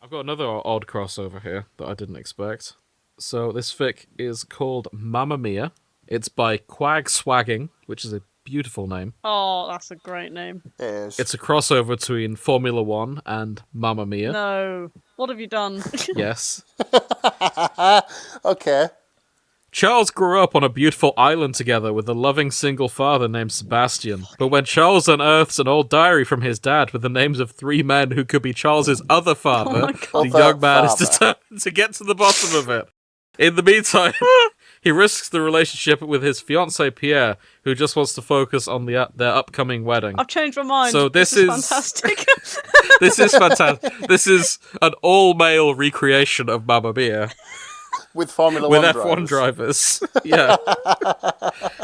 I've got another odd crossover here that I didn't expect. So this fic is called Mamma Mia. It's by Quag Swagging, which is a beautiful name. Oh, that's a great name. It is. It's a crossover between Formula One and Mamma Mia. No. What have you done? Yes. Okay. Charles grew up on a beautiful island together with a loving single father named Sebastian. But when Charles unearths an old diary from his dad with the names of 3 men who could be Charles's other father, the young man is determined to get to the bottom of it. In the meantime, he risks the relationship with his fiancée Pierre, who just wants to focus on their upcoming wedding. I've changed my mind. So this is fantastic. This is fantastic. This is an all-male recreation of Mamma Mia. With Formula With One F1 drivers. Yeah.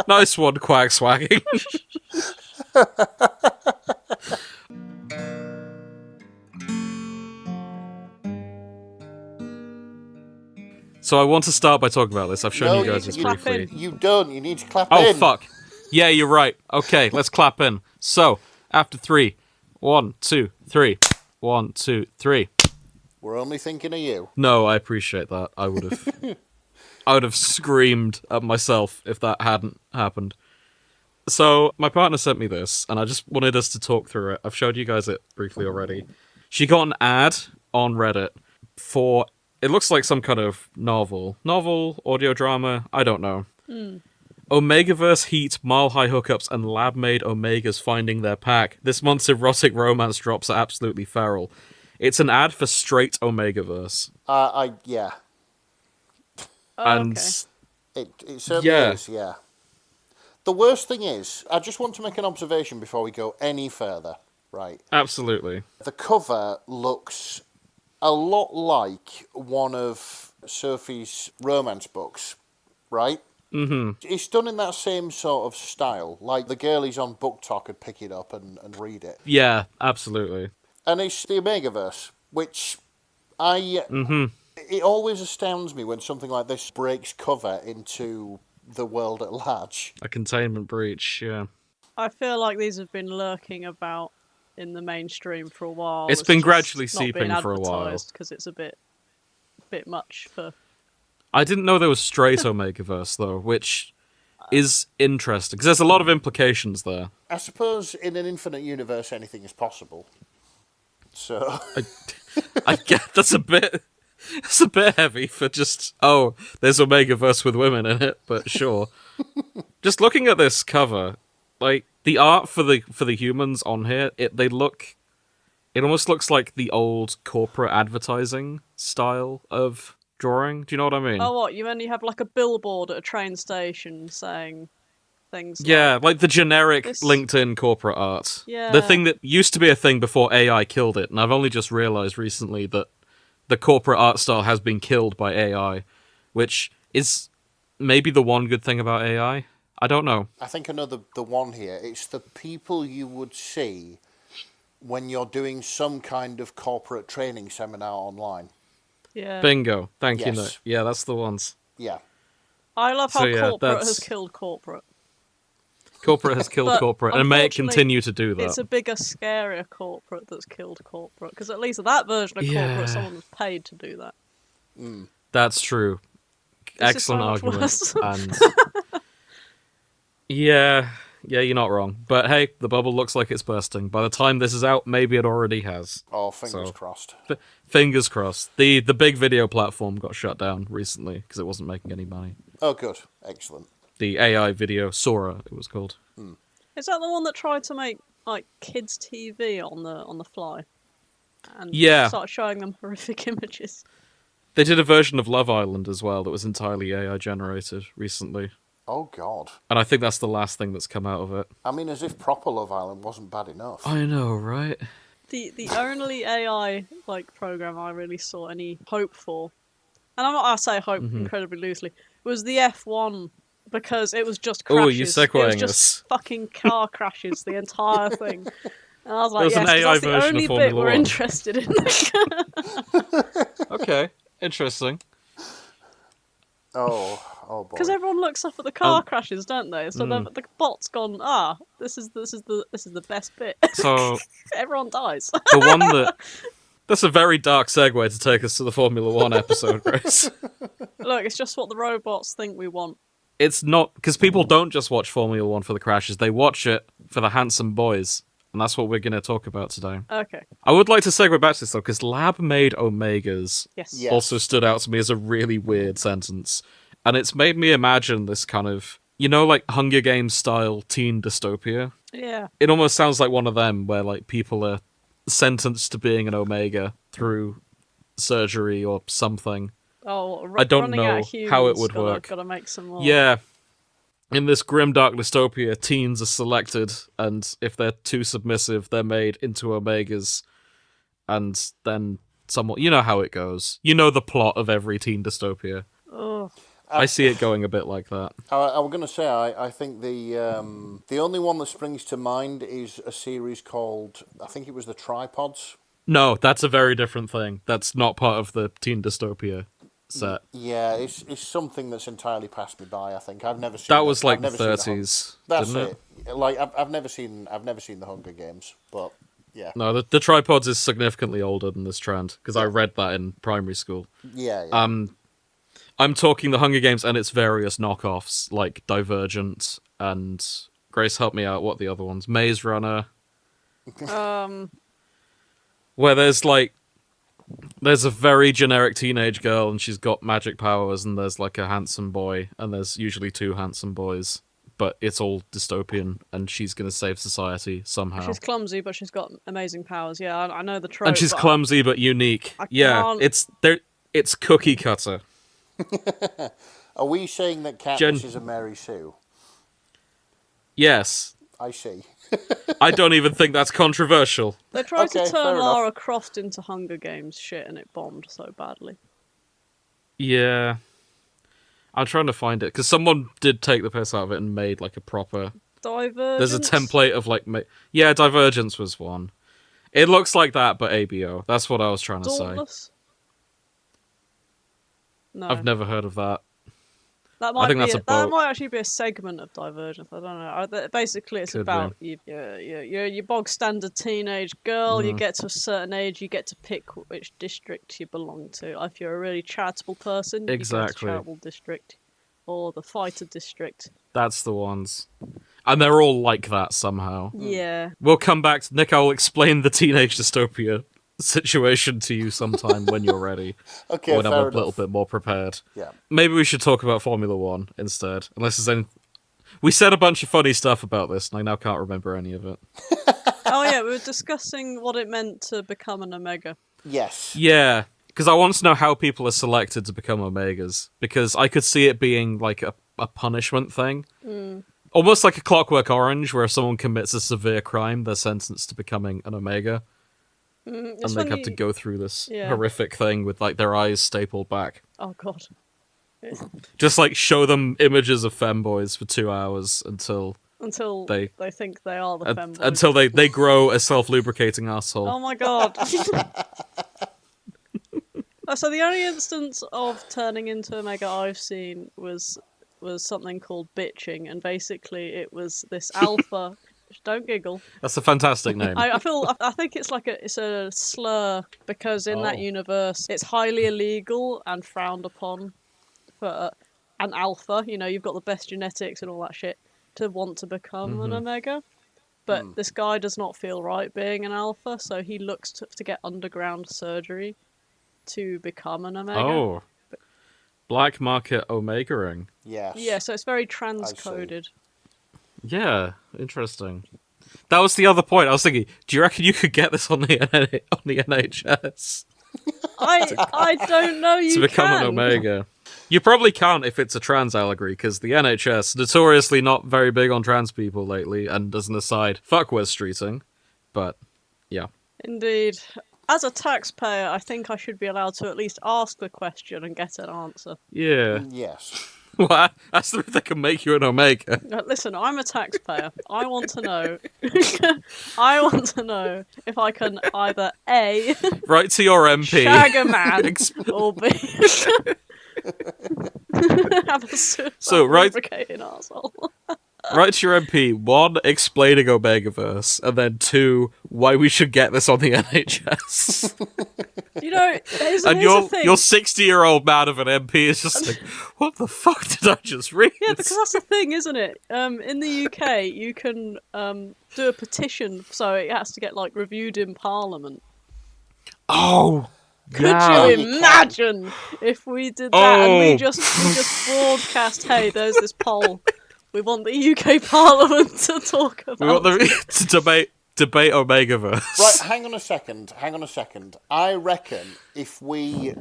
Nice one, Quag Swagging. So I want to start by talking about this. I've shown you guys this briefly. You don't. You need to clap in. Oh, fuck. Yeah, you're right. Okay, let's clap in. So, after 3. 1, 2, 3. 1, 2, 3. We're only thinking of you. No, I appreciate that. I would have screamed at myself if that hadn't happened. So, my partner sent me this, and I just wanted us to talk through it. I've showed you guys it briefly already. She got an ad on Reddit for, it looks like some kind of novel, audio drama, I don't know. Omegaverse heat, mile-high hookups, and lab-made Omegas finding their pack. This month's erotic romance drops are absolutely feral. It's an ad for straight Omegaverse. Yeah. And It certainly is, yeah. The worst thing is, I just want to make an observation before we go any further, right? Absolutely. The cover looks a lot like one of Sophie's romance books, right? Mm-hmm. It's done in that same sort of style, like the girlies on Book Talk would pick it up and read it. Yeah, absolutely. And it's the Omegaverse, which it always astounds me when something like this breaks cover into the world at large. A containment breach, yeah. I feel like these have been lurking about in the mainstream for a while. It's been gradually seeping for a while. Because it's a bit much for... I didn't know there was straight Omegaverse, though, which is interesting, because there's a lot of implications there. I suppose in an infinite universe anything is possible. So... I get that's a bit heavy for just, there's Omegaverse with women in it, but sure. Just looking at this cover, like, the art for the humans on here, it almost looks like the old corporate advertising style of drawing. Do you know what I mean? Oh, what? You only have like a billboard at a train station saying things like the generic LinkedIn corporate art. Yeah. The thing that used to be a thing before AI killed it, and I've only just realized recently that the corporate art style has been killed by AI, which is maybe the one good thing about AI. I don't know. I think the one here, it's the people you would see when you're doing some kind of corporate training seminar online. Yeah. Bingo. Thank you. Yeah, that's the ones. Yeah. I love how corporate has killed corporate. Corporate has killed corporate, and may it continue to do that. It's a bigger, scarier corporate that's killed corporate, because at least that version of corporate, someone was paid to do that. That's true. Excellent argument. And yeah, you're not wrong. But hey, the bubble looks like it's bursting. By the time this is out, maybe it already has. Oh, fingers crossed. Fingers crossed. The big video platform got shut down recently because it wasn't making any money. Oh, good. Excellent. The AI video, Sora, it was called. Is that the one that tried to make like kids' TV on the fly? And start showing them horrific images. They did a version of Love Island as well that was entirely AI generated recently. Oh, God. And I think that's the last thing that's come out of it. I mean, as if proper Love Island wasn't bad enough. I know, right? The only AI like program I really saw any hope for, and I say hope incredibly loosely, was the F1, because it was just crashes. Oh, you're segueing it was just fucking car crashes, the entire thing. And I was like, yes, an AI that's the only bit we're interested in. Okay, interesting. Oh boy. Because everyone looks up at the car crashes, don't they? So the bot's gone. This is the best bit. So everyone dies. the That's a very dark segue to take us to the Formula 1 episode, Grace. Look, it's just what the robots think we want. It's not, because people don't just watch Formula 1 for the crashes, they watch it for the handsome boys. And that's what we're going to talk about today. Okay. I would like to segue back to this, though, because lab-made omegas Yes. also stood out to me as a really weird sentence. And it's made me imagine this kind of, like Hunger Games-style teen dystopia. Yeah. It almost sounds like one of them, where like people are sentenced to being an omega through surgery or something. Oh, I don't running out know of humans, how it would work. Gotta make some more. Yeah. In this grimdark dystopia, teens are selected, and if they're too submissive, they're made into omegas, and then somewhat... You know how it goes. You know the plot of every teen dystopia. Oh. I see it going a bit like that. I was going to say, I think the only one that springs to mind is a series called, I think it was The Tripods. No, that's a very different thing. That's not part of the teen dystopia set. Yeah, it's something that's entirely passed me by. I think I've never seen That was like the 30s. That's didn't it. Like I've never seen the Hunger Games, but yeah. No, the Tripods is significantly older than this trend because I read that in primary school. Yeah. I'm talking the Hunger Games and its various knockoffs like Divergent and Grace, help me out. What are the other ones? Maze Runner. Where there's a very generic teenage girl and she's got magic powers, and there's like a handsome boy, and there's usually two handsome boys, but it's all dystopian, and she's going to save society somehow. She's clumsy, but she's got amazing powers. Yeah, I know the trope. And she's clumsy but unique. Yeah, it's cookie cutter. Are we saying that Katniss is a Mary Sue? Yes. I see. I don't even think that's controversial. They tried to turn fair Lara enough. Croft into Hunger Games shit, and it bombed so badly. Yeah. I'm trying to find it, because someone did take the piss out of it and made like a proper... Divergence? There's a template of like... Yeah, Divergence was one. It looks like that, but ABO. That's what I was trying to Dauntless? say. No. I've never heard of that. That I think that's a that boat. might actually be a segment of Divergence. I don't know. Basically, it's Could about your bog standard teenage girl. You get to a certain age, you get to pick which district you belong to. If you're a really charitable person, you go to Exactly. charitable district or the fighter district. That's the ones. And they're all like that somehow. Yeah. We'll come back to... Nick, I'll explain the teenage dystopia situation to you sometime when you're ready. Okay, when I'm fair a little enough. bit more prepared. Yeah. Maybe we should talk about Formula 1 instead. Unless there's any... We said a bunch of funny stuff about this, and I now can't remember any of it. Oh yeah, we were discussing what it meant to become an Omega. Yes. Yeah, because I want to know how people are selected to become Omegas. Because I could see it being like a punishment thing. Almost like a Clockwork Orange, where if someone commits a severe crime, they're sentenced to becoming an Omega. And they have to go through this horrific thing with like their eyes stapled back. Oh god. Just like show them images of femboys for 2 hours until they think they are the femboys. until they grow a self-lubricating asshole. Oh my god. So the only instance of turning into Omega I've seen was something called bitching, and basically it was this alpha. Don't giggle. That's a fantastic name. I think it's like it's a slur because in that universe it's highly illegal and frowned upon for an alpha. You know, you've got the best genetics and all that shit to want to become an Omega. But this guy does not feel right being an alpha, so he looks to get underground surgery to become an Omega. Oh. Black market Omegaing. Yes. Yeah, so it's very transcoded. Yeah, interesting. That was the other point. I was thinking, do you reckon you could get this on the NHS? I don't know. You to become can. an Omega. You probably can't if it's a trans allegory, because the NHS, notoriously not very big on trans people lately, and as an aside, fuck West Streeting. But, yeah. Indeed. As a taxpayer, I think I should be allowed to at least ask the question and get an answer. Yeah. Yes. Well, that's if they can make you an Omega. Listen, I'm a taxpayer. I want to know. I want to know if I can either A. Write to your MP. Shag a man, or B. Have a So, right. lubricating arsehole. Write to your MP, 1, explaining Omegaverse, and then 2, why we should get this on the NHS. Here's And the thing. your 60-year-old man of an MP is just like, what the fuck did I just read? Yeah, because that's the thing, isn't it? In the UK, you can do a petition, so it has to get reviewed in Parliament. Oh, Could yeah. you imagine if we did that and we just broadcast, hey, there's this poll. We want the UK Parliament to talk about We want to debate Omegaverse. Right, hang on a second. I reckon if we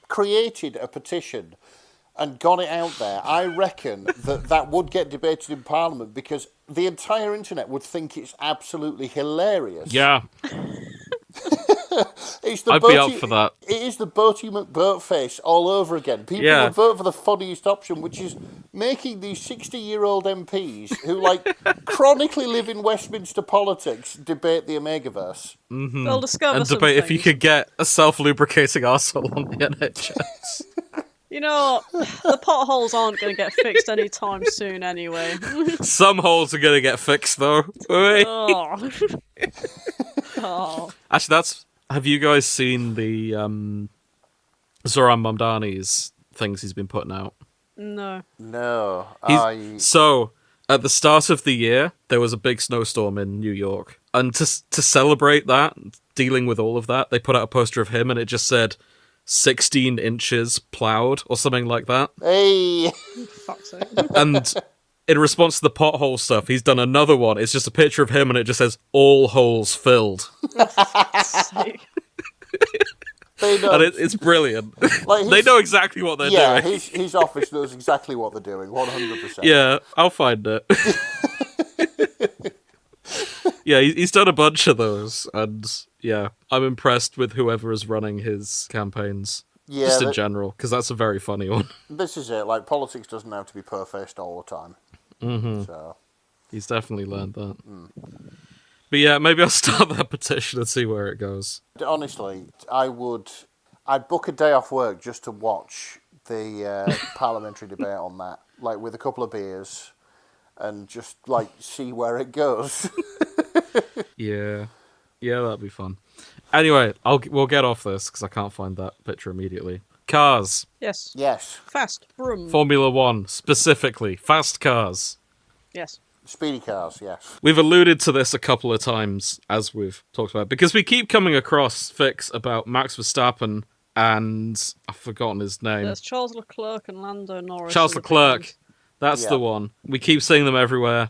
created a petition and got it out there, I reckon that would get debated in Parliament because the entire internet would think it's absolutely hilarious. Yeah. It's the I'd be up for that. It is the Bertie McBurt face all over again. People would vote for the funniest option, which is making these 60-year-old MPs who chronically live in Westminster politics debate the Omegaverse. Mm-hmm. They'll discover and some debate if you things. could get a self-lubricating arsehole on the NHS. You know what? The potholes aren't going to get fixed anytime soon anyway. Some holes are going to get fixed, though. Oh. Oh. Actually, have you guys seen the Zoran Mamdani's things he's been putting out? No. No. So, at the start of the year, there was a big snowstorm in New York. And to celebrate that, dealing with all of that, they put out a poster of him and it just said, 16 inches plowed, or something like that. Hey! Fuck's sake. And in response to the pothole stuff, he's done another one. It's just a picture of him and it just says, all holes filled. Sake. And it's brilliant. They know exactly what they're doing. Yeah, his office knows exactly what they're doing, 100%. Yeah, I'll find it. Yeah, he's done a bunch of those, and yeah, I'm impressed with whoever is running his campaigns. Yeah, just in general, because that's a very funny one. This is it. Politics doesn't have to be perfect all the time. Mm-hmm. So he's definitely learned that. But yeah, maybe I'll start that petition and see where it goes. Honestly, I'd book a day off work just to watch the parliamentary debate on that, with a couple of beers, and just see where it goes. Yeah, that'd be fun. Anyway, we'll get off this because I can't find that picture immediately. Cars. Yes. Yes. Fast. Vroom. Formula One, specifically. Fast cars. Yes. Speedy cars, yes. We've alluded to this a couple of times as we've talked about, because we keep coming across fics about Max Verstappen and I've forgotten his name. There's Charles Leclerc and Lando Norris. Charles Leclerc. That's Yeah. the one. We keep seeing them everywhere.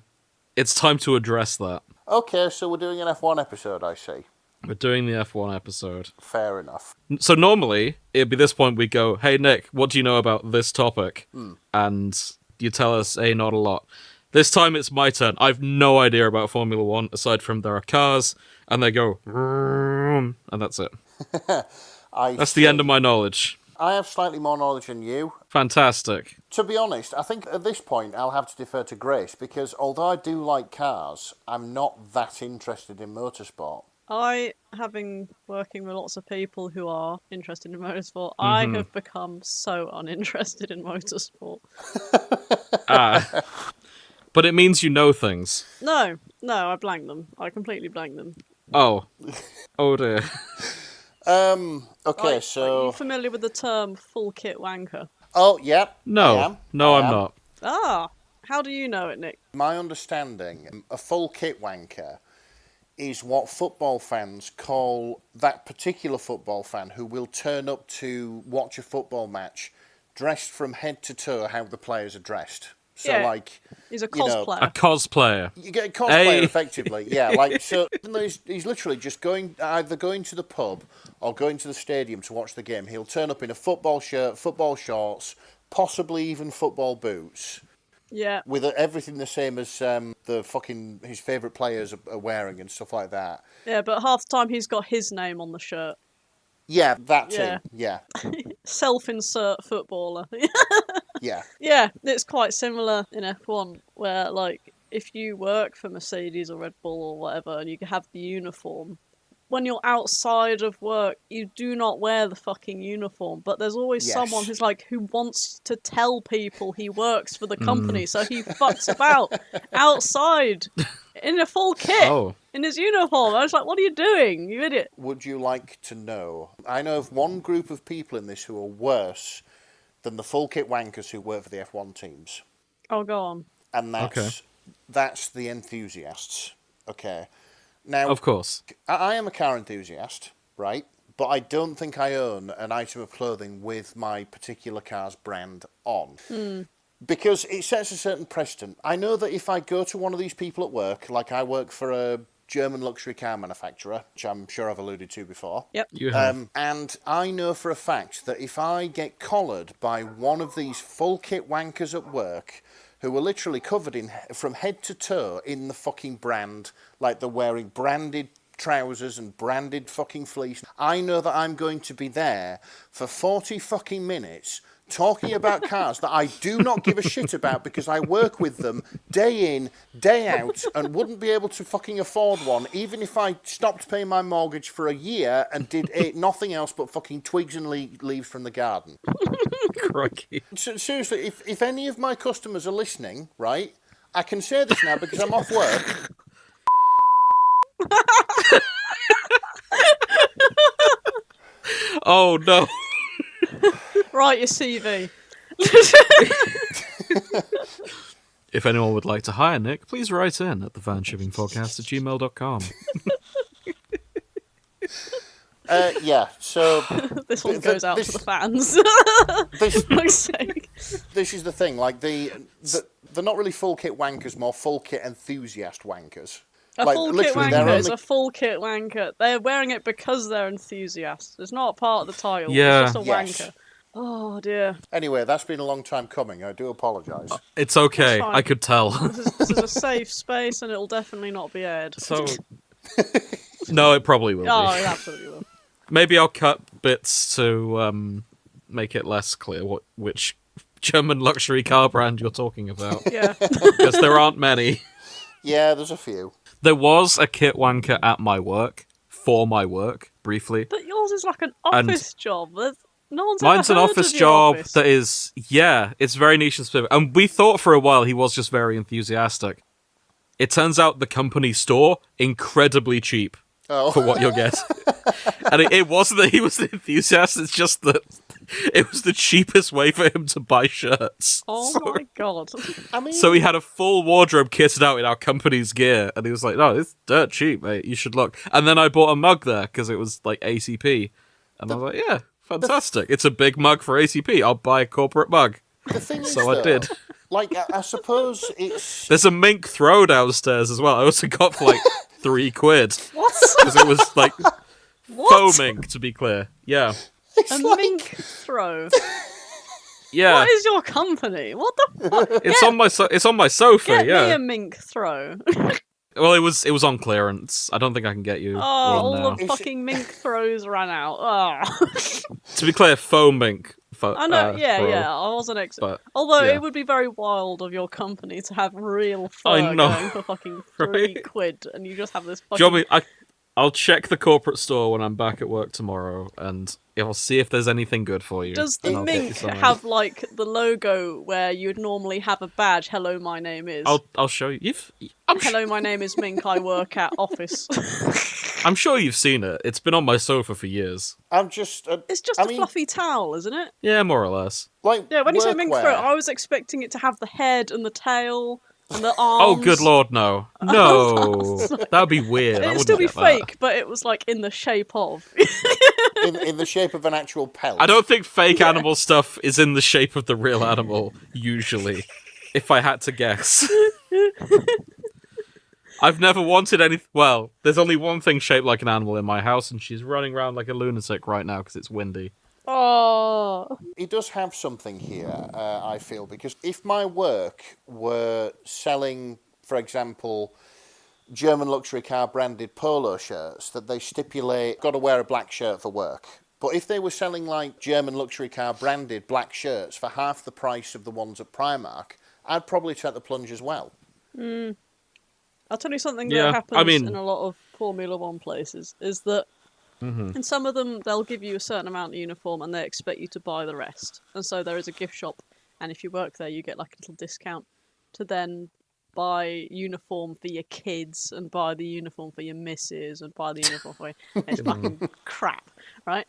It's time to address that. Okay, so we're doing an F1 episode, I see. We're doing the F1 episode. Fair enough. So normally, it'd be this point we go, hey Nick, what do you know about this topic? And you tell us, hey, not a lot. This time it's my turn. I've no idea about Formula One, aside from there are cars, and they go, vroom, and that's it. That's the end of my knowledge. I have slightly more knowledge than you. Fantastic. To be honest, I think at this point I'll have to defer to Grace, because although I do like cars, I'm not that interested in motorsport. Having working with lots of people who are interested in motorsport, I have become so uninterested in motorsport. But it means you know things. No, I blank them. I completely blank them. Oh dear. Okay, Are so... you familiar with the term full kit wanker? Oh, yeah. No, I am. I'm not. Ah, how do you know it, Nick? My understanding, a full kit wanker is what football fans call that particular football fan who will turn up to watch a football match dressed from head to toe how the players are dressed. So, Yeah. He's a cosplayer. A cosplayer. You get a cosplayer, Hey. effectively, yeah. So he's literally just either going to the pub or going to the stadium to watch the game. He'll turn up in a football shirt, football shorts, possibly even football boots, Yeah. with everything the same as his favourite players are wearing and stuff like that. Yeah, but half the time he's got his name on the shirt. Yeah, that too. Yeah. Yeah, Self-insert footballer. yeah. Yeah, it's quite similar in F1, where, if you work for Mercedes or Red Bull or whatever, and you have the uniform, when you're outside of work, you do not wear the fucking uniform, but there's always Yes. someone who wants to tell people he works for the company, so he fucks about outside in a full kit in his uniform. I was like, what are you doing, you idiot? Would you like to know? I know of one group of people in this who are worse than the full kit wankers who work for the F1 teams. Oh, go on. And that's the enthusiasts. Okay. Now, Of course. I am a car enthusiast, right? But I don't think I own an item of clothing with my particular car's brand on. Because it sets a certain precedent. I know that if I go to one of these people at work, like I work for a German luxury car manufacturer, which I'm sure I've alluded to before. Yep. You have. And I know for a fact that if I get collared by one of these full kit wankers at work, who are literally covered in from head to toe in the fucking brand, like they're wearing branded trousers and branded fucking fleece, I know that I'm going to be there for 40 fucking minutes talking about cars that I do not give a shit about because I work with them day in, day out, and wouldn't be able to fucking afford one, even if I stopped paying my mortgage for a year and ate nothing else but fucking twigs and leaves from the garden. Crikey. Seriously, if any of my customers are listening, right, I can say this now because I'm off work. Oh, no. Write your CV. If anyone would like to hire Nick, please write in at thevanshippingforecast@gmail.com. Yeah, so... This one goes out to the fans. This, For fuck's sake. this is the thing, like, they're not really full kit wankers, more full kit enthusiast wankers. A Like, full kit literally, they're wanker is only- a full kit wanker. They're wearing it because they're enthusiasts. It's not part of the title. Yeah. It's just a Yes. wanker. Oh dear. Anyway, that's been a long time coming. I do apologise. It's okay. That's fine. I could tell. This is a safe space and it'll definitely not be aired. So, no, it probably will Oh, be. it absolutely will. Maybe I'll cut bits to make it less clear which German luxury car brand you're talking about, Yeah. because there aren't many. Yeah, there's a few. There was a kit wanker at my work, for my work, briefly. But yours is like an office job. No one's Mine's ever an heard office of your job office. that is, it's very niche and specific. And we thought for a while he was just very enthusiastic. It turns out the company store, incredibly cheap for what you'll get. And it wasn't that he was the enthusiast, it's just that it was the cheapest way for him to buy shirts. Oh my god. I mean, So he had a full wardrobe kitted out in our company's gear, and he was like, no, it's dirt cheap, mate, you should look. And then I bought a mug there, because it was like ACP. And I was like, yeah, fantastic. It's a big mug for ACP. I'll buy a corporate mug. the thing is, So I though, did. Like, I suppose it's... There's a mink throw downstairs as well. I also got for like £3. What? Because it was like What? faux mink, to be clear. Yeah. A mink throw. Yeah. What is your company? What the fuck? It's on my sofa, Get yeah. me a mink throw. Well, it was on clearance. I don't think I can get you Oh, one all now. the fucking mink throws ran out. Oh. To be clear, faux mink. I know, yeah, throw. yeah. I wasn't But, Although yeah. it would be very wild of your company to have real fur I know. going for fucking £3, and you just have this Do you fucking. want me? I'll check the corporate store when I'm back at work tomorrow, and I'll see if there's anything good for you. Does and the I'll get you mink something. have like the logo where you'd normally have a badge? Hello, my name is. I'll show you. Hello, my name is Mink. I work at office. I'm sure you've seen it. It's been on my sofa for years. I'm just... It's just I a mean, fluffy towel, isn't it? Yeah, more or less. like, Yeah. When you say mink workwear. throw, I was expecting it to have the head and the tail and the arms. Oh, good lord, no. No. That'd be weird. I It'd wouldn't still be get that. fake, but it was like in the shape of. in the shape of an actual pelt. I don't think fake animal stuff is in the shape of the real animal, usually. If I had to guess. I've never wanted any... Well, there's only one thing shaped like an animal in my house, and she's running around like a lunatic right now because it's windy. Oh. It does have something here, I feel, because if my work were selling, for example, German luxury car branded polo shirts that they stipulate, got to wear a black shirt for work. But if they were selling like German luxury car branded black shirts for half the price of the ones at Primark, I'd probably take the plunge as well. I'll tell you something Yeah, that happens I mean- in a lot of Formula One places is that in some of them they'll give you a certain amount of uniform and they expect you to buy the rest. And so there is a gift shop, and if you work there, you get like a little discount to then buy uniform for your kids and buy the uniform for your missus and buy the uniform for you. It's fucking crap, right?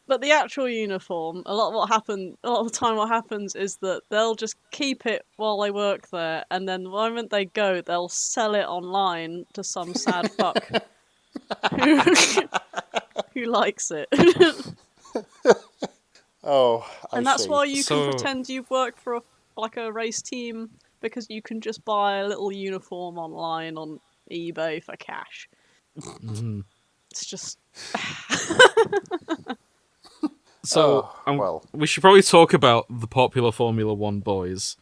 But the actual uniform, a lot of the time what happens is that they'll just keep it while they work there, and then the moment they go, they'll sell it online to some sad fuck who likes it. Oh, and that's see. why you So- can pretend you've worked for a race team, because you can just buy a little uniform online on eBay for cash. It's just... So, well. we should probably talk about the popular Formula One boys.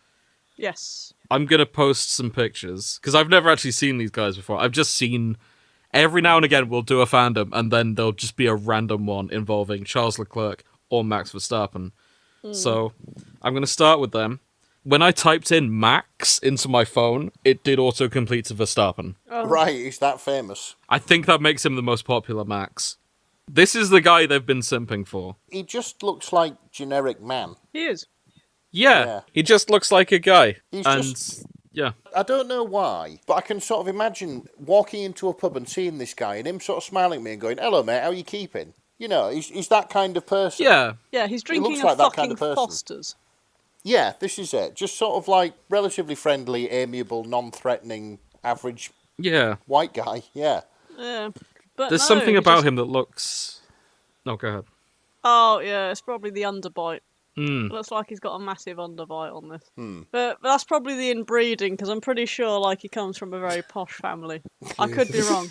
Yes. I'm gonna post some pictures, because I've never actually seen these guys before. I've just seen... Every now and again, we'll do a fandom, and then there'll just be a random one involving Charles Leclerc or Max Verstappen. So, I'm gonna start with them. When I typed in Max into my phone, it did autocomplete to Verstappen. Oh. Right, he's that famous. I think that makes him the most popular Max. This is the guy they've been simping for. He just looks like generic man. He is. Yeah, he just looks like a guy. He's and just- yeah, I don't know why, but I can sort of imagine walking into a pub and seeing this guy and him sort of smiling at me and going, "Hello, mate, how are you keeping?" You know, he's that kind of person. yeah. Yeah, he's drinking looks a like that fucking kind of person. Foster's. Yeah, this is it. Just sort of like relatively friendly, amiable, non-threatening, average Yeah. white guy. Yeah. Yeah. But There's no, something he about just- him that looks... No, go ahead. Oh, yeah, it's probably the underbite. Mm. Looks like he's got a massive underbite on this. But that's probably the inbreeding, because I'm pretty sure like he comes from a very posh family. I could be wrong.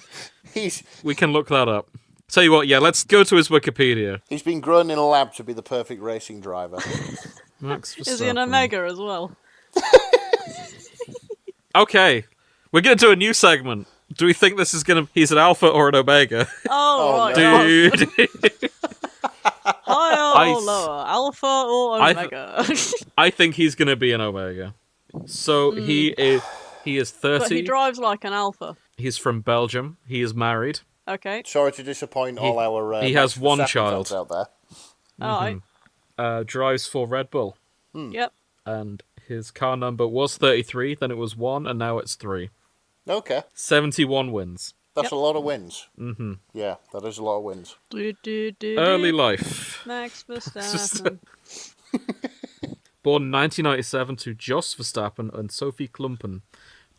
We can look that up. Tell you what, yeah, let's go to his Wikipedia. He's been grown in a lab to be the perfect racing driver. Max Is he an Verstappen. Omega as well? Okay, we're gonna do a new segment. Do we think this is gonna... He's an alpha or an omega? Oh, right. no. Dude. Higher or lower? Alpha or I- Omega? I think he's gonna be an omega. So he is 30. But he drives like an alpha. He's from Belgium. He is married. Okay. Sorry to disappoint all our. he has Max one Verstappen child. fans out there. Alright. Drives for Red Bull. Yep. And his car number was 33, then it was 1, and now it's 3. Okay, 71 wins. that's Yep. a lot of wins. Mm-hmm. Yeah, that is a lot of wins. Early life. Max Verstappen. Born in 1997 to Jos Verstappen and Sophie Klumpen.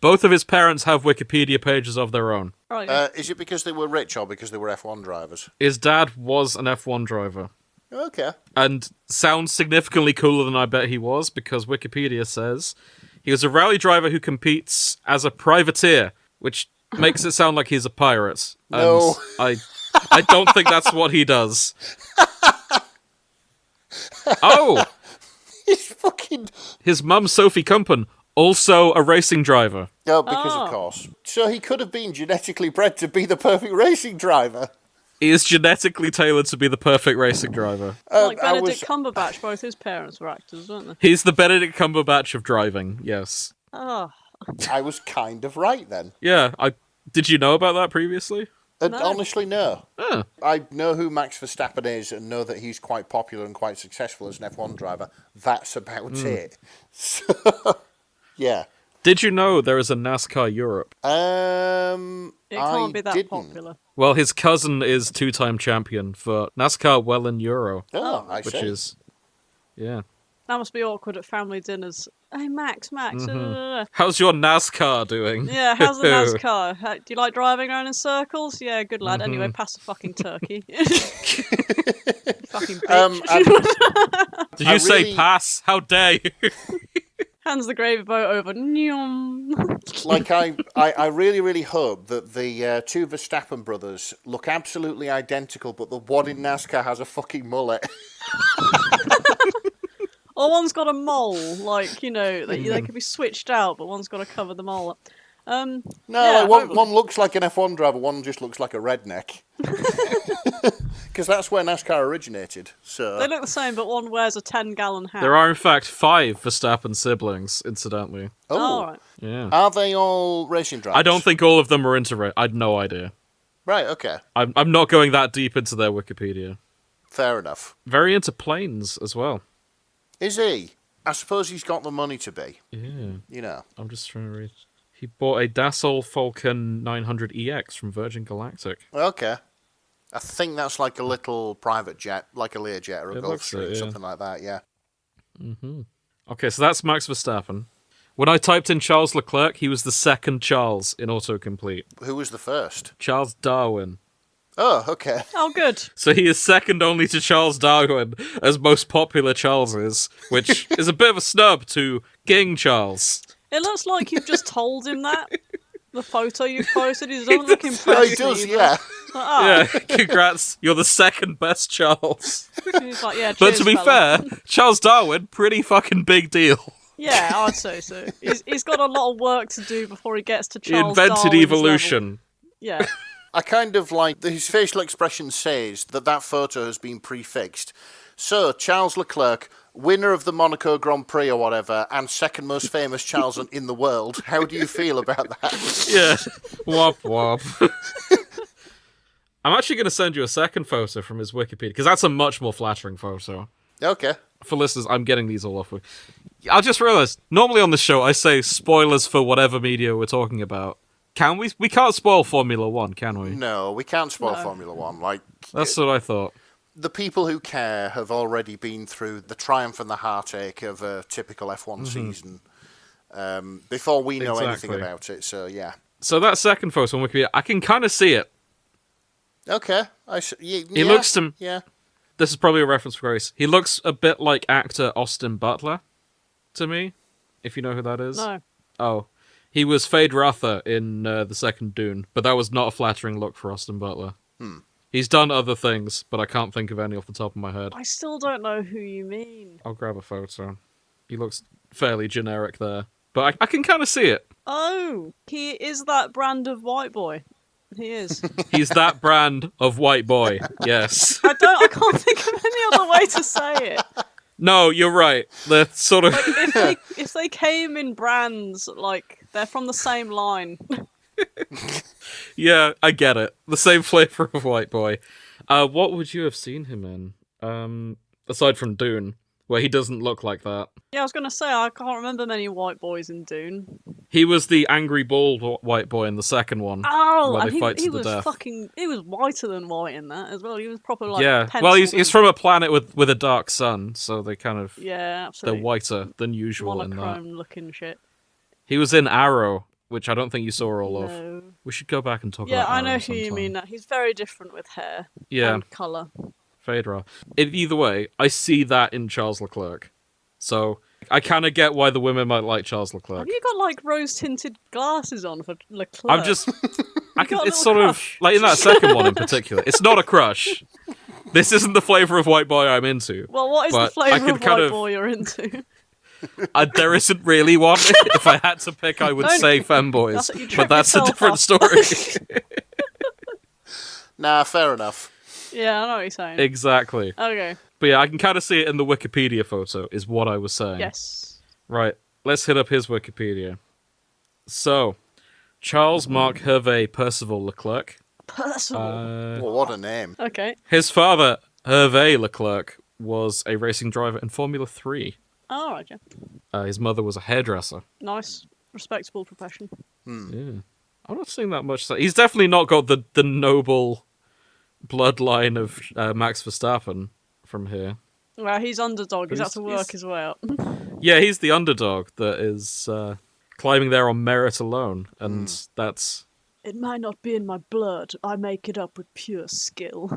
Both of his parents have Wikipedia pages of their own. Right. Is it because they were rich or because they were F1 drivers? His dad was an F1 driver. Okay. And sounds significantly cooler than I bet he was, because Wikipedia says he was a rally driver who competes as a privateer, which makes it sound like he's a pirate. And No. I don't think that's what he does. Oh! He's fucking... His mum, Sophie Kumpen, also a racing driver. Oh, because Oh. of course. So he could have been genetically bred to be the perfect racing driver. He is genetically tailored to be the perfect racing driver. like I Benedict was- Cumberbatch, both his parents were actors, weren't they? He's the Benedict Cumberbatch of driving, yes. Oh. I was kind of right then. Yeah, did you know about that previously? And No. honestly, no. Huh. I know who Max Verstappen is and know that he's quite popular and quite successful as an F1 driver. That's about it. So, yeah. Did you know there is a NASCAR Europe? It can't I be that didn't. popular. Well, his cousin is two-time champion for NASCAR Welland Euro, Oh, I which see. is... Yeah. That must be awkward at family dinners. Hey, Max. How's your NASCAR doing? Yeah, how's the NASCAR? Do you like driving around in circles? Yeah, good lad. Mm-hmm. Anyway, pass the fucking turkey. Fucking bitch. Did you I say really- pass? How dare you? Hands the gravy boat over. Nyum. Like, I really, really hope that the two Verstappen brothers look absolutely identical, but the one in NASCAR has a fucking mullet. Or one's got a mole, like, you know, they could be switched out, but one's got to cover the mole up. No, Yeah, like one looks like an F1 driver, one just looks like a redneck. Because that's where NASCAR originated. So they look the same, but one wears a 10-gallon hat. There are, in fact, 5 Verstappen siblings, incidentally. Oh, right. Yeah. Are they all racing drivers? I don't think all of them are into I had no idea. Right, okay. I'm not going that deep into their Wikipedia. Fair enough. Very into planes as well. Is he? I suppose he's got the money to be. Yeah. You know. I'm just trying to read. He bought a Dassault Falcon 900EX from Virgin Galactic. Okay. I think that's like a little private jet, like a Learjet or a Gulfstream, something like that, yeah. Mm-hmm. Okay, so that's Max Verstappen. When I typed in Charles Leclerc, he was the second Charles in autocomplete. Who was the first? Charles Darwin. Oh, okay. Oh, good. So he is second only to Charles Darwin as most popular Charleses, which is a bit of a snub to King Charles. It looks like you've just told him that. The photo you've posted, he doesn't look impressed. Oh, he does, either. yeah. Yeah, congrats. You're the second best Charles. He's like, yeah, But cheers, to be fella. fair, Charles Darwin, pretty fucking big deal. Yeah, I'd say so. He's got a lot of work to do before he gets to He Charles invented Darwin's evolution. level. Yeah. I kind of like his facial expression says that photo has been prefixed. So, Charles Leclerc, winner of the Monaco Grand Prix or whatever, and second most famous Charles in the world. How do you feel about that? Yeah. Wop wop. I'm actually going to send you a second photo from his Wikipedia, because that's a much more flattering photo. Okay. For listeners, I'm getting these all off. I just realised, normally on the show, I say spoilers for whatever media we're talking about. Can we? We can't spoil Formula 1, can we? No, we can't spoil Formula 1. Like, That's what I thought. the people who care have already been through the triumph and the heartache of a typical F1 season before we know anything Exactly. about it. So, yeah. So that second photo on Wikipedia, I can kind of see it. Okay. He looks to... Yeah. This is probably a reference for Grace. He looks a bit like actor Austin Butler to me, if you know who that is. No. Oh. He was Fade Rather in the second Dune, but that was not a flattering look for Austin Butler. He's done other things, but I can't think of any off the top of my head. I still don't know who you mean. I'll grab a photo. He looks fairly generic there, but I can kind of see it. Oh, he is that brand of white boy. He is. He's that brand of white boy, yes. I can't think of any other way to say it. No, you're right. They're sort of... Like, if they came in brands, like, they're from the same line. Yeah, I get it. The same flavor of white boy. What would you have seen him in? Aside from Dune, where he doesn't look like that. Yeah, I was going to say, I can't remember many white boys in Dune. He was the angry bald white boy in the second one. Oh, where and they fight he to the was death. he was whiter than white in that as well. He was proper like Yeah, penciled well, he's in. from a planet with a dark sun, so they kind of... Yeah, They're absolutely. whiter than usual in that. Monochrome looking shit. He was in Arrow, which I don't think you saw all of. No. We should go back and talk Yeah, about Arrow I know who you sometime. mean. Now. He's very different with hair Yeah, and colour. Phaedra. Either way, I see that in Charles Leclerc. So I kind of get why the women might like Charles Leclerc. Have you got like rose-tinted glasses on for Leclerc? I'm just... I can, got a it's little sort crush. of... Like, in that second one in particular, it's not a crush. This isn't the flavour of white boy I'm into. Well, what is the but I flavour could of kind white of- boy you're into? There isn't really one. If I had to pick, I would Don't- say femboys. That's what you But trip that's a yourself different up. story. Nah, fair enough. Yeah, I know what you're saying. Exactly. Okay. But yeah, I can kind of see it in the Wikipedia photo, is what I was saying. Yes. Right, let's hit up his Wikipedia. So, Charles Mark Hervé Percival Leclerc. Percival. Well, what a name. Okay. His father, Hervé Leclerc, was a racing driver in Formula 3. All right, yeah. His mother was a hairdresser. Nice, respectable profession. Yeah. I'm not seeing that much. He's definitely not got the noble bloodline of Max Verstappen from here. Well, he's underdog. He's had to he's- work his way up. Yeah, he's the underdog that is climbing there on merit alone, and that's... It might not be in my blood. I make it up with pure skill.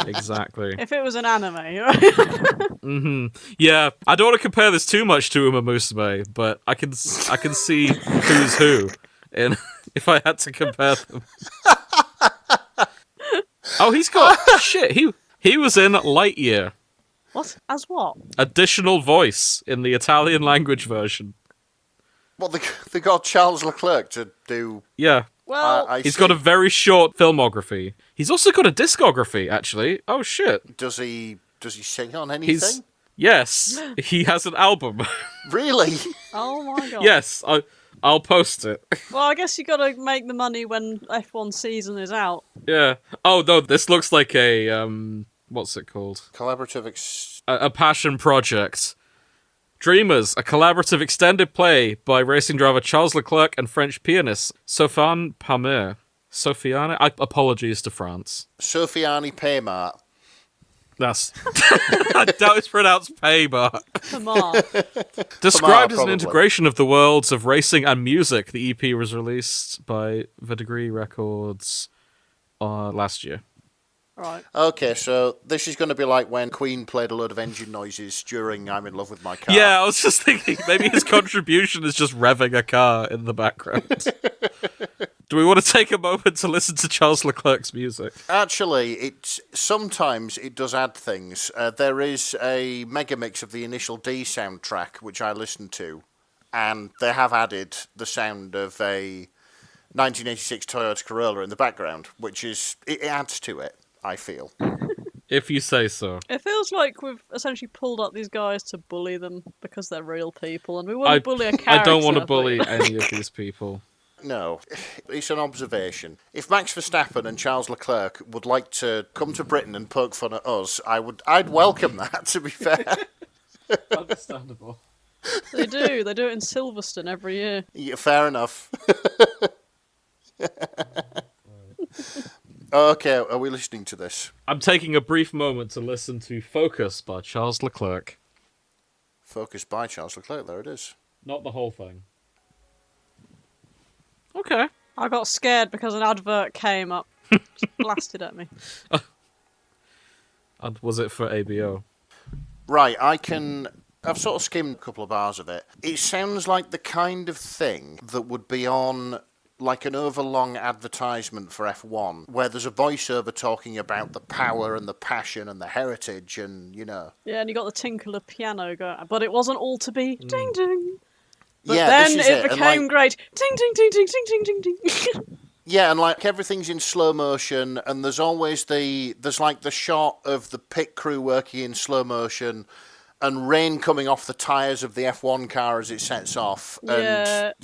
Exactly. If it was an anime, right? Yeah, I don't want to compare this too much to Uma Musume, but I can see who's who in if I had to compare them. Oh, he's got shit. He was in Lightyear. What? As what? Additional voice in the Italian language version. Well, they got Charles Leclerc to do... Yeah. Well, He's got a very short filmography. He's also got a discography, actually. Oh, shit. Does he sing on anything? Yes, he has an album. Really? oh my god. Yes, I'll post it. Well, I guess you got to make the money when F1 season is out. Yeah. Oh, no, this looks like a, what's it called? Collaborative... A passion project. Dreamers, a collaborative extended play by racing driver Charles Leclerc and French pianist Sofiane Palmer. Sofiane? Apologies to France. Sofiane Paymart. That's... I doubt it's pronounced Paymart. Tamar. Described as an probably. integration of the worlds of racing and music, the EP was released by Verdigris Records last year. Right. Okay, so this is going to be like when Queen played a load of engine noises during I'm in Love with My Car. Yeah, I was just thinking, maybe his contribution is just revving a car in the background. Do we want to take a moment to listen to Charles Leclerc's music? Actually, sometimes it does add things. There is a mega mix of the Initial D soundtrack, which I listened to, and they have added the sound of a 1986 Toyota Corolla in the background, which it adds to it, I feel. If you say so. It feels like we've essentially pulled up these guys to bully them because they're real people, and we wouldn't bully a character. I don't want to but- bully any of these people. No, it's an observation. If Max Verstappen and Charles Leclerc would like to come to Britain and poke fun at us, I'd welcome that, to be fair. Understandable. They do. They do it in Silverstone every year. Yeah, fair enough. Okay, are we listening to this? I'm taking a brief moment to listen to Focus by Charles Leclerc. Focused by Charles Leclerc, there it is. Not the whole thing. Okay. I got scared because an advert came up, just blasted at me. And was it for ABO? Right, I've sort of skimmed a couple of bars of it. It sounds like the kind of thing that would be on like an overlong advertisement for F1, where there's a voiceover talking about the power and the passion and the heritage and, you know. Yeah, and you got the tinkler piano going, but it wasn't all to be ding ding. But Yeah, then this is it and, became like, great. Ding ding ding ding ding ding ding ding. Yeah, and like everything's in slow motion, and there's always there's like the shot of the pit crew working in slow motion, and rain coming off the tyres of the F1 car as it sets off, and and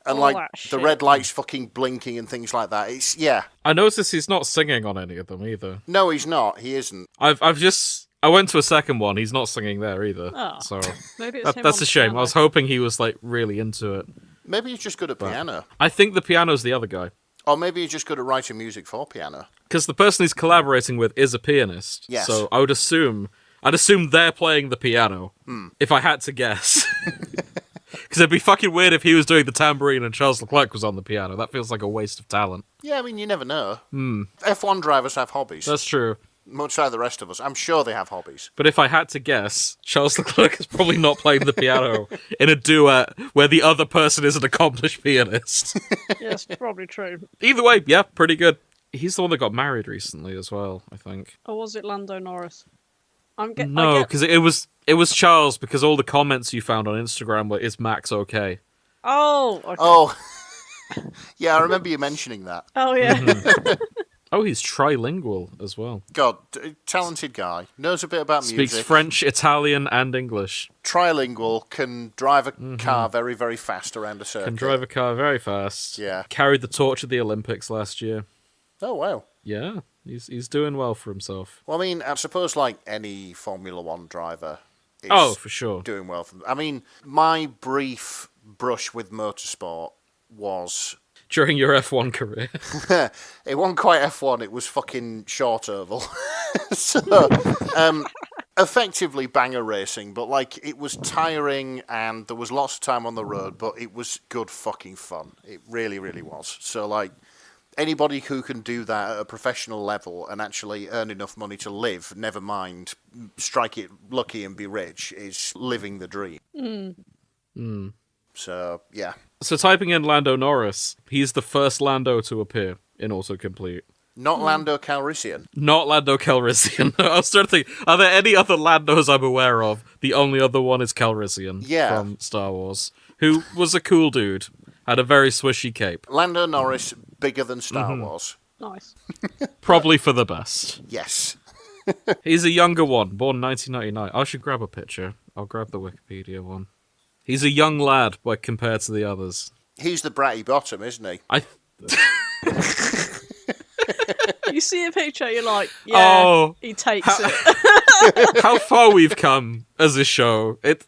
all like that the shit. red lights fucking blinking and things like that. I noticed he's not singing on any of them either. No, he's not. He isn't. I went to a second one. He's not singing there either. Oh. So Maybe it's him that's on a shame. piano. I was hoping he was like really into it. Maybe he's just good at piano, I think the piano's the other guy. or maybe he's just good at writing music for piano. Because the person he's collaborating with is a pianist. Yes. So I'd assume they're playing the piano, if I had to guess. Because it'd be fucking weird if he was doing the tambourine and Charles Leclerc was on the piano. That feels like a waste of talent. Yeah, I mean, you never know. F1 drivers have hobbies, That's true. much like the rest of us. I'm sure they have hobbies. But if I had to guess, Charles Leclerc is probably not playing the piano in a duet where the other person is an accomplished pianist. Yes, probably true. Either way, yeah, pretty good. He's the one that got married recently as well, I think. Or was it Lando Norris? No, because it was Charles, because all the comments you found on Instagram were, "Is Max okay?" Oh, okay. Oh, yeah, I remember you mentioning that. Oh, yeah. Oh, he's trilingual as well. God, talented guy. Knows a bit about music. Speaks French, Italian, and English. Trilingual, can drive a car very, very fast around a circuit. Can drive a car very fast. Yeah. Carried the torch at the Olympics last year. Oh, wow. Yeah, he's doing well for himself. Well, I mean, I suppose like any Formula One driver is For sure. doing well. I mean, my brief brush with motorsport was... During your F1 career. It wasn't quite F1, it was fucking short oval. So, effectively banger racing, but like it was tiring and there was lots of time on the road, but it was good fucking fun. It really, really was. So like anybody who can do that at a professional level and actually earn enough money to live, never mind strike it lucky and be rich, is living the dream. So, yeah. So typing in Lando Norris, he's the first Lando to appear in autocomplete. Not Lando Calrissian. Not Lando Calrissian. I was trying to think, are there any other Landos I'm aware of? The only other one is Calrissian from Star Wars, who was a cool dude, had a very swishy cape. Lando Norris, bigger than Star Wars. Nice. Probably for the best. Yes. He's a younger one, born 1999. I should grab a picture. I'll grab the Wikipedia one. He's a young lad, but compared to the others. He's the bratty bottom, isn't he? You see a picture, you're like, yeah, he takes it. How far we've come as a show. It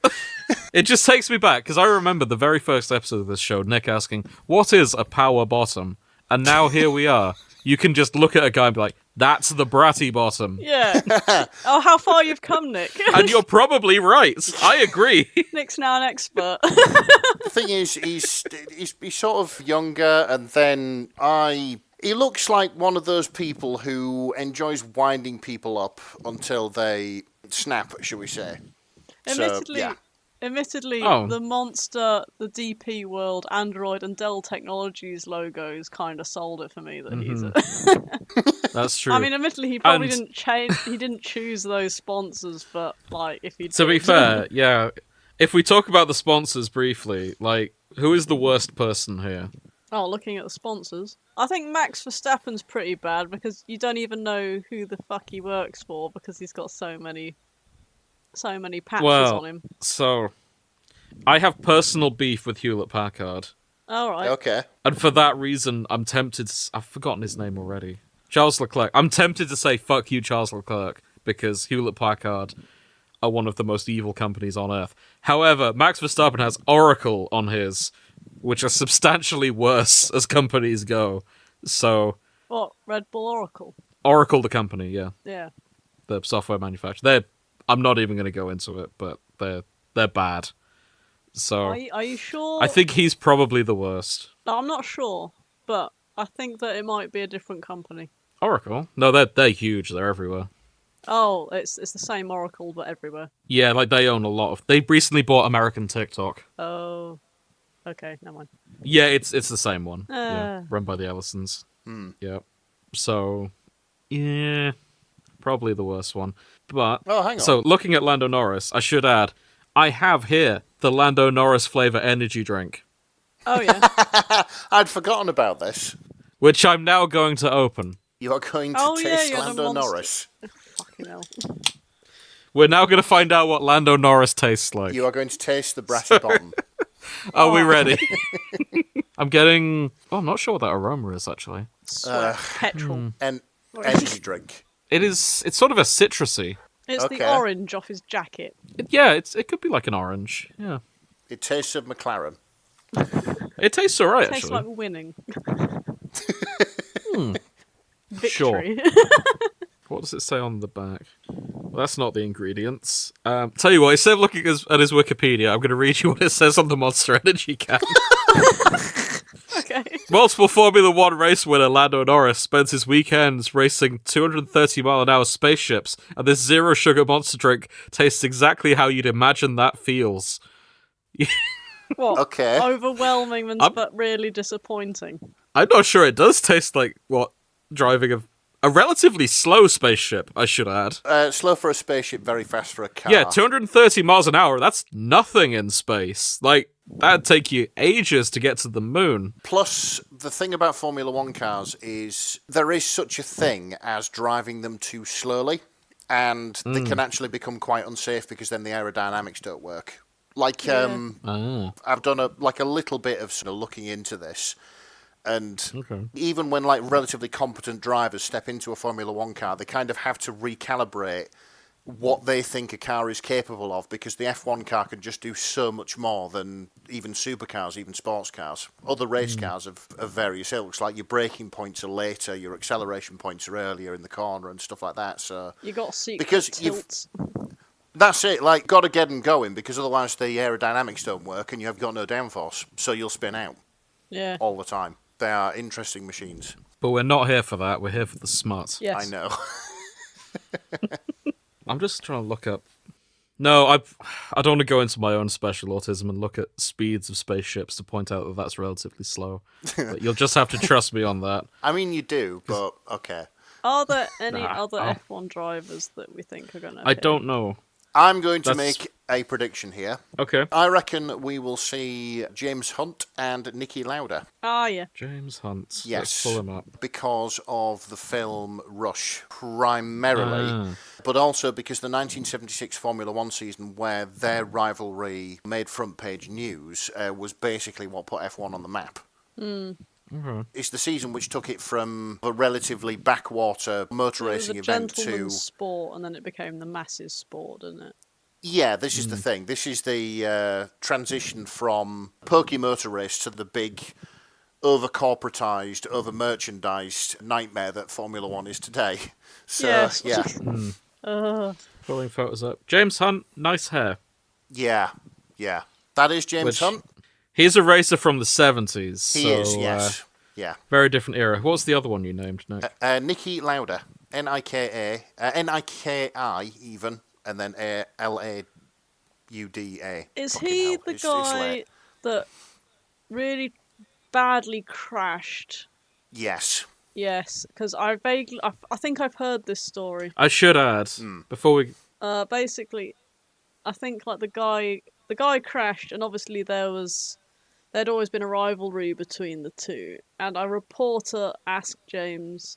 just takes me back, because I remember the very first episode of this show, Nick asking, what is a power bottom? And now here we are. You can just look at a guy and be like, that's the bratty bottom. Yeah. Oh, how far you've come, Nick. And you're probably right. I agree. Nick's now an expert. The thing is, he's sort of younger, and then he looks like one of those people who enjoys winding people up until they snap, shall we say. Admittedly, the Monster, the DP World, Android, and Dell Technologies logos kind of sold it for me that he's a... That's true. I mean, admittedly, he probably didn't change. He didn't choose those sponsors, but like, if he to be fair, yeah. If we talk about the sponsors briefly, like, who is the worst person here? Oh, looking at the sponsors, I think Max Verstappen's pretty bad because you don't even know who the fuck he works for because he's got so many patches on him. So, I have personal beef with Hewlett-Packard. All right. Okay. And for that reason, I'm tempted... I've forgotten his name already. Charles Leclerc. I'm tempted to say, fuck you, Charles Leclerc, because Hewlett-Packard are one of the most evil companies on Earth. However, Max Verstappen has Oracle on his, which are substantially worse as companies go. So... What? Red Bull Oracle? Oracle, the company, yeah. Yeah. The software manufacturer. I'm not even going to go into it, but they're bad. So are you sure? I think he's probably the worst. No, I'm not sure, but I think that it might be a different company. Oracle? No, they're huge. They're everywhere. Oh, it's the same Oracle, but everywhere. Yeah, like they own a lot of... They recently bought American TikTok. Oh, okay, never mind. Yeah, it's the same one. Yeah, run by the Ellisons. Yeah. So, yeah, probably the worst one. But, hang on. So, looking at Lando Norris, I should add, I have here the Lando Norris flavour energy drink. Oh, yeah. I'd forgotten about this. Which I'm now going to open. You are going to taste Lando Norris. Fucking hell. We're now going to find out what Lando Norris tastes like. You are going to taste the bratty bottom. Are we ready? I'm getting... Oh, I'm not sure what that aroma is, actually. Sweat. Petrol. An energy drink. It's sort of a citrusy. It's the orange off his jacket. It could be like an orange. Yeah. It tastes of McLaren. It tastes alright, It tastes actually. like winning. Victory. Sure. What does it say on the back? Well, that's not the ingredients. Tell you what, instead of looking at his Wikipedia, I'm going to read you what it says on the Monster Energy can. Okay. Multiple Formula One race winner Lando Norris spends his weekends racing 230-mile-an-hour spaceships, and this zero-sugar monster drink tastes exactly how you'd imagine that feels. What? Okay. Overwhelming but really disappointing. I'm not sure it does taste like, driving a relatively slow spaceship, I should add. Slow for a spaceship, very fast for a car. Yeah, 230 miles an hour, that's nothing in space. Like, that'd take you ages to get to the moon. Plus, the thing about Formula One cars is there is such a thing as driving them too slowly, and they can actually become quite unsafe because then the aerodynamics don't work. Like, I've done a little bit of sort of looking into this, and even when like relatively competent drivers step into a Formula One car, they kind of have to recalibrate what they think a car is capable of, because the F1 car can just do so much more than even supercars, even sports cars. Other race cars of various ilks, like your braking points are later, your acceleration points are earlier in the corner and stuff like that. So you got secret because tilts. That's it, like, got to get them going, because otherwise the aerodynamics don't work and you have got no downforce, so you'll spin out all the time. They are interesting machines. But we're not here for that, we're here for the smut. Yes. I know. I'm just trying to look up No, I don't want to go into my own special autism and look at speeds of spaceships to point out that that's relatively slow. But you'll just have to trust me on that. I mean, you do, but okay. Are there any Nah, other I'll- F1 drivers that we think are going to I don't know. I'm going to That's- make a prediction here. Okay. I reckon we will see James Hunt and Nicky Lauda. Ah, yeah. James Hunt. Yes. Let's pull him up. Because of the film Rush, primarily, Ah. but also because the 1976 Formula One season, where their rivalry made front page news, was basically what put F1 on the map. Okay. It's the season which took it from a relatively backwater motor It was racing a event to... gentleman's sport, and then it became the masses sport, didn't it? Yeah, this is the thing. This is the transition from pokey motor race to the big, over-corporatized, over-merchandised nightmare that Formula One is today. So, Yes. yeah. Pulling photos up. James Hunt, nice hair. Yeah. That is James Which- Hunt. He's a racer from the 70s. He so, is, yes. Yeah. Very different era. What's the other one you named, Nick? Nicky Lauda. Nika, Niki even, and then Lauda. Is Fucking he hell, the it's guy late. that really badly crashed? Yes. Yes, because I think I've heard this story. I should add, before we... Basically, I think like the guy crashed, and obviously there'd always been a rivalry between the two. And a reporter asked James,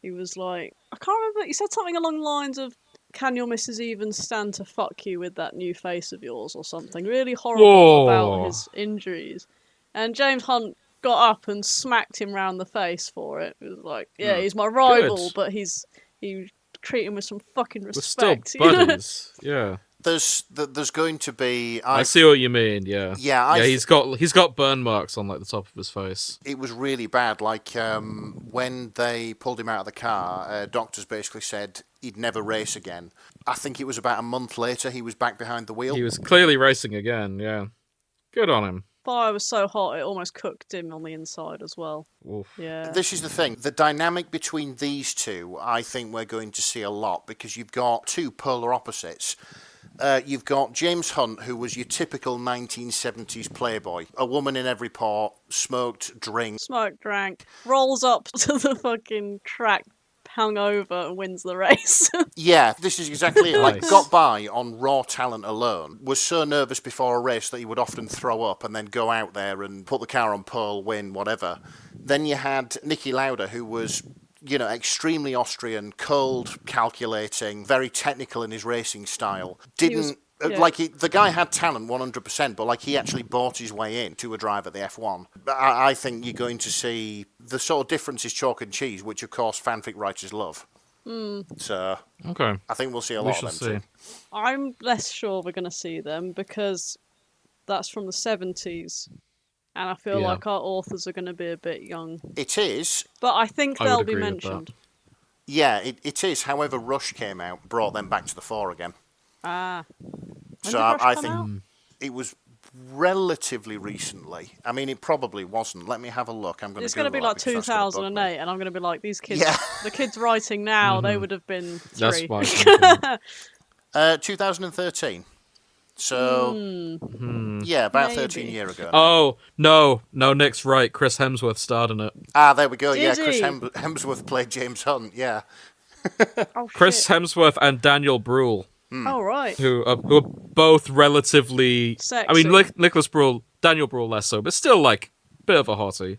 he was like, I can't remember, he said something along the lines of, "Can your missus even stand to fuck you with that new face of yours?" or something really horrible Whoa. about his injuries. And James Hunt got up and smacked him round the face for it. It was like, yeah, he's my rival, Good. but he treat him with some fucking We're still respect. you know? buddies. Yeah. There's going to be... I see what you mean, yeah. Yeah, Yeah, he's got burn marks on like the top of his face. It was really bad. Like, when they pulled him out of the car, doctors basically said he'd never race again. I think it was about a month later he was back behind the wheel. He was clearly racing again, yeah. Good on him. Fire was so hot it almost cooked him on the inside as well. Oof. Yeah. This is the thing. The dynamic between these two, I think we're going to see a lot, because you've got two polar opposites. You've got James Hunt, who was your typical 1970s playboy. A woman in every port, smoked, drank. Smoked, drank, rolls up to the fucking track hungover and wins the race. Yeah, this is exactly it. Like, Nice. got by on raw talent alone. Was so nervous before a race that he would often throw up and then go out there and put the car on pole, win, whatever. Then you had Nicky Lauda, who was, extremely Austrian, cold, calculating, very technical in his racing style. Didn't... yeah. The guy had talent 100%, but he actually bought his way in to a drive at the F1. But I think you're going to see the sort of difference is chalk and cheese, which of course fanfic writers love. So Okay. I think we'll see a We lot shall of them see. too. I'm less sure we're going to see them because that's from the 70s. And I feel Yeah. like our authors are going to be a bit young. It is. But I think I would they'll be agree with mentioned. Yeah, it is. However, Rush came out, brought them back to the fore again. Ah. When So did Rush I come think out? it was relatively recently. I mean, it probably wasn't. Let me have a look. I'm going It's to going to be like because that's gonna bug me. 2008, and I'm going to be like, these kids, Yeah. the kids writing now, they would have been 3. That's my thinking. 2013. So, yeah, about 13 Maybe. years ago. Oh, no, Nick's right. Chris Hemsworth starred in it. There we go. Did Yeah, Chris he? Hemsworth played James Hunt. Yeah. Oh, Chris shit. Hemsworth and Daniel Bruhl, Oh, right. who are both relatively... Sexy. I mean, Nicholas Bruhl, Daniel Bruhl less so, but still, bit of a hottie.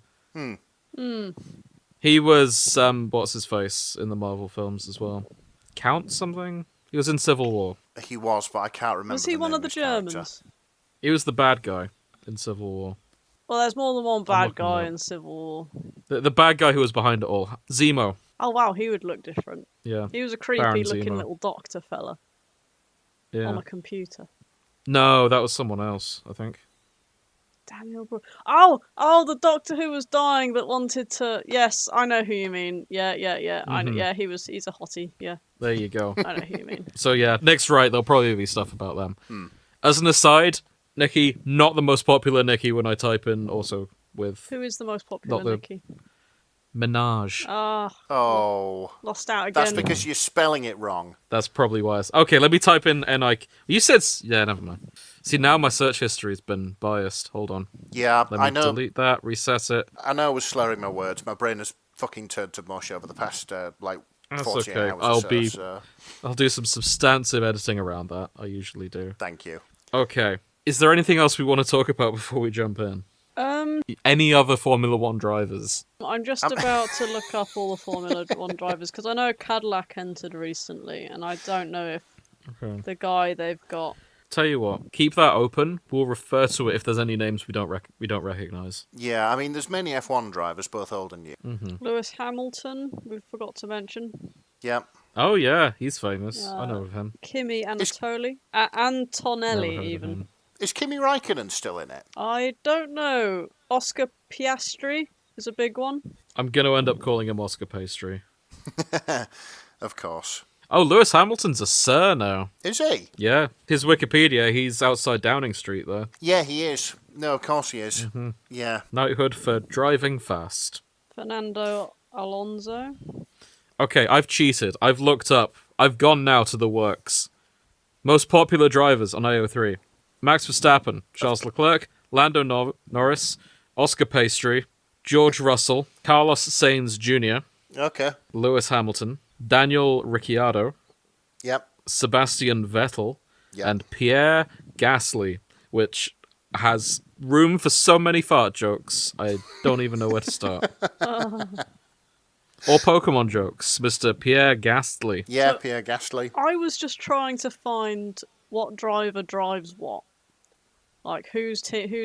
He was, what's his face, in the Marvel films as well. Count something? He was in Civil War. He was, but I can't remember. Was he one name of the his character. Germans? He was the bad guy in Civil War. Well, there's more than one bad looking guy it up. in Civil War. The bad guy who was behind it all. Zemo. Oh, wow, he would look different. Yeah. He was a Baron creepy-looking Zemo. little doctor fella on Yeah. a computer. No, that was someone else, I think. Daniel Bro. Oh, the doctor who was dying that wanted to... Yes, I know who you mean. Yeah. I know. Yeah, he's a hottie. Yeah, There you go. I know who you mean. So yeah, Nick's right, there'll probably be stuff about them. As an aside, Nicky, not the most popular Nicky when I type in also with... Who is the most popular Not the- Nicky? Menage. Ah, Oh, lost out again. that's because you're spelling it wrong. That's probably why. Okay, let me type in Nike. You said... Yeah, never mind. See, now my search history's been biased. Hold on. Yeah, Let me I know. delete that, reset it. I know I was slurring my words. My brain has fucking turned to mush over the past, That's 48 okay. hours or so. I'll do some substantive editing around that. I usually do. Thank you. Okay. Is there anything else we want to talk about before we jump in? Any other Formula One drivers? I'm just about to look up all the Formula One drivers because I know Cadillac entered recently, and I don't know if the guy they've got. Tell you what, keep that open. We'll refer to it if there's any names we don't recognize. Yeah, I mean, there's many F1 drivers, both old and new. Lewis Hamilton, we forgot to mention. Yeah. Oh yeah, he's famous. I know of him. Kimi Anatoli. Antonelli, Never heard of even. him. Is Kimi Räikkönen still in it? I don't know. Oscar Piastri is a big one. I'm gonna end up calling him Oscar Pastry. Of course. Oh, Lewis Hamilton's a sir now. Is he? Yeah, his Wikipedia, he's outside Downing Street there. Yeah, he is. No, of course he is. Yeah. Knighthood for driving fast. Fernando Alonso. Okay, I've cheated. I've looked up. I've gone now to the works. Most popular drivers on AO3. Max Verstappen, Charles Leclerc, Lando Norris, Oscar Pastry, George Russell, Carlos Sainz Jr., Okay. Lewis Hamilton, Daniel Ricciardo, Yep. Sebastian Vettel, Yep. and Pierre Gasly, which has room for so many fart jokes, I don't even know where to start. Or Pokemon jokes, Mr. Pierre Gasly. Yeah, So- Pierre Gasly. I was just trying to find what driver drives what. Like who's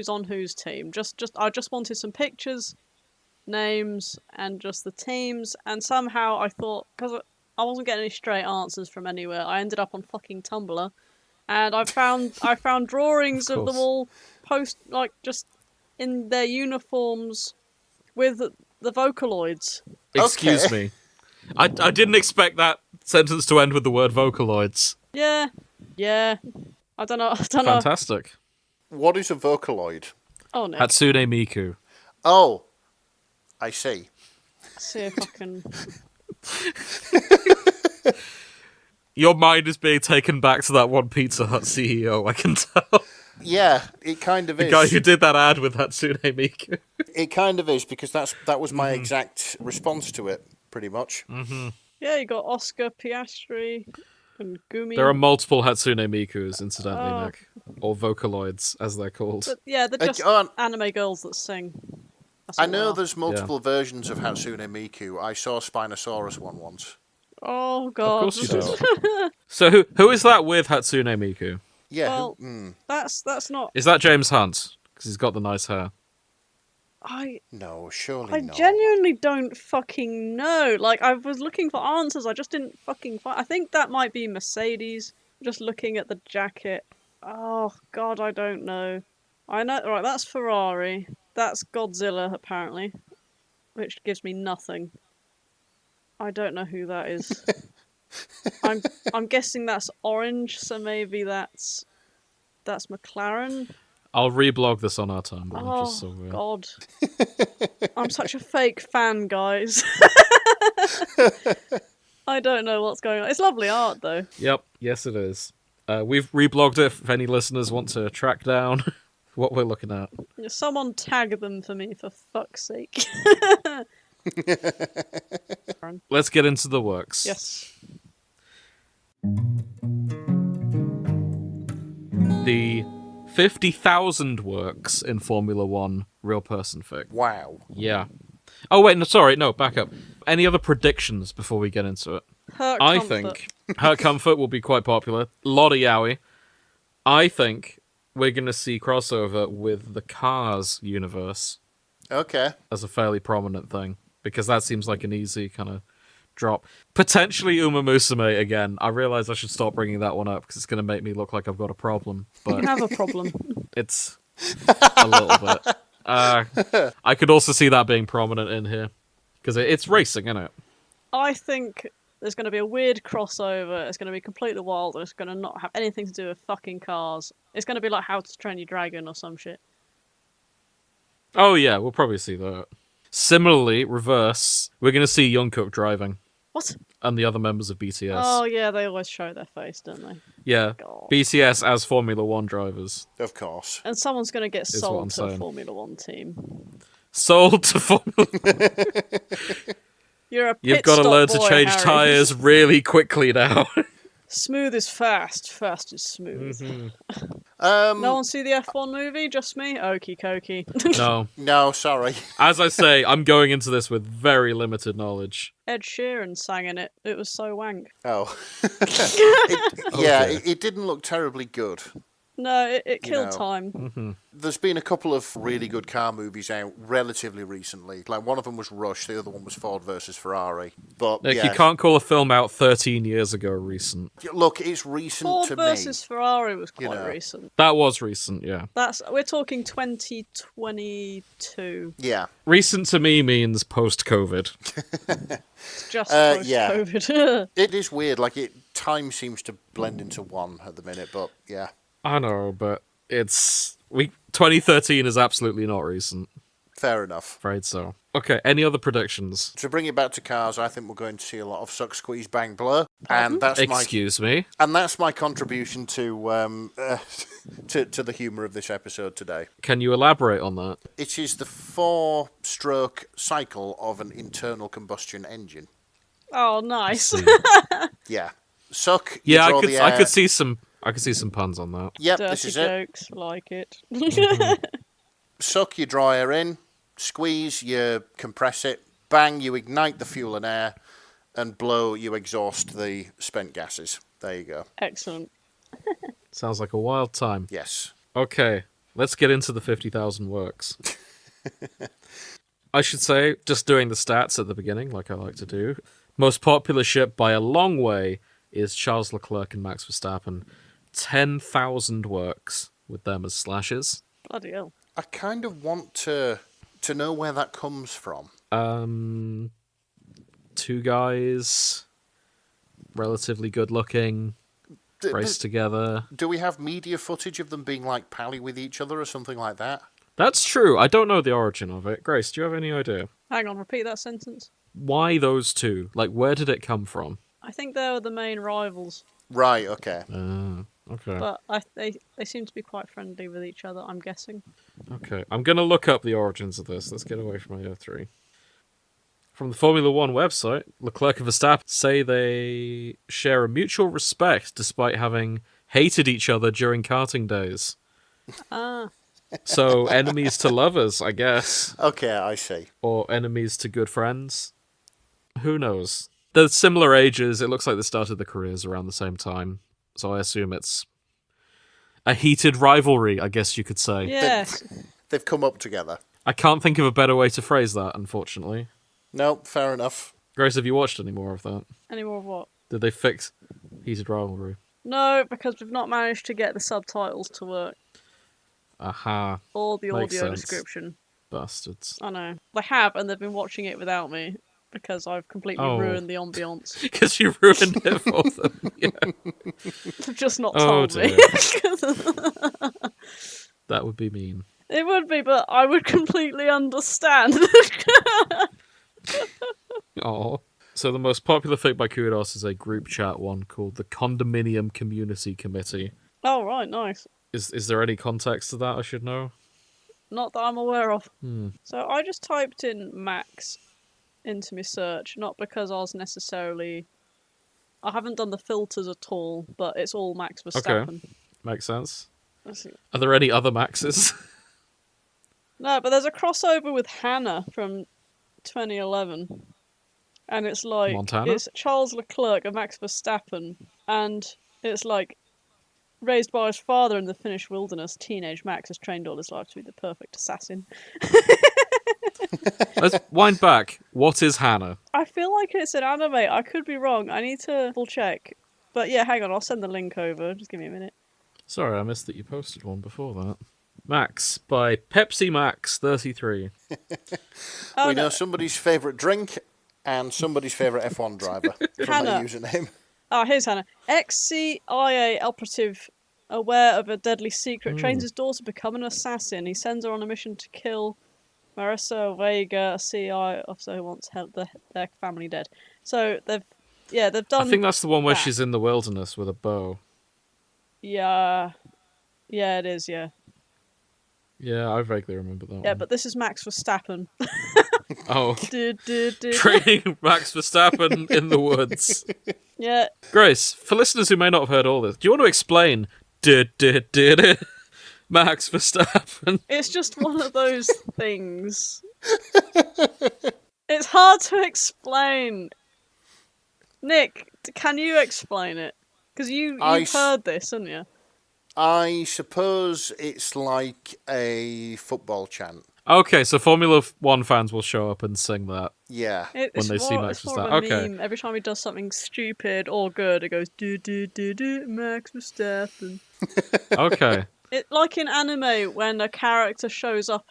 on whose team. I just wanted some pictures, names, and just the teams. And somehow I thought, because I wasn't getting any straight answers from anywhere, I ended up on fucking Tumblr, and I found drawings of them all just in their uniforms with the Vocaloids. Excuse me. I didn't expect that sentence to end with the word Vocaloids. Yeah. I don't know. Fantastic. What is a Vocaloid? Oh no. Hatsune Miku. Oh, I see. See if I can. Your mind is being taken back to that one Pizza Hut CEO, I can tell. Yeah, it kind of The is. guy who did that ad with Hatsune Miku. It kind of is, because that was my exact response to it, pretty much. Yeah, you got Oscar Piastri and Gumi. There are multiple Hatsune Mikus, incidentally, Nick. Or Vocaloids, as they're called. But yeah, they're just anime girls that sing. That's I all they know are. there's multiple versions of Hatsune Miku. I saw Spinosaurus one once. Oh god. Of course you do. So who is that with Hatsune Miku? Yeah. Well, that's not. Is that James Hunt? Because he's got the nice hair. No, surely I not. genuinely don't fucking know. Like, I was looking for answers, I just didn't fucking find. I think that might be Mercedes. Just looking at the jacket. Oh god, I don't know. I know. Right, that's Ferrari. That's Godzilla, apparently, which gives me nothing. I don't know who that is. I'm guessing that's orange, so maybe that's McLaren. I'll reblog this on our timeline. Oh just so we're... god, I'm such a fake fan, guys. I don't know what's going on. It's lovely art, though. Yep, yes it is. We've reblogged it if any listeners want to track down what we're looking at. Someone tag them for me, for fuck's sake. Let's get into the works. Yes. The 50,000 works in Formula One real person fic. Wow. Yeah. Oh wait, no, sorry, no, back up. Any other predictions before we get into it? Hurt I Comfort. think Hurt Comfort will be quite popular. Lot of yaoi. I think we're going to see crossover with the Cars universe Okay. as a fairly prominent thing, because that seems like an easy kind of drop. Potentially Uma Musume again. I realise I should stop bringing that one up because it's going to make me look like I've got a problem, You but have a problem. it's a little bit. I could also see that being prominent in here because it's racing, isn't it? I think there's going to be a weird crossover. It's going to be completely wild. And it's going to not have anything to do with fucking cars. It's going to be like How to Train Your Dragon or some shit. Oh yeah, we'll probably see that. Similarly, reverse, we're going to see Jungkook driving. What? And the other members of BTS. Oh, yeah, they always show their face, don't they? Yeah, God. BTS as Formula One drivers. Of course. And someone's going to get what sold I'm to a saying. Formula One team. Sold to Formula. You're a pit You've got to stop learn to boy, change Harry. tires really quickly now. Smooth is fast, fast is smooth. Um, No one see the F1 movie? Just me? Okie dokie. No. No, sorry. As I say, I'm going into this with very limited knowledge. Ed Sheeran sang in it. It was so wank. Oh. Okay. It didn't look terribly good. No, it killed know. time. There's been a couple of really good car movies out relatively recently. Like, one of them was Rush, the other one was Ford versus Ferrari. But, Nick, yeah. you can't call a film out 13 years ago recent. Look, it's recent Ford to versus Ferrari was quite know. recent. That was recent, yeah. We're talking 2022. me. Yeah. Recent to me means post-COVID. It's just yeah. post-COVID. It is weird. Like, time seems to blend into one at the minute, but yeah. I know, but 2013 is absolutely not recent. Fair enough. Afraid so. Okay, any other predictions? To bring it back to cars, I think we're going to see a lot of suck, squeeze, bang, blur, and that's Excuse me? my contribution to to the humour of this episode today. Can you elaborate on that? It is the 4-stroke cycle of an internal combustion engine. Oh, nice. Yeah, suck. You Yeah, draw the air. I could see some puns on that. Yep, Dirty this is it. jokes, like it. Suck, you draw air in. Squeeze, you compress it. Bang, you ignite the fuel and air. And blow, you exhaust the spent gases. There you go. Excellent. Sounds like a wild time. Yes. Okay, let's get into the 50,000 works. I should say, just doing the stats at the beginning, like I like to do. Most popular ship by a long way is Charles Leclerc and Max Verstappen. 10,000 works with them as slashes. Bloody hell. I kind of want to know where that comes from. Two guys, relatively good looking, raced together. Do we have media footage of them being like pally with each other or something like that? That's true. I don't know the origin of it. Grace, do you have any idea? Hang on, repeat that sentence. Why those two? Like, where did it come from? I think they were the main rivals, Right, okay. Okay. but they seem to be quite friendly with each other, I'm guessing. Okay. I'm going to look up the origins of this. Let's get away from AO3. From the Formula One website, Leclerc and Verstappen say they share a mutual respect despite having hated each other during karting days. Ah, So, enemies to lovers, I guess. Okay, I see. Or enemies to good friends. Who knows? They're similar ages. It looks like they started their careers around the same time. So I assume it's a heated rivalry, I guess you could say. yes. They've come up together. I can't think of a better way to phrase that, unfortunately. No, fair enough. Grace, have you watched any more of that? Any more of what? Did they fix heated rivalry? No, because we've not managed to get the subtitles to work. Aha. Or the Makes audio sense. description. Bastards. I know. They have, and they've been watching it without me. Because I've completely Oh. ruined the ambience. Because you ruined it for them. Yeah. They've just not Oh, told me. That would be mean. It would be, but I would completely understand. Oh. So the most popular fic by Kudos is a group chat one called the Condominium Community Committee. Oh, right, nice. Is there any context to that I should know? Not that I'm aware of. So I just typed in Max into my search, not because I was necessarily... I haven't done the filters at all, but it's all Max Verstappen. Makes sense. Let's see. Are there any other Maxes? No, but there's a crossover with Hannah from 2011. And it's like... Montana? It's Charles Leclerc and Max Verstappen. And it's like... Raised by his father in the Finnish wilderness, teenage Max has trained all his life to be the perfect assassin. Let's wind back. What is Hannah? I feel like it's an anime. I could be wrong. I need to double check. But yeah, hang on. I'll send the link over. Just give me a minute. Sorry, I missed that you posted one before that. Max by Pepsi Max 33. Oh, We no. know somebody's favourite drink and somebody's favourite F1 driver from Hannah. their username. Oh, here's Hannah. Ex-CIA operative aware of a deadly secret trains his daughter to become an assassin. He sends her on a mission to kill Marissa Vega, a CI officer who wants help their family dead. So they've done. I think that's the one where that. she's in the wilderness with a bow. Yeah, it is. Yeah. Yeah, I vaguely remember that one. Yeah, but this is Max Verstappen. Oh. Du. Training Max Verstappen in the woods. Yeah. Grace, for listeners who may not have heard all this, do you want to explain Max Verstappen? It's just one of those things. It's hard to explain. Nick, can you explain it? Because you've heard this, haven't you? I suppose it's like a football chant. Okay, so Formula 1 fans will show up and sing that. Yeah. When they see Max Verstappen. Okay. Meme. Every time he does something stupid or good, it goes do Max Verstappen. Okay. It like in anime when a character shows up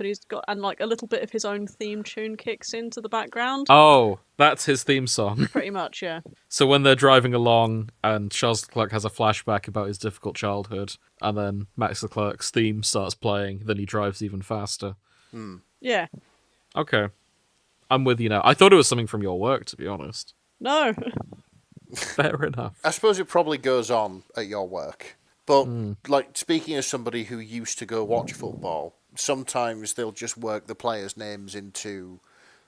and like a little bit of his own theme tune kicks into the background. Oh, that's his theme song. Pretty much, yeah. So when they're driving along and Charles Leclerc has a flashback about his difficult childhood, and then Max Leclerc's theme starts playing, then he drives even faster. Yeah. Okay. I'm with you now. I thought it was something from your work, to be honest. No. Fair enough. I suppose it probably goes on at your work. But, like, speaking as somebody who used to go watch football, sometimes they'll just work the players' names into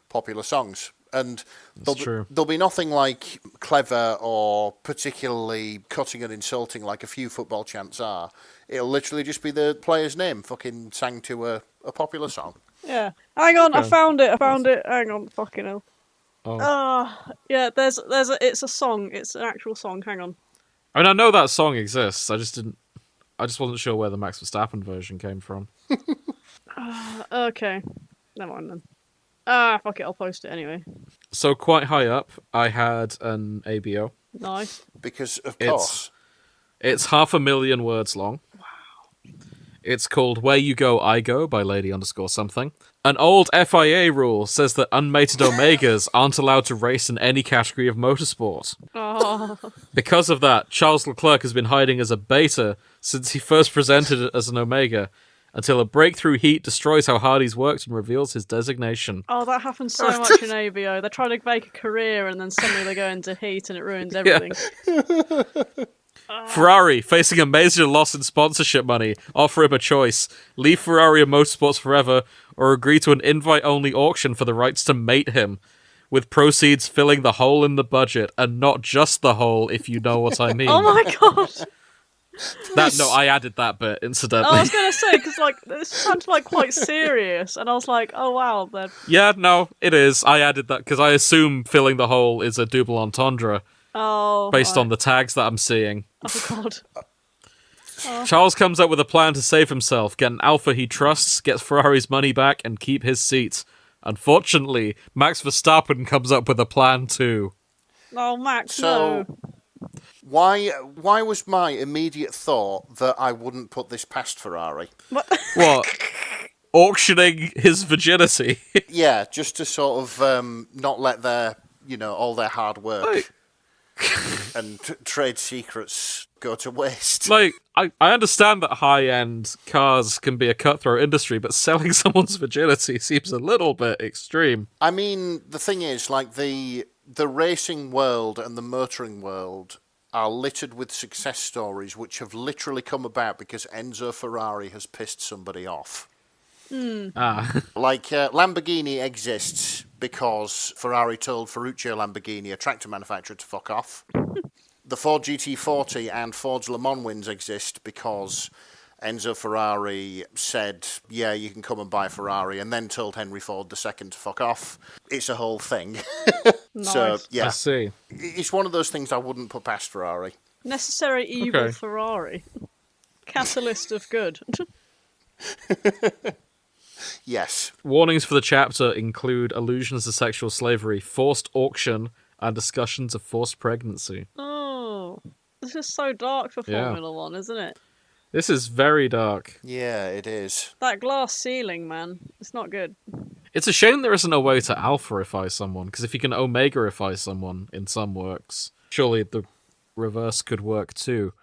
popular songs. And there'll be nothing like clever or particularly cutting and insulting like a few football chants are. It'll literally just be the player's name fucking sang to a popular song. Yeah. Hang on, I found it. Hang on, fucking hell. Oh. Yeah, it's a song. It's an actual song. Hang on. I mean, I know that song exists. I just wasn't sure where the Max Verstappen version came from. Okay. Never mind then. Fuck it, I'll post it anyway. So quite high up, I had an ABO. Nice. Because, of course. It's 500,000 words long. Wow. It's called Where You Go, I Go by Lady_something. An old FIA rule says that unmated Omegas aren't allowed to race in any category of motorsport. Oh. Because of that, Charles Leclerc has been hiding as a beta since he first presented it as an Omega, until a breakthrough heat destroys how hard he's worked and reveals his designation. Oh, that happens so much in ABO. They're trying to make a career and then suddenly they go into heat and it ruins everything. Yeah. Ferrari, facing a major loss in sponsorship money, offer him a choice. Leave Ferrari and motorsports forever, or agree to an invite-only auction for the rights to mate him, with proceeds filling the hole in the budget, and not just the hole, if you know what I mean. Oh my god! I added that bit, incidentally. I was going to say, because like, this sounds like quite serious, and I was like, oh wow, then. Yeah, no, it is. I added that, because I assume filling the hole is a double entendre. Oh. Based on the tags that I'm seeing. Oh god. Charles comes up with a plan to save himself, get an alpha he trusts, gets Ferrari's money back, and keep his seat. Unfortunately, Max Verstappen comes up with a plan too. Oh, Max, so, no. Why was my immediate thought that I wouldn't put this past Ferrari? What? Auctioning his virginity? Yeah, just to sort of not let their, all their hard work and trade secrets go to waste. Like, I understand that high-end cars can be a cutthroat industry, but selling someone's virginity seems a little bit extreme. I mean, the thing is, like, the racing world and the motoring world are littered with success stories which have literally come about because Enzo Ferrari has pissed somebody off. Like, Lamborghini exists because Ferrari told Ferruccio Lamborghini, a tractor manufacturer, to fuck off. The Ford GT40 and Ford's Le Mans wins exist because Enzo Ferrari said, yeah, you can come and buy a Ferrari, and then told Henry Ford II to fuck off. It's a whole thing. Nice. So, yeah. I see. It's one of those things I wouldn't put past Ferrari. Necessary evil Okay. Ferrari. Catalyst of good. Yes. Warnings for the chapter include allusions to sexual slavery, forced auction, and discussions of forced pregnancy. Oh. This is so dark for Yeah. Formula 1, isn't it? This is very dark. Yeah, it is. That glass ceiling, man. It's not good. It's a shame there isn't a way to alpha-ify someone, because if you can omega-ify someone in some works, surely the reverse could work too.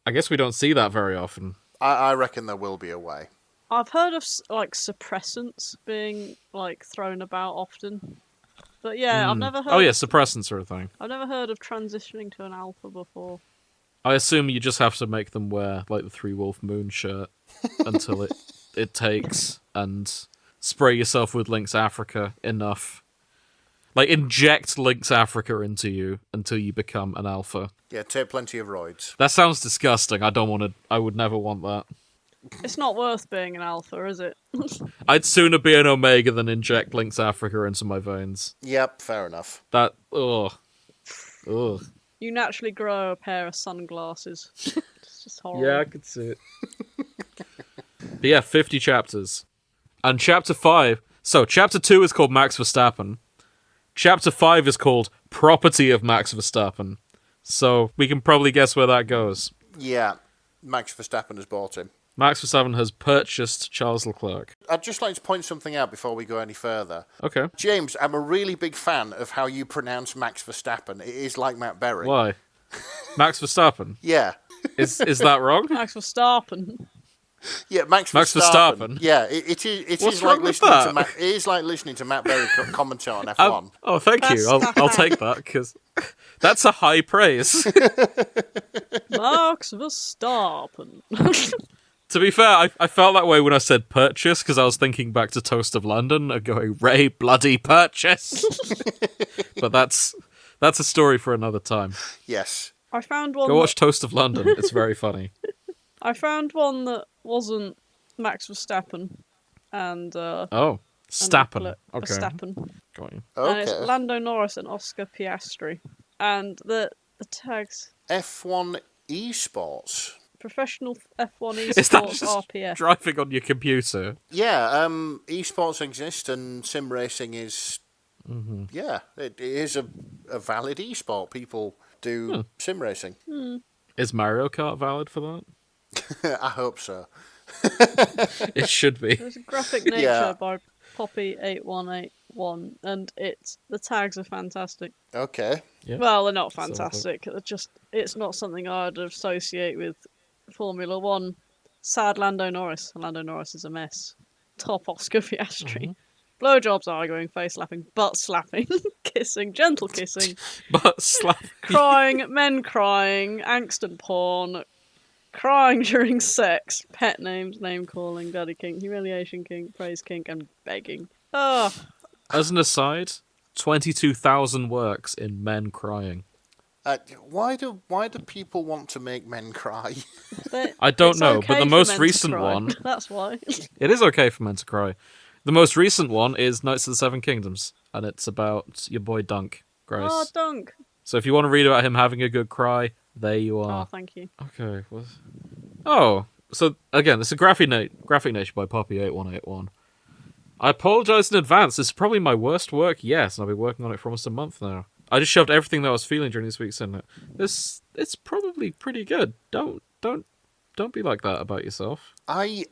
I guess we don't see that very often. I reckon there will be a way. I've heard of like suppressants being like thrown about often, but yeah, I've never heard. Oh yeah, suppressants are a thing. I've never heard of transitioning to an alpha before. I assume you just have to make them wear like the Three Wolf Moon shirt until it takes, and spray yourself with Lynx Africa enough. Like, inject Lynx Africa into you until you become an alpha. Yeah, take plenty of roids. That sounds disgusting. I would never want that. It's not worth being an alpha, is it? I'd sooner be an Omega than inject Lynx Africa into my veins. Yep, fair enough. That, ugh. Ugh. You naturally grow a pair of sunglasses. It's just horrible. Yeah, I could see it. But yeah, 50 chapters. And chapter 5... So, chapter 2 is called Max Verstappen. Chapter 5 is called Property of Max Verstappen. So, we can probably guess where that goes. Yeah, Max Verstappen has bought him. Max Verstappen has purchased Charles Leclerc. I'd just like to point something out before we go any further. Okay. James, I'm a really big fan of how you pronounce Max Verstappen. It is like Matt Berry. Why? Max Verstappen? Yeah. Is that wrong? Max Verstappen. Yeah, Max Verstappen. Yeah, it is What's like wrong with listening to that? it is like listening to Matt Berry commentate on F1. Oh, thank you. I'll take that, because that's a high praise. Max Verstappen. To be fair, I felt that way when I said purchase, because I was thinking back to Toast of London and going, Ray, bloody purchase! But that's a story for another time. Yes. I found one. Go watch Toast of London. It's very funny. I found one that wasn't Max Verstappen, and Stappen. Okay. Verstappen. Got you. And it's Okay. Lando Norris and Oscar Piastri, and the tags F1 esports. professional F1 Is that esports just RPF. driving on your computer? Yeah, esports exist and sim racing is. Yeah, it is a valid esport. People do sim racing. Is Mario Kart valid for that? I hope so. It should be. There's a graphic nature Yeah. by Poppy8181, and the tags are fantastic. Okay. Yeah. Well, they're not fantastic. It's not something I'd associate with Formula One. Sad Lando Norris. Lando Norris is a mess. Top Oscar Piastri. Blowjobs, arguing, face slapping, butt slapping, kissing, gentle kissing, But slap. crying, men crying, angst and porn, crying during sex, pet names, name calling, daddy kink, humiliation kink, praise kink, and begging. Oh, As an aside, 22,000 works in men crying. Why do people want to make men cry? I don't it's know, okay but the for most men to recent cry. one... That's why. It is okay for men to cry. The most recent one is Knights of the Seven Kingdoms, and it's about your boy Dunk, Grace. Oh, dunk. So if you want to read about him having a good cry, there you Oh, are. thank you. Okay. Oh, so again, it's a graphic nature by Poppy8181. I apologise in advance. This is probably my worst work, yes, and I've been working on it for almost a month now. I just shoved everything that I was feeling during this week's in it. It's probably pretty good. Don't be like that about yourself. I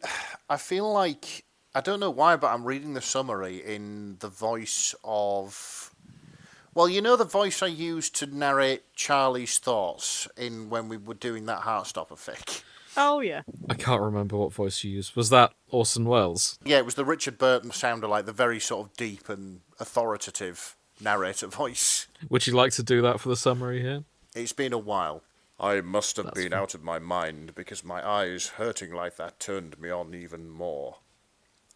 feel like, I don't know why, but I'm reading the summary in the voice of... Well, you know the voice I used to narrate Charlie's thoughts when we were doing that Heartstopper fic? Oh, yeah. I can't remember what voice you used. Was that Orson Welles? Yeah, it was the Richard Burton sounder, like the very sort of deep and authoritative narrator voice. Would you like to do that for the summary here? It's been a while. I must have been out of my mind because my eyes hurting like that turned me on even more.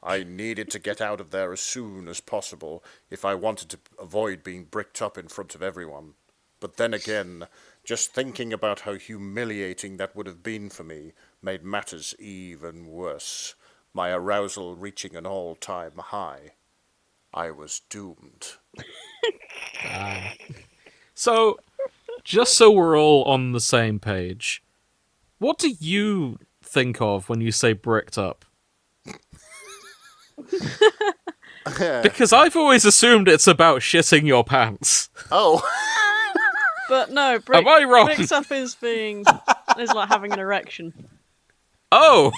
I needed to get out of there as soon as possible if I wanted to avoid being bricked up in front of everyone. But then again, just thinking about how humiliating that would have been for me made matters even worse, my arousal reaching an all-time high. I was doomed. So, just so we're all on the same page, what do you think of when you say bricked up? Because I've always assumed it's about shitting your pants. Oh, But no, Am I wrong? bricks up is like having an erection. Oh!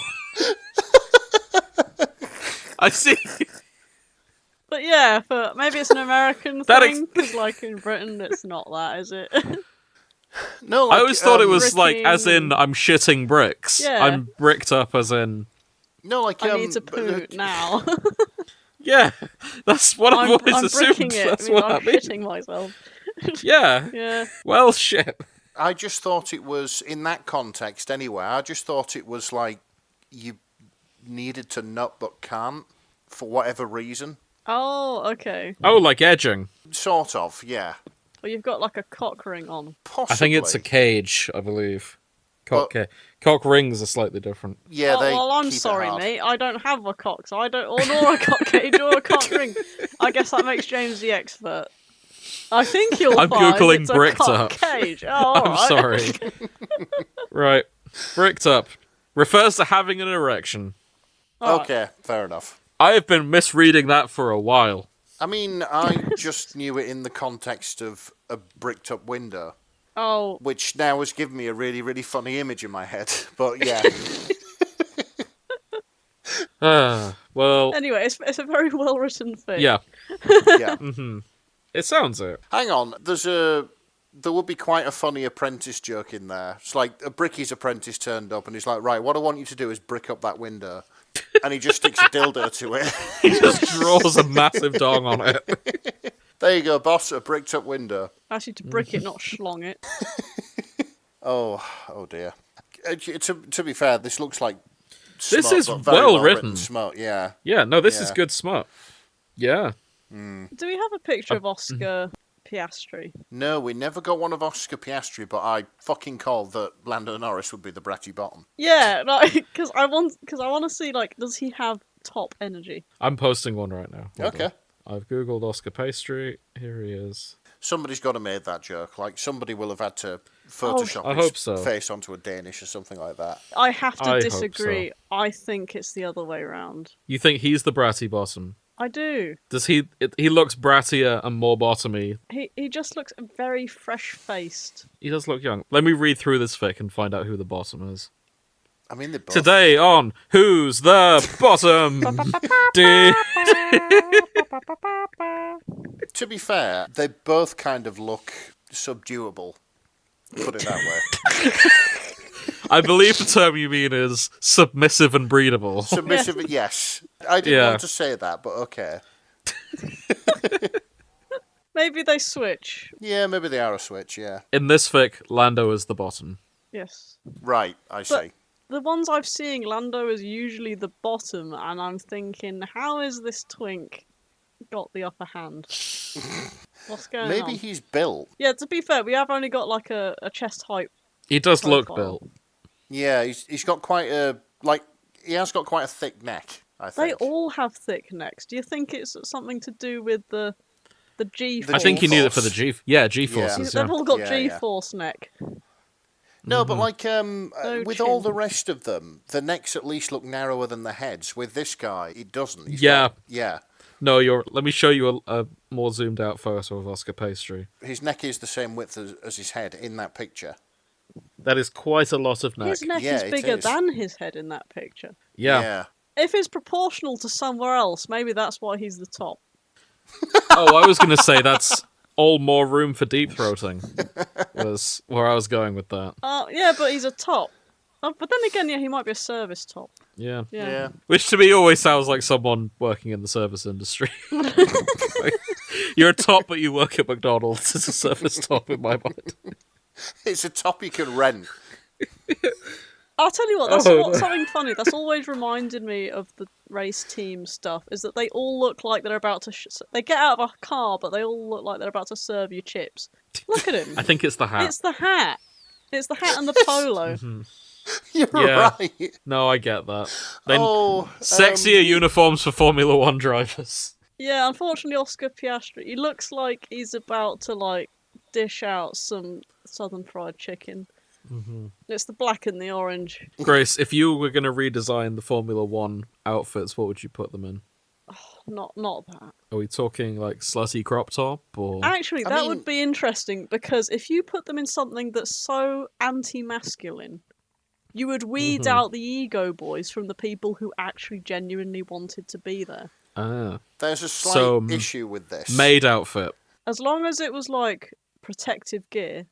I see. But yeah, maybe it's an American That thing, because like in Britain it's not that, is it? no, I always thought it was like, bricking as in, I'm shitting bricks. Yeah. I'm bricked up as in... No, like I need to poo now. Yeah, that's what I've always I'm assumed. bricking it. That's I mean, what I'm I mean. shitting myself. Yeah. Yeah. Well, shit. I just thought it was, in that context anyway, I just thought it was like you needed to nut but can't for whatever reason. Oh, okay. Oh, like edging. Sort of, yeah. Well, you've got like a cock ring on. Possibly. I think it's a cage, I believe. Cock rings are slightly different. Yeah, they well, I'm keep it sorry, hard. mate. I don't have a cock, so I don't, nor a cock cage or a cock ring. I guess that makes James the expert. I think you'll I'm find Googling it's a bricked cock up. cage. Oh, all I'm right. sorry. Right. Bricked up. Refers to having an erection. Okay, fair enough. I have been misreading that for a while. I mean, I just knew it in the context of a bricked up window, Oh, which now has given me a really, really funny image in my head. But yeah, Well, anyway, it's a very well written thing. yeah. yeah. It sounds it. Hang on, there would be quite a funny apprentice joke in there. It's like a bricky's apprentice turned up and he's like, right, what I want you to do is brick up that window. And he just sticks a dildo to it. He just draws a massive dong on it. There you go, boss, a bricked up window. Actually, to brick it, not schlong it. Oh dear. To be fair, this looks like This smut, is but very well written. Smut, yeah. Yeah, no, this is Yeah. good smut. Yeah. Do we have a picture of Oscar Piastri? No, we never got one of Oscar Piastri, but I fucking called that Lando Norris would be the bratty bottom. Yeah, like because I want to see like, does he have top energy? I'm posting one right now. Hold Okay. on. I've googled Oscar Pastry. Here he is. Somebody's got to make that joke. Like, somebody will have had to Photoshop I his hope so. face onto a Danish or something like that. I have to I hope disagree. so. I think it's the other way around. You think he's the bratty bottom? I do. Does he? He looks brattier and more bottomy. He just looks very fresh faced. He does look young. Let me read through this fic and find out who the bottom is. I mean, they both... Today on Who's the Bottom? To be fair, they both kind of look subduable. Put it that way. I believe the term you mean is submissive and breedable. Submissive, yes. I didn't Yeah. want to say that, but okay. Maybe they switch. Yeah, maybe they are a switch, yeah. In this fic, Lando is the bottom. Yes. Right, I see. The ones I've seen, Lando is usually the bottom, and I'm thinking, how is this twink got the upper hand? What's going on? Maybe he's built. Yeah, to be fair, we have only got like a chest height. He does look Profile. built. Yeah, he's got quite a... Like, he has got quite a thick neck, I They think. all have thick necks. Do you think it's something to do with the G-force? I think he needed it for the G-force. G-forces. They've all got Yeah, G-force neck. No, but like, No with chin. all the rest of them, the necks at least look narrower than the heads. With this guy, it doesn't. Yeah. Yeah. No, let me show you a more zoomed out photo of Oscar Pastry. His neck is the same width as his head in that picture. That is quite a lot of neck. His neck Yeah, is it bigger is. than his head in that picture. Yeah. If it's proportional to somewhere else, maybe that's why he's the top. Oh, I was going to say that's all more room for deep throating. Was where I was going with that. Yeah, but he's a top. But then again, yeah, he might be a service top. Yeah. Yeah. Which to me always sounds like someone working in the service industry. Like, you're a top, but you work at McDonald's. It's a service top in my mind. It's a top you can rent. I'll tell you what, that's Oh, no. something funny. That's always reminded me of the race team stuff, is that they all look like they're about to... they get out of a car, but they all look like they're about to serve you chips. Look at him. I think it's the hat. It's the hat. It's the hat and the polo. You're Yeah. right. No, I get that. Then Oh, sexier uniforms for Formula One drivers. Yeah, unfortunately, Oscar Piastri, he looks like he's about to, like, dish out some southern fried chicken. It's the black and the orange. Grace, if you were going to redesign the Formula One outfits, what would you put them in? Not that. Are we talking like slutty crop top or? Actually, I that mean- would be interesting, because if you put them in something that's so anti-masculine, you would weed out the ego boys from the people who actually genuinely wanted to be there. Ah, there's a slight So, issue with this. maid outfit. As long as it was, like, protective gear.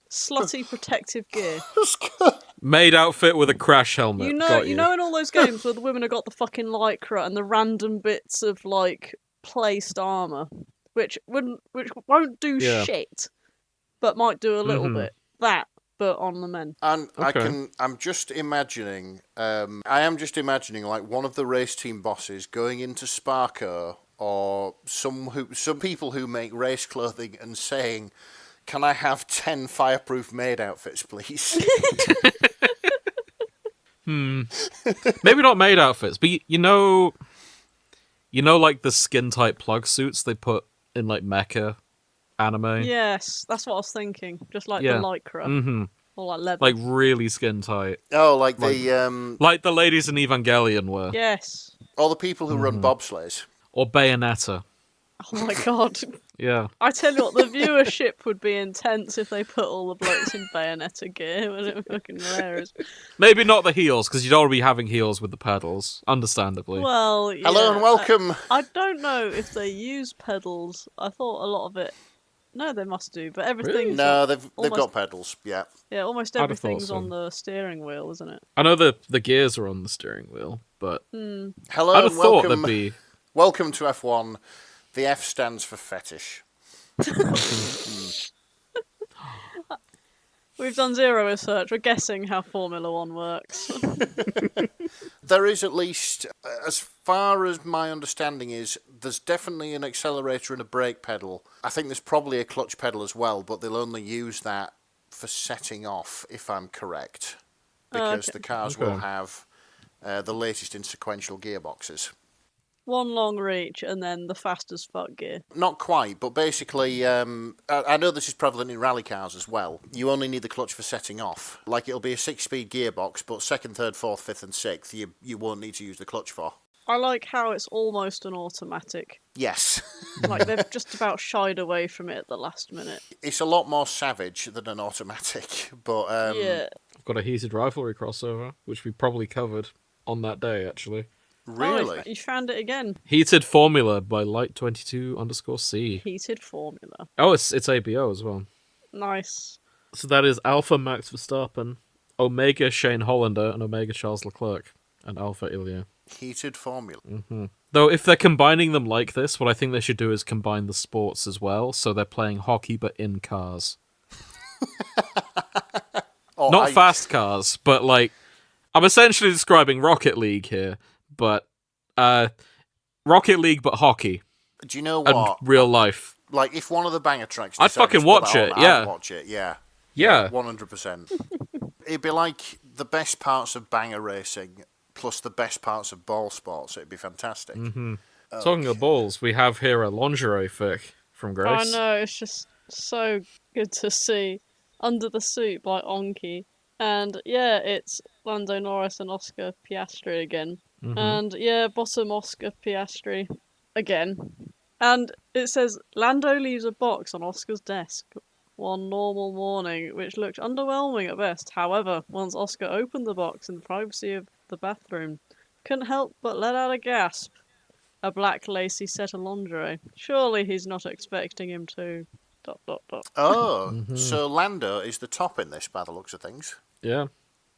slutty protective gear. Maid outfit with a crash helmet. You Got know in all those games where the women have got the fucking lycra and the random bits of like placed armor, which won't do Yeah. shit, but might do a little bit. That, but on the men. And Okay. I'm just imagining, I am just imagining like one of the race team bosses going into Sparko or some people who make race clothing and saying, "Can I have 10 fireproof maid outfits, please?" Maybe not maid outfits, but you know, like the skin tight plug suits they put in like mecha anime. Yes, that's what I was thinking. Just like Yeah. the lycra. Or like leather. Like really skin tight, Oh, like the like the ladies in Evangelion were, Yes. all the people who run bobsleighs. or Bayonetta. Oh my god. Yeah. I tell you what, the viewership would be intense if they put all the blokes in Bayonetta gear. Wouldn't it be fucking hilarious? Maybe not the heels, because you'd already be having heels with the pedals, understandably. Well, yeah. Hello and welcome. I don't know if they use pedals. I thought a lot of it. No, they must do, but everything's No, they've almost, got pedals. Yeah. Yeah, almost I'd have thought everything's so. on the steering wheel, isn't it? I know the gears are on the steering wheel, but Hello I'd have and thought welcome. there'd be... Welcome to F1. The F stands for fetish. We've done zero research. We're guessing how Formula One works. There is at least, as far as my understanding is, there's definitely an accelerator and a brake pedal. I think there's probably a clutch pedal as well, but they'll only use that for setting off, if I'm correct. Because okay. the cars will have the latest in sequential gearboxes. One long reach and then the fast as fuck gear. Not quite, but basically, I know this is prevalent in rally cars as well. You only need the clutch for setting off. Like, it'll be a 6-speed gearbox, but second, third, fourth, fifth and sixth, you won't need to use the clutch for. I like how it's almost an automatic. Yes. Like, they've just about shied away from it at the last minute. It's a lot more savage than an automatic, but... Yeah. I've got a heated rivalry crossover, which we probably covered on that day, actually. Really? Oh, you found it again. Heated Formula by Light22_C. Heated formula. Oh, it's ABO as well. Nice. So that is Alpha Max Verstappen, Omega Shane Hollander, and Omega Charles Leclerc, and Alpha Ilya. Heated formula. Though if they're combining them like this, what I think they should do is combine the sports as well, so they're playing hockey but in cars. Oh, Not fast cars, but like... I'm essentially describing Rocket League here, but... Rocket League but hockey. Do you know And what? real life. Like, if one of the banger tracks... I'd decided fucking to put watch that it, on, yeah. I'd watch it, yeah. Yeah. 100%. It'd be like the best parts of banger racing plus the best parts of ball sports. It'd be fantastic. Talking of balls, we have here a lingerie fic from Grace. I know, it's just so good to see. Under the Suit by Onky. And yeah, it's Lando Norris and Oscar Piastri again. And yeah, bottom Oscar Piastri again. And it says, Lando leaves a box on Oscar's desk one normal morning, which looked underwhelming at best. However, once Oscar opened the box in the privacy of the bathroom, couldn't help but let out a gasp. A black lacy set of lingerie. Surely he's not expecting him to... ... Oh, so Lando is the top in this by the looks of things. Yeah.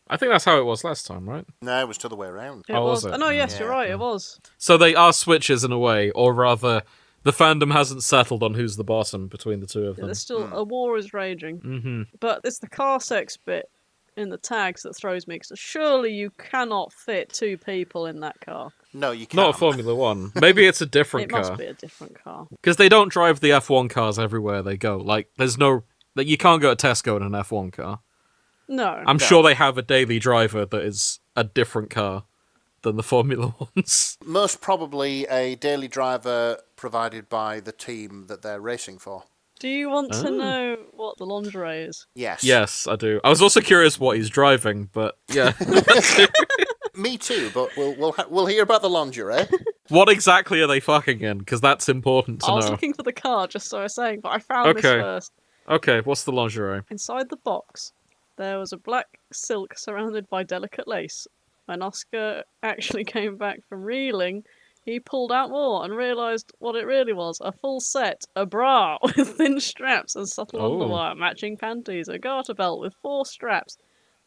I think that's how it was last time, right? No, it was the other way around. It Oh, was. was it? Oh, no, yes, you're Yeah. right, it was. So they are switches in a way, or rather, the fandom hasn't settled on who's the bottom between the two of Yeah, them. there's still a war is raging. But it's the car sex bit in the tags that throws me, because surely you cannot fit two people in that car. No, you can't. Not a Formula One. Maybe it's a different It car. must be a different car. Because they don't drive the F1 cars everywhere they go. Like, there's no... Like, you can't go to Tesco in an F1 car. No. I'm sure they have a daily driver that is a different car than the Formula Ones. Most probably a daily driver provided by the team that they're racing for. Do you want to know what the lingerie is? Yes. Yes, I do. I was also curious what he's driving, but yeah. Me too, but we'll hear about the lingerie. What exactly are they fucking in? Because that's important to I was know. looking for the car, just so I was saying, but I found this Okay. first. Okay, what's the lingerie? Inside the box, there was a black silk surrounded by delicate lace. When Oscar actually came back from reeling, He pulled out more and realised what it really was: a full set, a bra with thin straps and subtle underwire, matching panties, a garter belt with 4 straps.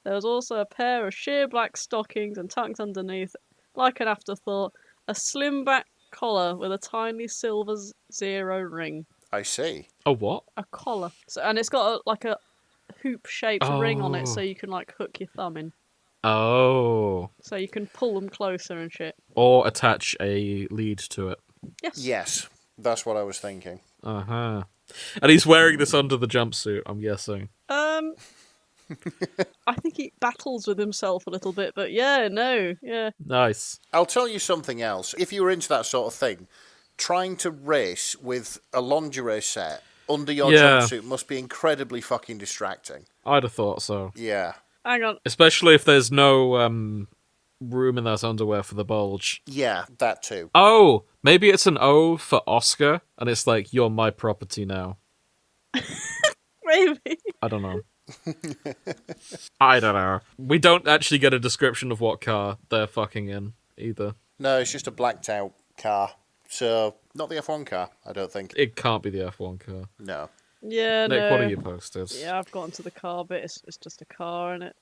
There was also a pair of sheer black stockings, and tucked underneath, like an afterthought, a slim back collar with a tiny silver 0 ring. I see. A what? A collar. And it's got a hoop-shaped ring on it, so you can hook your thumb in. Oh. So you can pull them closer and shit. Or attach a lead to it. Yes, that's what I was thinking. Uh-huh. And he's wearing this under the jumpsuit, I'm guessing. I think he battles with himself a little bit, but yeah. Nice. I'll tell you something else. If you were into that sort of thing, trying to race with a lingerie set under your jumpsuit must be incredibly fucking distracting. I'd have thought so. Yeah. Hang on. Especially if there's no room in that underwear for the bulge. Yeah, that too. Oh, maybe it's an O for Oscar, and it's like, you're my property now. Maybe. I don't know. I don't know. We don't actually get a description of what car they're fucking in, either. No, it's just a blacked out car. So, not the F1 car, I don't think. It can't be the F1 car. No. Yeah, Nick, no. what are you posted? Yeah, I've gotten to the car bit. It's just a car, innit?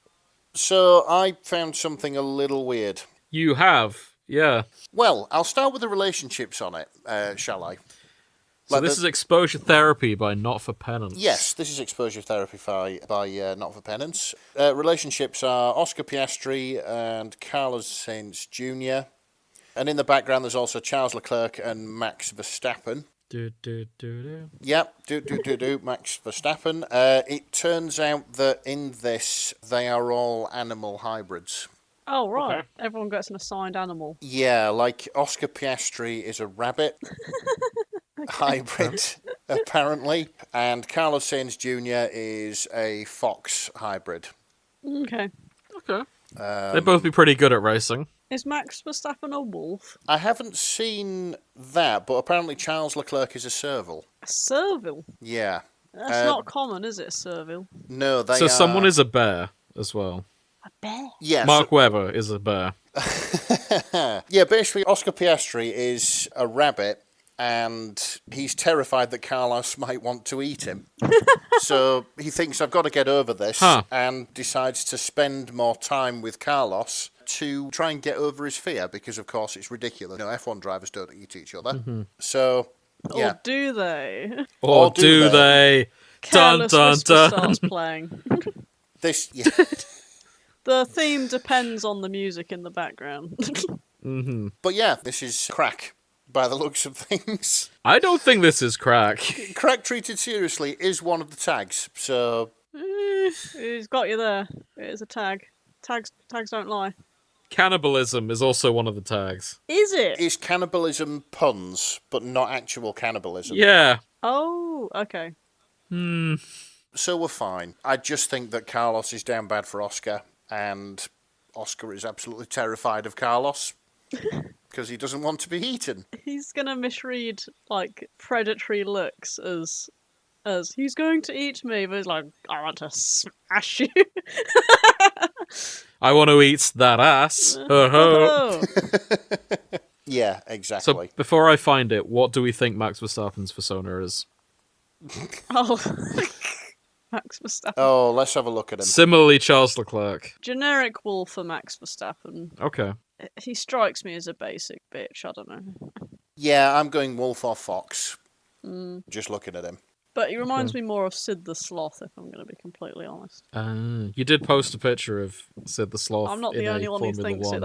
So, I found something a little weird. You have, yeah. Well, I'll start with the relationships on it, shall I? So this is exposure therapy by Not for Penance. Yes, this is exposure therapy by Not for Penance. Relationships are Oscar Piastri and Carlos Sainz Jr. And in the background, there's also Charles Leclerc and Max Verstappen. Yep, Max Verstappen. It turns out that in this, they are all animal hybrids. Oh, right. Okay. Everyone gets an assigned animal. Yeah, like Oscar Piastri is a rabbit hybrid, apparently. And Carlos Sainz Jr. is a fox hybrid. Okay. They'd both be pretty good at racing. Is Max Verstappen a wolf? I haven't seen that, but apparently Charles Leclerc is a serval. A servile? Yeah. That's not common, is it, a servile? No, they So are... someone is a bear as well. A bear? Yes. Mark Webber is a bear. Yeah, basically Oscar Piastri is a rabbit, and he's terrified that Carlos might want to eat him. So he thinks, I've got to get over this, and decides to spend more time with Carlos to try and get over his fear, because of course it's ridiculous. You know, F1 drivers don't eat each other. Mm-hmm. So, yeah. Or do they? Or do they? Dun, Careless dun, Whisper dun. starts playing. This, yeah. The theme depends on the music in the background. But yeah, this is crack, by the looks of things. I don't think this is crack. Crack treated seriously is one of the tags, so... Who's got you there? It is a tag. Tags don't lie. Cannibalism is also one of the tags. Is it? Is cannibalism puns, but not actual cannibalism? Yeah. Oh, okay. So we're fine. I just think that Carlos is down bad for Oscar, and Oscar is absolutely terrified of Carlos because he doesn't want to be eaten. He's gonna misread predatory looks as he's going to eat me, but he's like, I want to smash you. I want to eat that ass. Oh. Yeah, exactly. So before I find it, what do we think Max Verstappen's persona is? Oh. Max Verstappen. Oh, let's have a look at him. Similarly, Charles Leclerc. Generic wolf for Max Verstappen. Okay. He strikes me as a basic bitch, I don't know. Yeah, I'm going wolf or fox. Just looking at him. But he reminds me more of Sid the Sloth, if I'm going to be completely honest. You did post a picture of Sid the Sloth. I'm not in the only a one who Formula thinks One it.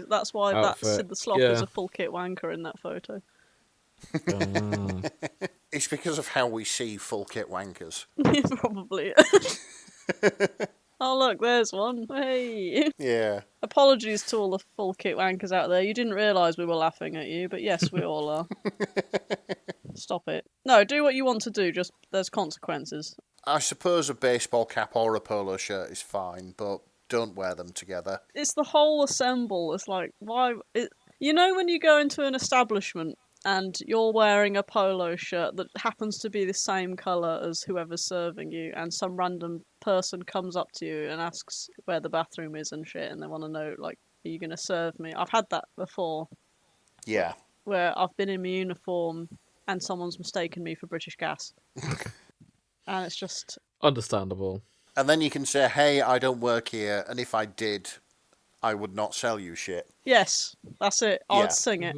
That's why that outfit. Sid the Sloth is a full kit wanker in that photo. It's because of how we see full kit wankers. Probably. Oh, look, there's one. Hey. Yeah. Apologies to all the full kit wankers out there. You didn't realise we were laughing at you, but yes, we all are. Stop it. No, do what you want to do, just there's consequences. I suppose a baseball cap or a polo shirt is fine, but don't wear them together. It's the whole assemble. It's like, why... You know when you go into an establishment and you're wearing a polo shirt that happens to be the same colour as whoever's serving you, and some random person comes up to you and asks where the bathroom is and shit, and they want to know, like, are you going to serve me? I've had that before. Yeah. where I've been in my uniform and someone's mistaken me for British Gas. And it's just... Understandable. And then you can say, hey, I don't work here, and if I did, I would not sell you shit. Yes, that's it. I Yeah. would sing it.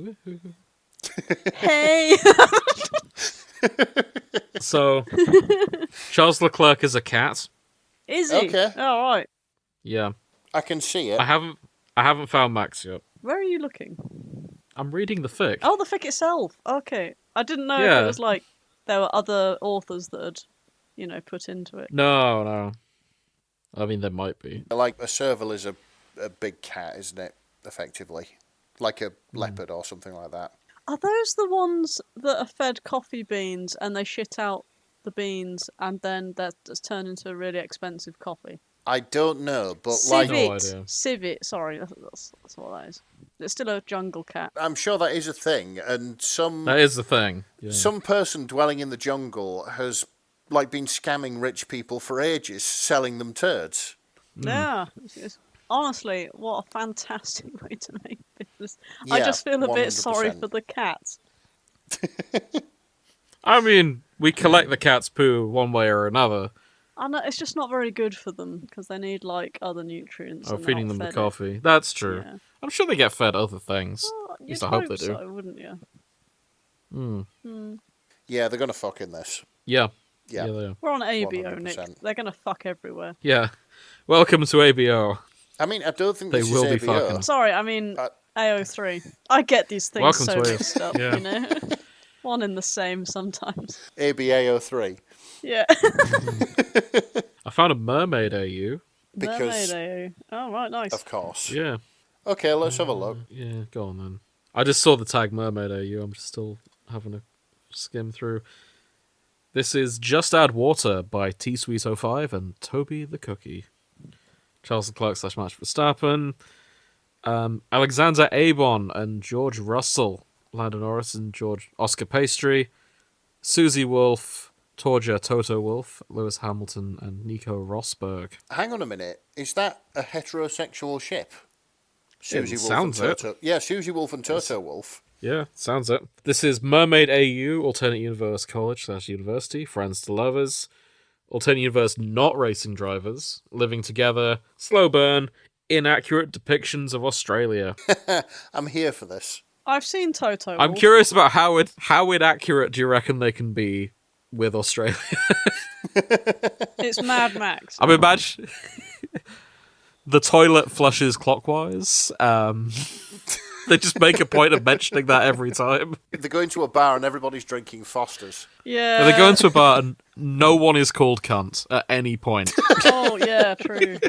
Hey! So, Charles Leclerc is a cat. Is he? Okay. All right. Yeah. I can see it. I haven't found Max yet. Where are you looking? I'm reading the fic. Oh, the fic itself. Okay. I didn't know if Yeah. it was like there were other authors that had, put into it. No. I mean, there might be. Like, a serval is a big cat, isn't it, effectively? Like a leopard or something like that. Are those the ones that are fed coffee beans and they shit out the beans and then that's turned into a really expensive coffee? I don't know, but No Civet. idea. Civet, sorry, that's what that is. It's still a jungle cat. I'm sure that is a thing, and That is the thing. Yeah. some person dwelling in the jungle has been scamming rich people for ages, selling them turds. Yeah. Honestly, what a fantastic way to make business. I Yeah, just feel a bit 100%. sorry for the cats. I mean, we collect the cat's poo one way or another. I know it's just not very good for them because they need other nutrients. Oh, and they're feeding not them the fed it. coffee. That's true. Yeah. I'm sure they get fed other things. Well, At you'd least I hope they do. so, wouldn't you? Yeah, they're going to fuck in this. Yeah. Yeah. They are. We're on ABO, Nick. 100%. They're gonna fuck everywhere. Yeah. Welcome to ABO. I mean, I don't think They this will is be ABO. fucking. Sorry, I mean Uh, AO3. I get these things Welcome so to AO. mixed up, Yeah. One and the same sometimes. ABAO3. Yeah. I found a mermaid AU. Because, Mermaid AO. Oh right, nice. of course. Yeah. Okay, let's have a look. Yeah, go on then. I just saw the tag mermaid AU. I'm just still having a skim through. This is Just Add Water by T-Sweet05 and Toby the Cookie. Charles Leclerc / Max Verstappen. Alexander Abon and George Russell. Landon Norris and Oscar Pastry. Susie Wolf. Torja Toto Wolf. Lewis Hamilton and Nico Rosberg. Hang on a minute. Is that a heterosexual ship? Susie Wolf sounds and it. Toto. Yeah, Susie Wolf and Toto Wolf. Yeah, sounds it. This is Mermaid AU, Alternate Universe College / University, Friends to Lovers, Alternate Universe Not Racing Drivers, Living Together, Slow Burn, Inaccurate Depictions of Australia. I'm here for this. I've seen Toto. I'm Wolf. curious about how inaccurate do you reckon they can be with Australia? It's Mad Max. I mean, imagine the toilet flushes clockwise. They just make a point of mentioning that every time. They go into a bar and everybody's drinking Fosters. Yeah. They go into a bar and no one is called cunt at any point. Oh yeah, true.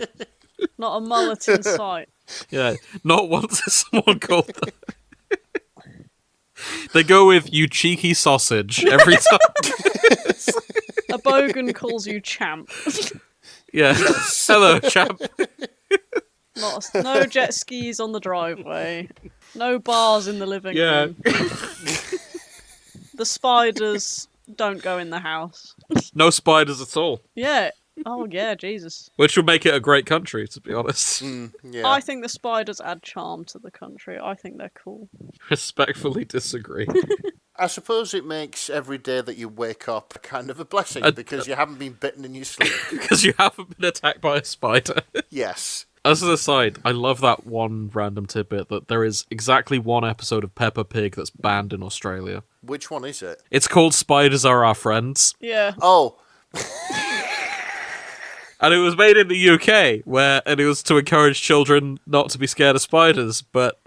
Not a mullet in sight. Yeah, not once is someone called that. They go with "you cheeky sausage" every time. A bogan calls you champ. Yeah. Hello, champ. No jet skis on the driveway. No bars in the living Yeah. room. The spiders don't go in the house. No spiders at all. Yeah. Oh yeah, Jesus. Which would make it a great country, to be honest. Yeah. I think the spiders add charm to the country. I think they're cool. Respectfully disagree. I suppose it makes every day that you wake up kind of a blessing because you haven't been bitten in your sleep. Because you haven't been attacked by a spider. Yes. As an aside, I love that one random tidbit that there is exactly one episode of Peppa Pig that's banned in Australia. Which one is it? It's called Spiders Are Our Friends. Yeah. Oh, And it was made in the UK, and it was to encourage children not to be scared of spiders. But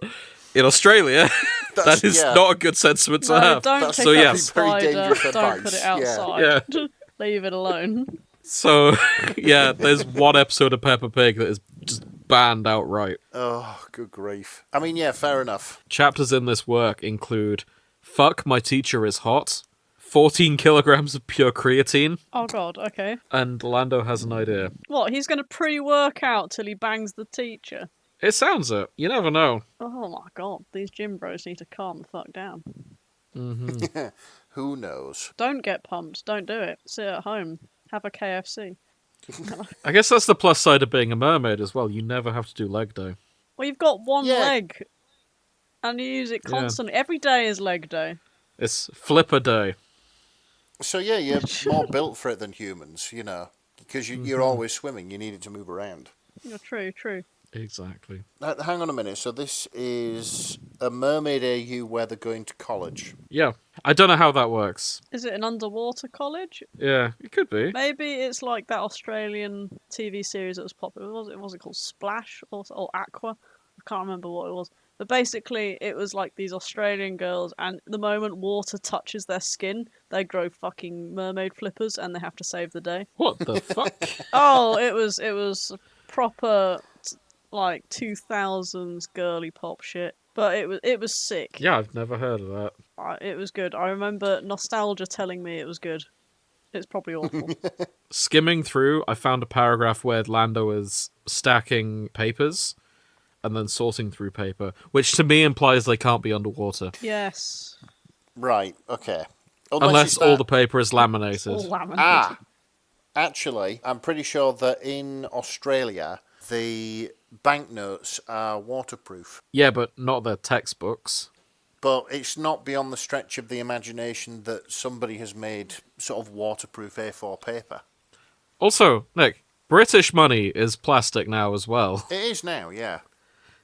in Australia, that is yeah. not a good sentiment to No, have. don't That's pick so, up yeah. a Very spider. dangerous Don't advice. put it Yeah. outside. Yeah. Leave it alone. So, yeah, there's one episode of Peppa Pig that is just banned outright. oh, good grief. I mean, yeah, fair enough. Chapters in this work include "Fuck, My Teacher is Hot," 14 kilograms of pure creatine, Oh god, okay. and Lando has an idea. What, he's going to pre-work out till he bangs the teacher? It sounds it. You never know. Oh my god, these gym bros need to calm the fuck down. Who knows? Don't get pumped, don't do it. Sit at home, have a KFC. I guess that's the plus side of being a mermaid as well. You never have to do leg day. Well, you've got one Yeah. leg. And you use it Yeah. constantly. Every day is leg day. It's flipper day. So yeah, you're more built for it than humans, because you're always swimming. You need it to move around. Yeah, true. Exactly. Hang on a minute. So this is a mermaid AU where they're going to college. Yeah. I don't know how that works. Is it an underwater college? Yeah, it could be. Maybe it's like that Australian TV series that was popular. Was it called Splash or Aqua? I can't remember what it was. But basically, it was like these Australian girls, and the moment water touches their skin, they grow fucking mermaid flippers, and they have to save the day. What the fuck? Oh, it was proper like 2000s girly pop shit. But it was sick. Yeah, I've never heard of that. It was good. I remember Nostalgia telling me it was good. It's probably awful. Skimming through, I found a paragraph where Lando is stacking papers and then sorting through paper, which to me implies they can't be underwater. Yes. Right. Okay. Unless all the paper is laminated. All laminated. Actually, I'm pretty sure that in Australia, the banknotes are waterproof. Yeah, but not their textbooks. But it's not beyond the stretch of the imagination that somebody has made sort of waterproof A4 paper. Also, Nick, British money is plastic now as well. It is now, yeah.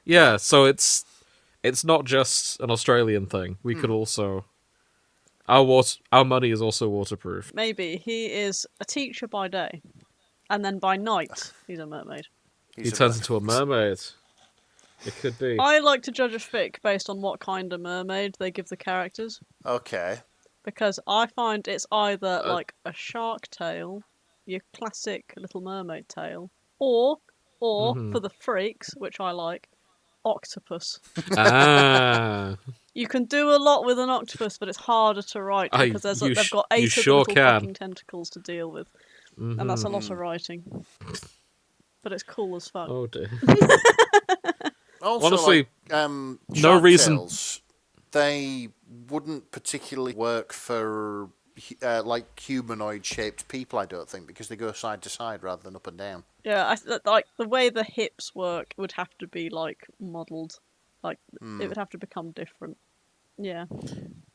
Yeah, so it's not just an Australian thing. We could also... Our money is also waterproof. Maybe he is a teacher by day, and then by night he's a mermaid. He turns into a mermaid. It could be. I like to judge a fic based on what kind of mermaid they give the characters, Okay. because I find it's either like a shark tale, your classic Little Mermaid tale, or for the freaks, which I like, octopus. Ah. You can do a lot with an octopus, but it's harder to write because they've got 8 of the little fucking tentacles to deal with, and that's a lot of writing. But it's cool as fuck. Oh dear. Also, honestly, no no reason. Tails, they wouldn't particularly work for like humanoid-shaped people, I don't think, because they go side to side rather than up and down. Yeah, like the way the hips work would have to be like modelled, like it would have to become different. Yeah.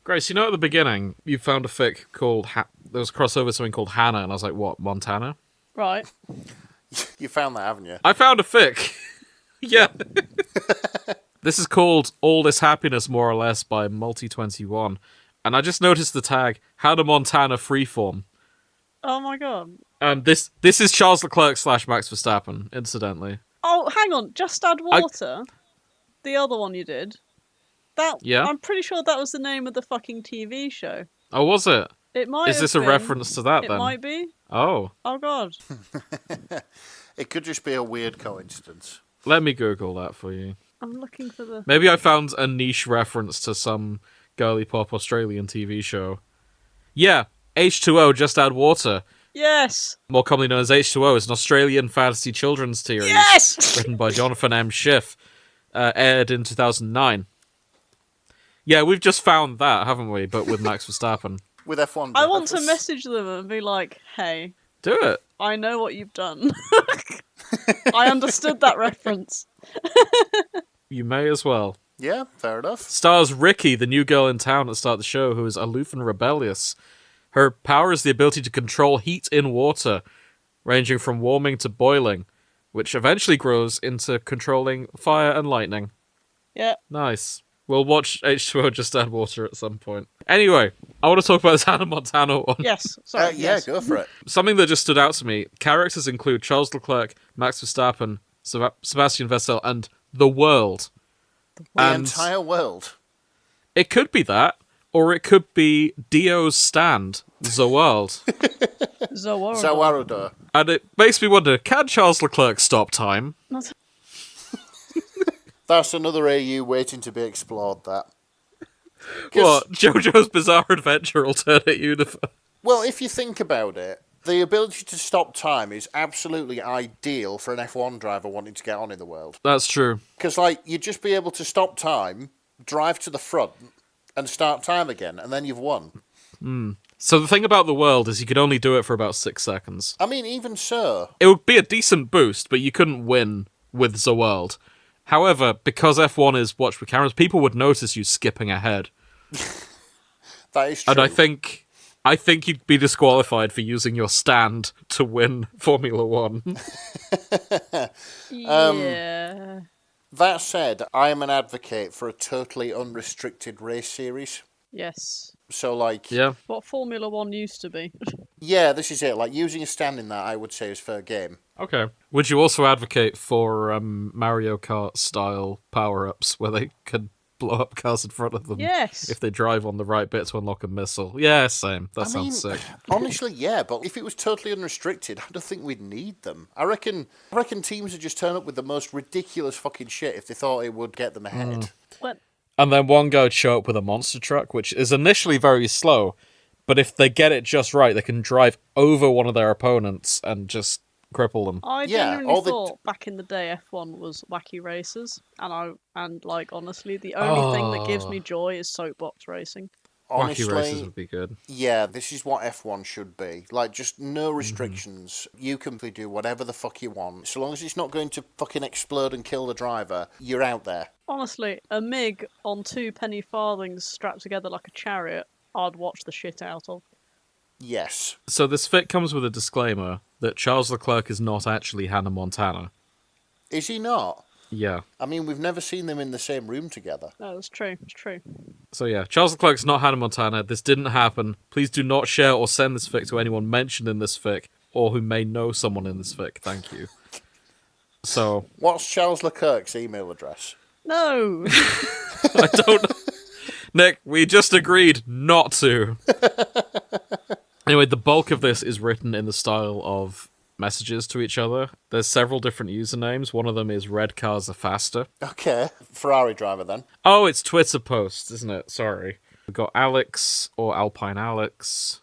Grace, at the beginning, you found a fic called there was a crossover something called Hannah, and I was like, what, Montana? Right. You found that, haven't you? I found a fic. Yeah. This is called All This Happiness, More or Less, by Multi21. And I just noticed the tag, Hannah Montana Freeform. Oh my god. And this is Charles Leclerc / Max Verstappen, incidentally. Oh, hang on. Just Add Water. The other one you did. Yeah? I'm pretty sure that was the name of the fucking TV show. Oh, was it? It might. Is this a reference to that then? It might be. Oh. Oh god. It could just be a weird coincidence. Let me Google that for you. I'm looking for the... Maybe I found a niche reference to some girly pop Australian TV show. Yeah, H2O, Just Add Water. Yes! More commonly known as H2O, is an Australian fantasy children's series. Yes! Written by Jonathan M. Schiff. Aired in 2009. Yeah, we've just found that, haven't we? But with Max Verstappen. With F1. I want to message them and be like, hey... Do it. I know what you've done. I understood that reference. You may as well. Yeah, fair enough. Stars Ricky, the new girl in town at the start of the show, who is aloof and rebellious. Her power is the ability to control heat in water, ranging from warming to boiling, which eventually grows into controlling fire and lightning. Yeah. Nice. We'll watch H2O Just Add Water at some point. Anyway, I want to talk about this Hannah Montana one. Yes. Sorry. Yeah, go for it. Something that just stood out to me. Characters include Charles Leclerc, Max Verstappen, Sebastian Vettel, and the world. The entire world. It could be that, or it could be Dio's stand, the world. Zawarudo. And it makes me wonder, can Charles Leclerc stop time? That's another AU waiting to be explored, that. What? JoJo's Bizarre Adventure alternate universe? Well, if you think about it, the ability to stop time is absolutely ideal for an F1 driver wanting to get on in the world. That's true. Because, you'd just be able to stop time, drive to the front, and start time again, and then you've won. So the thing about the world is you could only do it for about 6 seconds. I mean, even so... It would be a decent boost, but you couldn't win with the world. However, because F1 is watched with cameras, people would notice you skipping ahead. That is true. And I think you'd be disqualified for using your stand to win Formula One. Yeah. That said, I am an advocate for a totally unrestricted race series. Yes. So, like... Yeah. What Formula One used to be. Yeah, this is it. Like, using a stand in that, I would say, is fair game. Okay. Would you also advocate for Mario Kart-style power-ups where they could blow up cars in front of them Yes. if they drive on the right bit to unlock a missile? Yeah, same. That sounds sick. Honestly, yeah, but if it was totally unrestricted, I don't think we'd need them. I reckon teams would just turn up with the most ridiculous fucking shit if they thought it would get them ahead. But And then one guy would show up with a monster truck, which is initially very slow, but if they get it just right, they can drive over one of their opponents and just cripple them. I Yeah, genuinely all the- thought back in the day F1 was wacky races, and like honestly, the only thing that gives me joy is soapbox racing. Honestly, Wacky races would be good. yeah, this is what F1 should be. Like, just no restrictions. You can do whatever the fuck you want. So long as it's not going to fucking explode and kill the driver, you're out there. Honestly, a MiG on 2 penny farthings strapped together like a chariot, I'd watch the shit out of. Yes. So this fic comes with a disclaimer that Charles Leclerc is not actually Hannah Montana. Is he not? Yeah. I mean, we've never seen them in the same room together. No, it's true. It's true. So yeah, Charles Leclerc's not Hannah Montana. This didn't happen. Please do not share or send this fic to anyone mentioned in this fic or who may know someone in this fic. Thank you. So... What's Charles Leclerc's email address? No. I don't... Nick, we just agreed not to. Anyway, the bulk of this is written in the style of messages to each other. There's several different usernames. One of them is Red Cars Are Faster. Okay, Ferrari driver then. Oh, it's Twitter posts, isn't it? Sorry. We've got Alex, or Alpine Alex,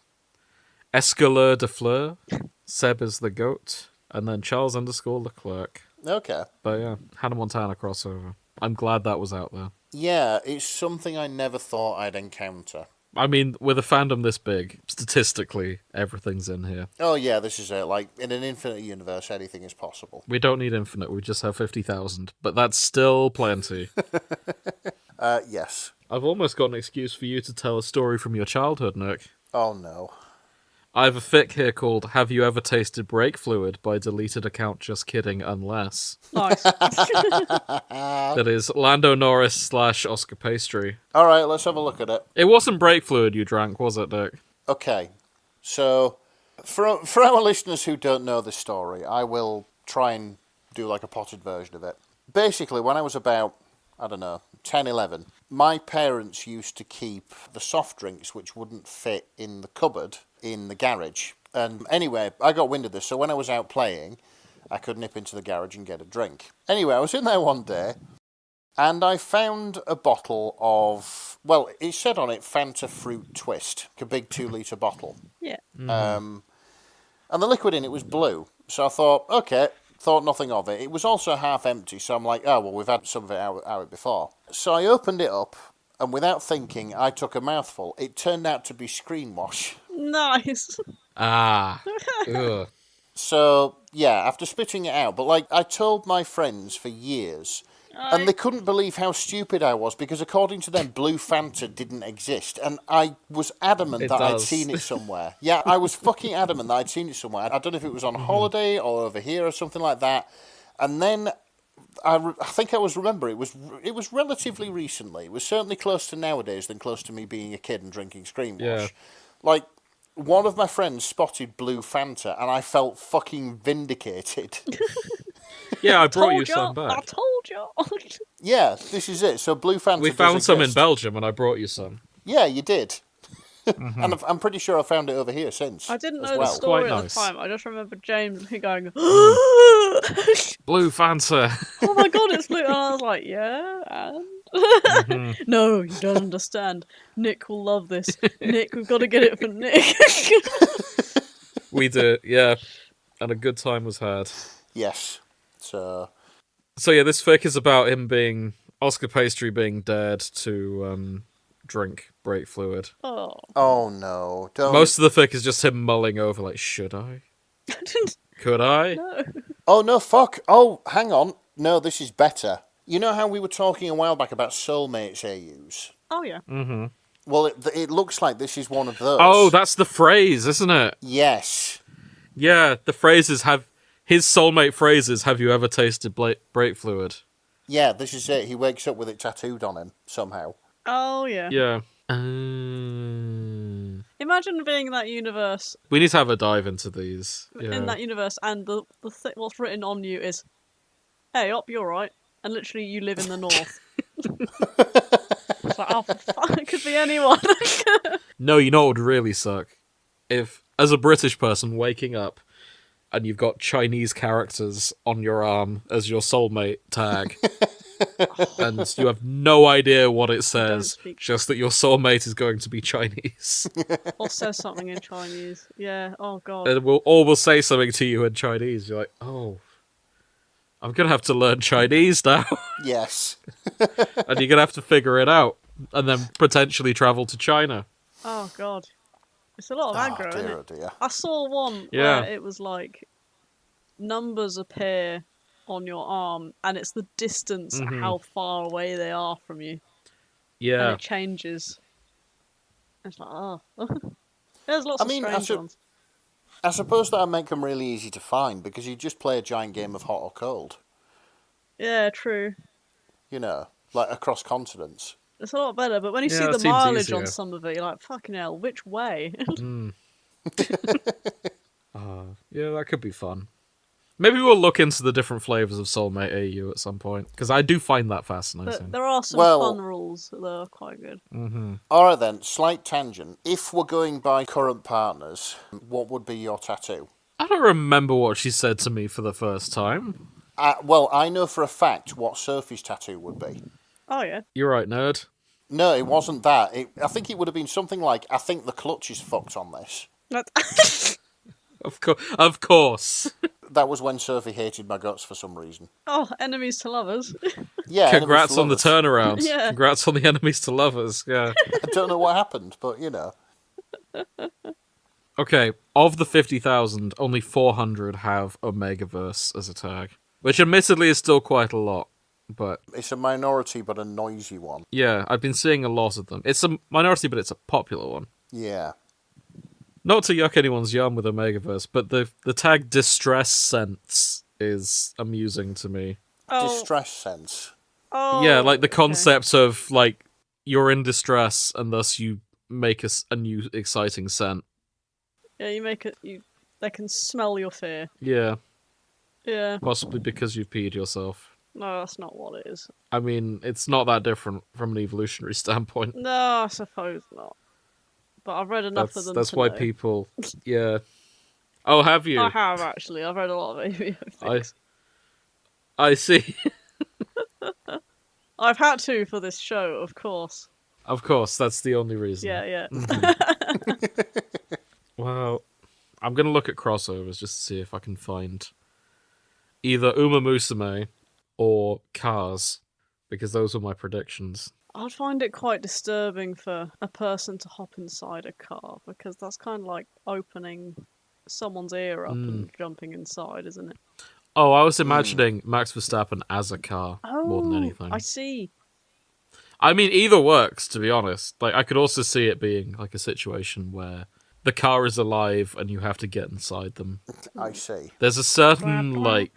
Escaleur de Fleur, Seb is the goat, and then Charles_Leclerc. Okay. But yeah, Hannah Montana crossover. I'm glad that was out there. Yeah, it's something I never thought I'd encounter. I mean, with a fandom this big, statistically, everything's in here. Oh yeah, this is it. Like, in an infinite universe, anything is possible. We don't need infinite, we just have 50,000. But that's still plenty. Yes. I've almost got an excuse for you to tell a story from your childhood, Nick. Oh no. I have a fic here called Have You Ever Tasted Brake Fluid by Deleted Account Just Kidding Unless. Nice. That is Lando Norris / Oscar Pastry. Alright, let's have a look at it. It wasn't brake fluid you drank, was it, Nick? Okay, so for our listeners who don't know this story, I will try and do like a potted version of it. Basically, when I was about, 10, 11, my parents used to keep the soft drinks which wouldn't fit in the cupboard in the garage. And anyway, I got wind of this, so when I was out playing, I could nip into the garage and get a drink. Anyway, I was in there one day, and I found a bottle of, well, it said on it Fanta Fruit Twist, a big 2-litre bottle. Yeah. And the liquid in it was blue. So I thought, okay, thought nothing of it. It was also half empty, so I'm like, oh, well, we've had some of it out before. So I opened it up, and without thinking, I took a mouthful. It turned out to be screen wash. Nice. Ah. Ugh. So, yeah, after spitting it out, but like, I told my friends for years, and they couldn't believe how stupid I was, because according to them, Blue Fanta didn't exist, and I was adamant It that I'd does. seen it somewhere. Yeah, I was fucking adamant that I'd seen it somewhere. I don't know if it was on holiday or over here or something like that, and then I think I was remember it was relatively recently. It was certainly close to nowadays than close to me being a kid and drinking screen wash. Yeah. Like, one of my friends spotted Blue Fanta, and I felt fucking vindicated. Yeah, I brought you Told ya, some I back. told you. Yeah, this is it. So Blue Fanta We does found some in exist. Belgium and I brought you some. Yeah, you did. And I'm pretty sure I found it over here since. I didn't as know well. the story Quite at nice. the time. I just remember James going, Blue Fanta. oh my god, it's blue. And I was like, yeah, and? No, you don't understand. Nick will love this. Nick, we've got to get it for Nick. We did, yeah. And a good time was had. Yes. So So yeah, this fic is about him being Oscar Pastry being dared to drink brake fluid. Oh. oh no, don't. Most of the fic is just him mulling over, like, should I? Could I? No. Oh no, fuck. Oh, hang on. No, this is better. You know how we were talking a while back about soulmates AUs? Oh yeah. Mm-hmm. Well, it looks like this is one of those. Oh, that's the phrase, isn't it? Yes. Yeah, the phrases have... His soulmate phrases, have you ever tasted brake fluid? Yeah, this is it. He wakes up with it tattooed on him somehow. Oh yeah. Yeah. Imagine being in that universe. We need to have a dive into these. Yeah. In that universe, and what's written on you is, "Hey, up, you're right," and literally you live in the north. It's like, oh, fuck, it could be anyone. No, you know what would really suck? If, as a British person, waking up and you've got Chinese characters on your arm as your soulmate tag, and you have no idea what it says, just that your soulmate is going to be Chinese. Or says something in Chinese. Yeah, oh god. And we'll say something to you in Chinese. You're like, oh, I'm going to have to learn Chinese now. Yes. And you're going to have to figure it out. And then potentially travel to China. Oh god. It's a lot of aggro, dear, isn't oh it? dear. I saw one Yeah. where it was like numbers appear on your arm and it's the distance how far away they are from you. Yeah. And it changes. It's like, oh. There's lots of strange ones. I suppose that would make them really easy to find because you just play a giant game of hot or cold. Yeah, true. You know, like across continents. It's a lot better, but when you see that the seems mileage easier. on some of it, you're like, fucking hell, which way? Yeah, that could be fun. Maybe we'll look into the different flavours of Soulmate AU at some point, because I do find that fascinating. There are some fun rules that are quite good. Alright then, slight tangent. If we're going by current partners, what would be your tattoo? I don't remember what she said to me for the first time. Well, I know for a fact what Sophie's tattoo would be. Oh, yeah. You're right, nerd. No, it wasn't that. I think it would have been something like, I think the clutch is fucked on this. Of course. That was when Sophie hated my guts for some reason. Oh, enemies to lovers. Yeah. Congrats on the turnaround. Yeah. Congrats on the enemies to lovers. Yeah. I don't know what happened, but you know. Okay, of the 50,000, only 400 have Omegaverse as a tag, which admittedly is still quite a lot. But it's a minority, but a noisy one. Yeah, I've been seeing a lot of them. It's a minority, but it's a popular one. Yeah. Not to yuck anyone's yum with Omegaverse, but the tag Distress Sense is amusing to me. Oh. Distress sense. Oh, Yeah, like the concept of, like, you're in distress, and thus you make a new exciting scent. Yeah, you make it... They can smell your fear. Yeah. Yeah. Possibly because you've peed yourself. No, that's not what it is. I mean, it's not that different from an evolutionary standpoint. No, I suppose not. But I've read enough of them That's to why know. people... Yeah. Oh, have you? I have, actually. I've read a lot of AVO things. I see. I've had to for this show, of course. Of course, that's the only reason. Yeah. Well, I'm going to look at crossovers just to see if I can find either Uma Musume or Cars, because those were my predictions. I'd find it quite disturbing for a person to hop inside a car, because that's kind of like opening someone's ear up and jumping inside, isn't it? Oh, I was imagining Max Verstappen as a car more than anything. I see. I mean, either works, to be honest. Like, I could also see it being like a situation where the car is alive and you have to get inside them. I see. There's a certain, like,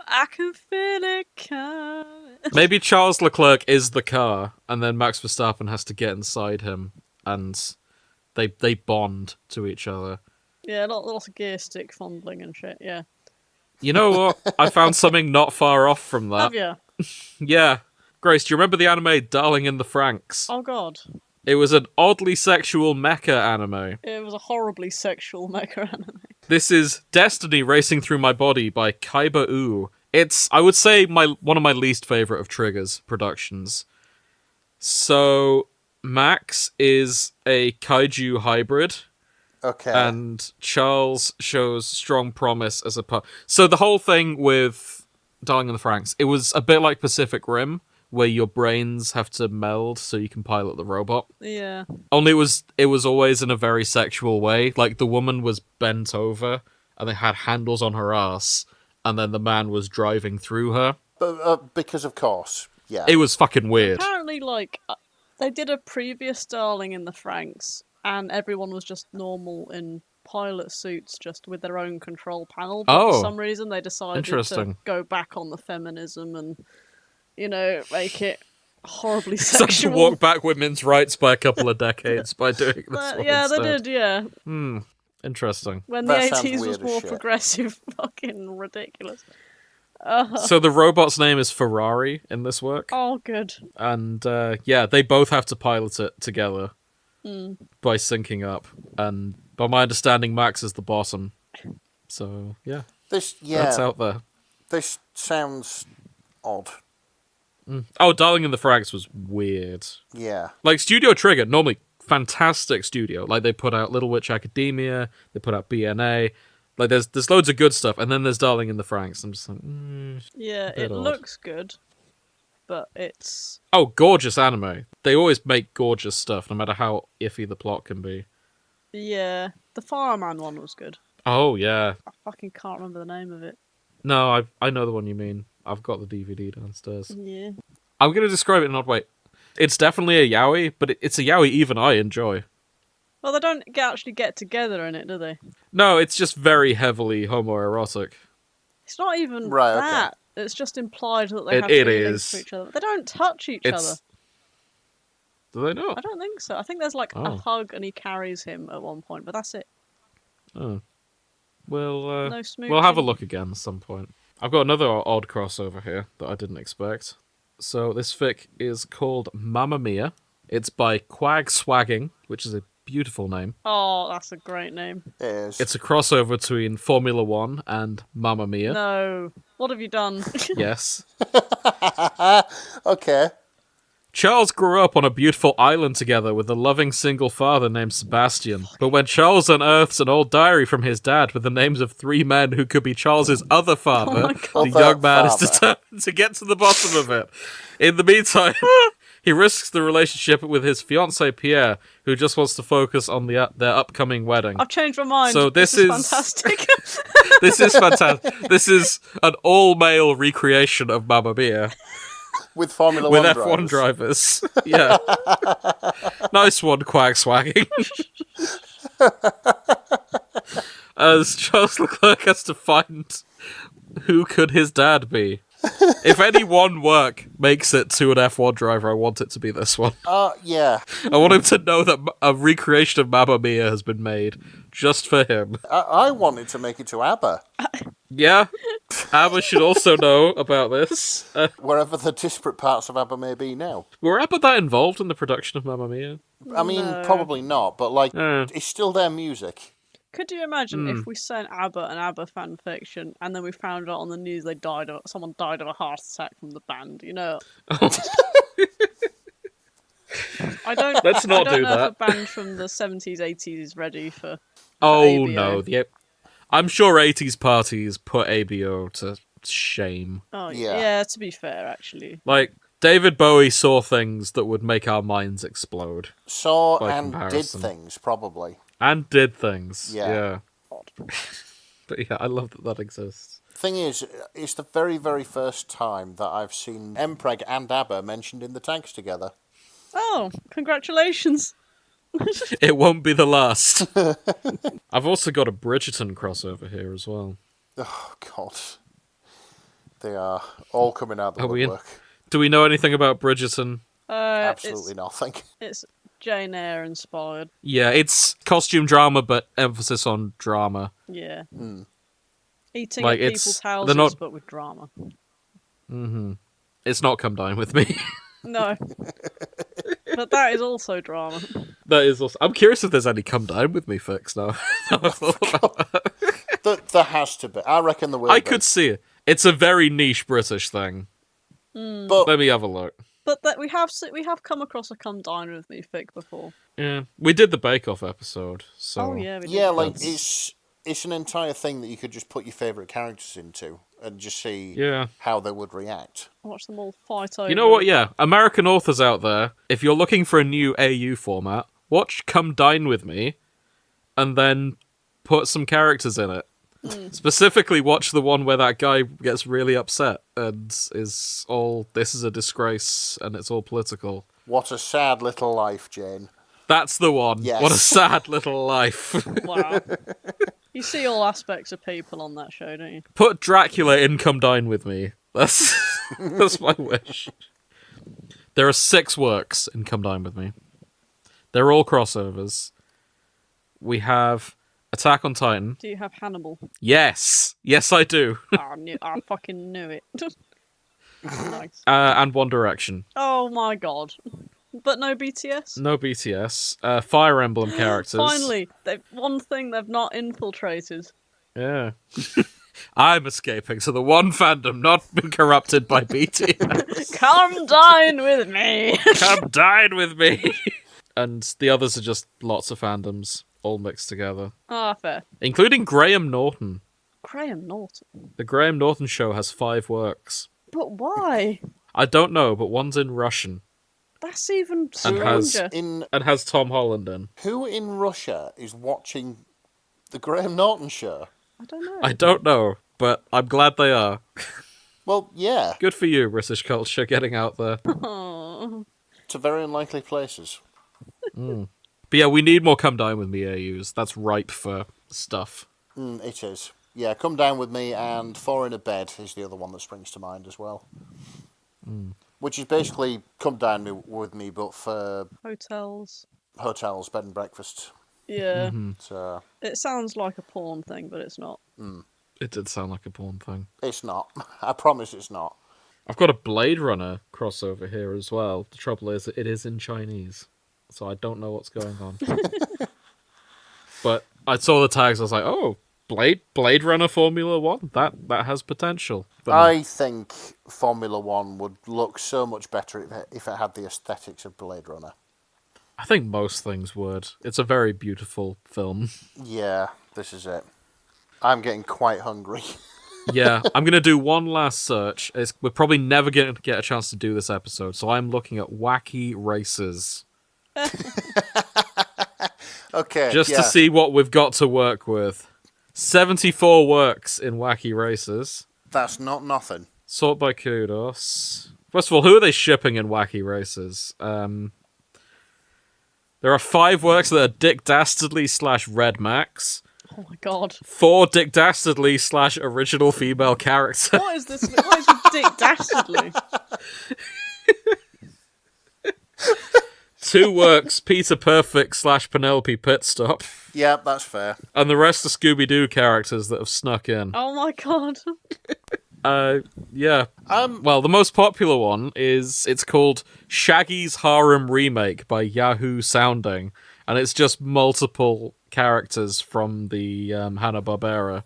I can feel it coming. maybe Charles Leclerc is the car, and then Max Verstappen has to get inside him, and they bond to each other. Yeah, lots of gear stick fondling and shit, yeah. You know what? I found something not far off from that. Have you? Yeah. Grace, do you remember the anime Darling in the Franxx? Oh, God. It was an oddly sexual mecha anime. It was a horribly sexual mecha anime. This is Destiny Racing Through My Body by Kaiba U. It's, I would say, one of my least favourite of Trigger's productions. So, Max is a kaiju hybrid. Okay. And Charles shows strong promise as a So the whole thing with Darling in the Franxx, it was a bit like Pacific Rim, where your brains have to meld so you can pilot the robot. Yeah. Only it was always in a very sexual way. Like, the woman was bent over, and they had handles on her ass, and then the man was driving through her. Because of course, yeah. It was fucking weird. Apparently, like, they did a previous Darling in the Franxx, and everyone was just normal in pilot suits, just with their own control panel. But for some reason, they decided to go back on the feminism and, make it horribly sexual. Some to walk back women's rights by a couple of decades by doing this one yeah, instead. they did, yeah. Interesting. When the 80s was more progressive, fucking ridiculous. So the robot's name is Ferrari in this work. Oh, good. And they both have to pilot it together by syncing up. And by my understanding, Max is the bottom. So that's out there. This sounds odd. Oh, Darling in the Franxx was weird. Yeah. Like Studio Trigger, normally fantastic studio. Like they put out Little Witch Academia, they put out BNA. Like there's loads of good stuff, and then there's Darling in the Franxx. I'm just like, yeah, it looks good, but it's gorgeous anime. They always make gorgeous stuff, no matter how iffy the plot can be. Yeah, the Fireman one was good. Oh yeah, I fucking can't remember the name of it. No, I know the one you mean. I've got the DVD downstairs. Yeah, I'm gonna describe it in an odd way. It's definitely a yaoi, but it's a yaoi even I enjoy. Well, they don't actually get together in it, do they? No, it's just very heavily homoerotic. It's not even Right, that. okay. It's just implied that they have feelings for each other. They don't touch each other. Do they not? I don't think so. I think there's like a hug and he carries him at one point, but that's it. Oh. Well, no smooching. we'll have a look again at some point. I've got another odd crossover here that I didn't expect. So this fic is called Mamma Mia. It's by Quag Swagging, which is a beautiful name. Oh, that's a great name. It is. It's a crossover between Formula One and Mamma Mia. No. What have you done? Yes. Okay. Charles grew up on a beautiful island together with a loving single father named Sebastian. But when Charles unearths an old diary from his dad with the names of 3 men who could be Charles's other father, the young man is determined to get to the bottom of it. In the meantime, he risks the relationship with his fiancée Pierre, who just wants to focus on their upcoming wedding. I've changed my mind. So this is fantastic. This is fantastic. This is an all-male recreation of Mamma Mia. With Formula With One F1 drivers. Yeah. Nice one, Quag Swagging. As Charles Leclerc has to find who could his dad be. If any one work makes it to an F1 driver, I want it to be this one. Yeah. I want him to know that a recreation of Mamma Mia has been made just for him. I wanted to make it to ABBA. Yeah. ABBA should also know about this. Wherever the disparate parts of ABBA may be now. Were ABBA that involved in the production of Mamma Mia? I mean, probably not, but it's still their music. Could you imagine if we sent ABBA an ABBA fan fiction and then we found out on the news someone died of a heart attack from the band, Let's not do know that. if a band from the 70s, 80s is ready for Oh ABO. no, I'm sure 80s parties put ABO to shame. Oh Yeah. yeah, to be fair, actually. Like, David Bowie saw things that would make our minds explode. Saw By and comparison. did things, probably. And did things. Yeah. But yeah, I love that exists. Thing is, it's the very, very first time that I've seen Mpreg and ABBA mentioned in the tanks together. Oh, congratulations. It won't be the last. I've also got a Bridgerton crossover here as well. Oh, God. They are all coming out the woodwork. Do we know anything about Bridgerton? Absolutely nothing. It's Jane Eyre inspired. Yeah, it's costume drama, but emphasis on drama. Yeah. Eating Like, at it's- people's they're houses, not- but with drama. It's not Come Dine With Me. No. But that is also drama. That is also... I'm curious if there's any Come Dine With Me fics now. I've thought about that. There has to be. I reckon there will I be. could see it. It's a very niche British thing. But Let me have a look. But that we have come across a Come Dine With Me fic before. Yeah, we did the Bake Off episode, so... Oh yeah, we did. yeah, like it's an entire thing that you could just put your favourite characters into and just see how they would react. Watch them all fight over. You know what, yeah, American authors out there, if you're looking for a new AU format, watch Come Dine With Me, and then put some characters in it. Specifically, watch the one where that guy gets really upset and is all, this is a disgrace, and it's all political. What a sad little life, Jane. That's the one. Yes. What a sad little life. Wow. You see all aspects of people on that show, don't you? Put Dracula in Come Dine With Me. That's my wish. There are 6 works in Come Dine With Me. They're all crossovers. We have Attack on Titan. Do you have Hannibal? Yes. Yes, I do. I fucking knew it. Nice. And One Direction. Oh my god. But no BTS? No BTS. Fire Emblem characters. Finally, one thing they've not infiltrated. Yeah. I'm escaping to the one fandom not been corrupted by BTS. Come dine with me! Come dine with me! And the others are just lots of fandoms all mixed together. Ah, fair. Including Graham Norton. Graham Norton? The Graham Norton Show has 5 works. But why? I don't know, but one's in Russian. That's even And has- stranger. And has Tom Holland in. Who in Russia is watching the Graham Norton show? I don't know. I don't know, but I'm glad they are. Well, yeah, Good for you, British culture, getting out there. Oh. to very unlikely places. But yeah, we need more Come Dine With Me AUs. That's ripe for stuff. It is. Yeah, Come Down With Me and Four in a Bed is the other one that springs to mind as well. Which is basically Come Down With Me, but for Hotels. hotels, bed and breakfast. Yeah. So It sounds like a porn thing, but it's not. It did sound like a porn thing. it's not. I promise it's not. I've got a Blade Runner crossover here as well. The trouble is, it is in Chinese, so I don't know what's going on. But I saw the tags, I was like, oh, Blade Runner Formula 1? That has potential. But I think Formula One would look so much better if it had the aesthetics of Blade Runner. I think most things would. It's a very beautiful film. Yeah, this is it. I'm getting quite hungry. Yeah, I'm going to do one last search. We're probably never going to get a chance to do this episode, so I'm looking at wacky races. Okay, Just yeah. to see what we've got to work with. 74 works in wacky races. That's not nothing. Sort by kudos. First of all, who are they shipping in wacky races? There are 5 works that are Dick Dastardly / Red Max. Oh my god. 4 Dick Dastardly / original female character. What is this? What is with Dick Dastardly? 2 works Peter Perfect / Penelope Pitstop. Yeah, that's fair. And the rest are Scooby-Doo characters that have snuck in. Oh my god. Yeah. Well, the most popular one it's called Shaggy's Harem Remake by Yahoo Sounding, and it's just multiple characters from the Hanna-Barbera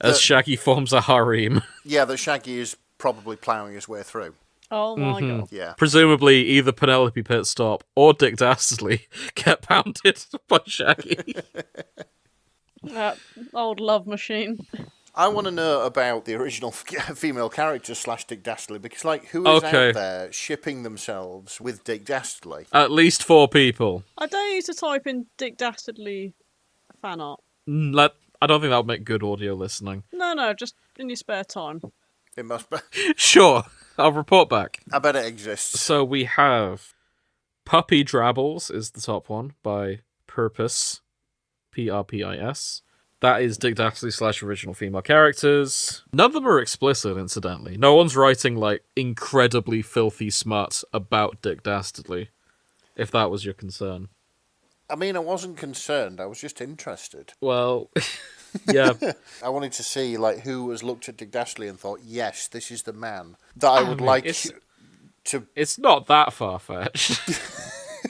as Shaggy forms a harem. Yeah, that Shaggy is probably ploughing his way through. Oh my god. Yeah. Presumably, either Penelope Pitstop or Dick Dastardly get pounded by Shaggy. That old love machine. I want to know about the original female character / Dick Dastardly, because, like, who is Okay. out there shipping themselves with Dick Dastardly? At least 4 people. I dare you to type in Dick Dastardly fan art. I don't think that would make good audio listening. No, just in your spare time. It must be. Sure, I'll report back. I bet it exists. So we have Puppy Drabbles is the top one by Purpose, Prpis. That is Dick Dastardly / original female characters. None of them are explicit, incidentally. No one's writing, like, incredibly filthy smut about Dick Dastardly, if that was your concern. I mean, I wasn't concerned. I was just interested. Well, yeah. I wanted to see, like, who has looked at Dick Dastardly and thought, yes, this is the man that I would like to... It's not that far-fetched.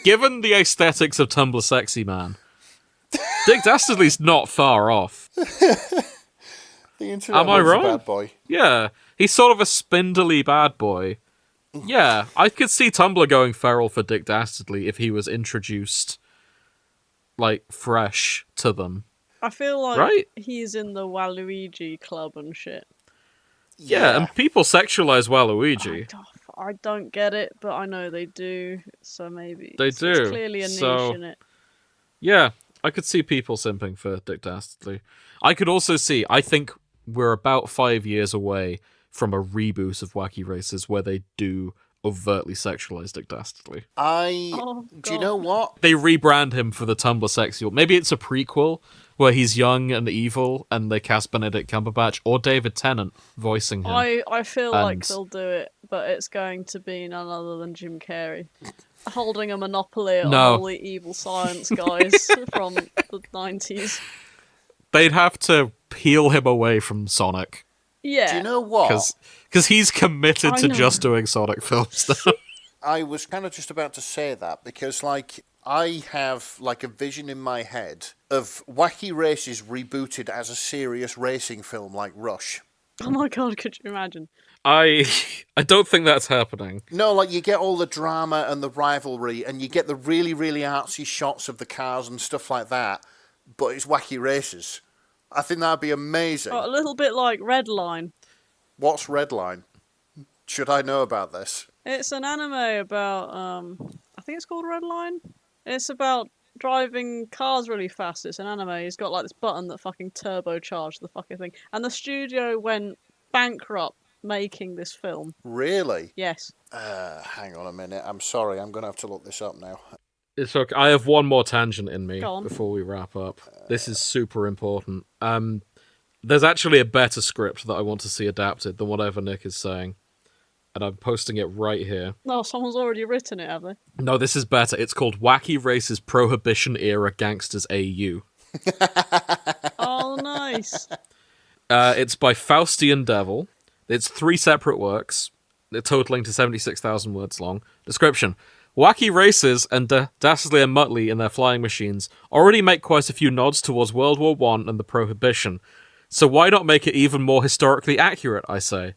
Given the aesthetics of Tumblr Sexy Man, Dick Dastardly's not far off. The internet Am I loves a wrong? bad boy. Yeah, he's sort of a spindly bad boy. Yeah, I could see Tumblr going feral for Dick Dastardly if he was introduced, like, fresh to them. I feel like Right? he's in the Waluigi club and shit. Yeah, and people sexualize Waluigi. I don't get it, but I know they do, so maybe They it's do, clearly a niche so- in it. Yeah, I could see people simping for Dick Dastardly. I could also see, I think we're about 5 years away from a reboot of Wacky Races where they do overtly sexualize Dick Dastardly. Do you know what? They rebrand him for the Tumblr sexy. Maybe it's a prequel where he's young and evil and they cast Benedict Cumberbatch or David Tennant voicing him. I feel like they'll do it, but it's going to be none other than Jim Carrey. Holding a monopoly on all the evil science guys from the 90s. They'd have to peel him away from Sonic. Yeah. Do you know what? Because he's committed to just doing Sonic films now. I was kind of just about to say that because, like, I have, like, a vision in my head of Wacky Races rebooted as a serious racing film like Rush. Oh my god, could you imagine? I don't think that's happening. No, like, you get all the drama and the rivalry, and you get the really, really artsy shots of the cars and stuff like that, but it's Wacky Races. I think that'd be amazing. Oh, a little bit like Redline. What's Redline? Should I know about this? It's an anime about, I think it's called Redline. It's about driving cars really fast. It's an anime. He's got, like, this button that fucking turbocharged the fucking thing. And the studio went bankrupt making this film. Really? Yes. Hang on a minute. I'm sorry. I'm going to have to look this up now. It's okay. I have one more tangent in me Go on. before we wrap up. This is super important. There's actually a better script that I want to see adapted than whatever Nick is saying. And I'm posting it right here. No, someone's already written it, have they? No, this is better. It's called Wacky Races Prohibition-Era Gangsters AU. Oh, nice. It's by Faustian Devil. It's 3 separate works, totaling to 76,000 words long. Description. Wacky Races and Dastardly and Muttley in their flying machines already make quite a few nods towards World War I and the Prohibition. So why not make it even more historically accurate, I say?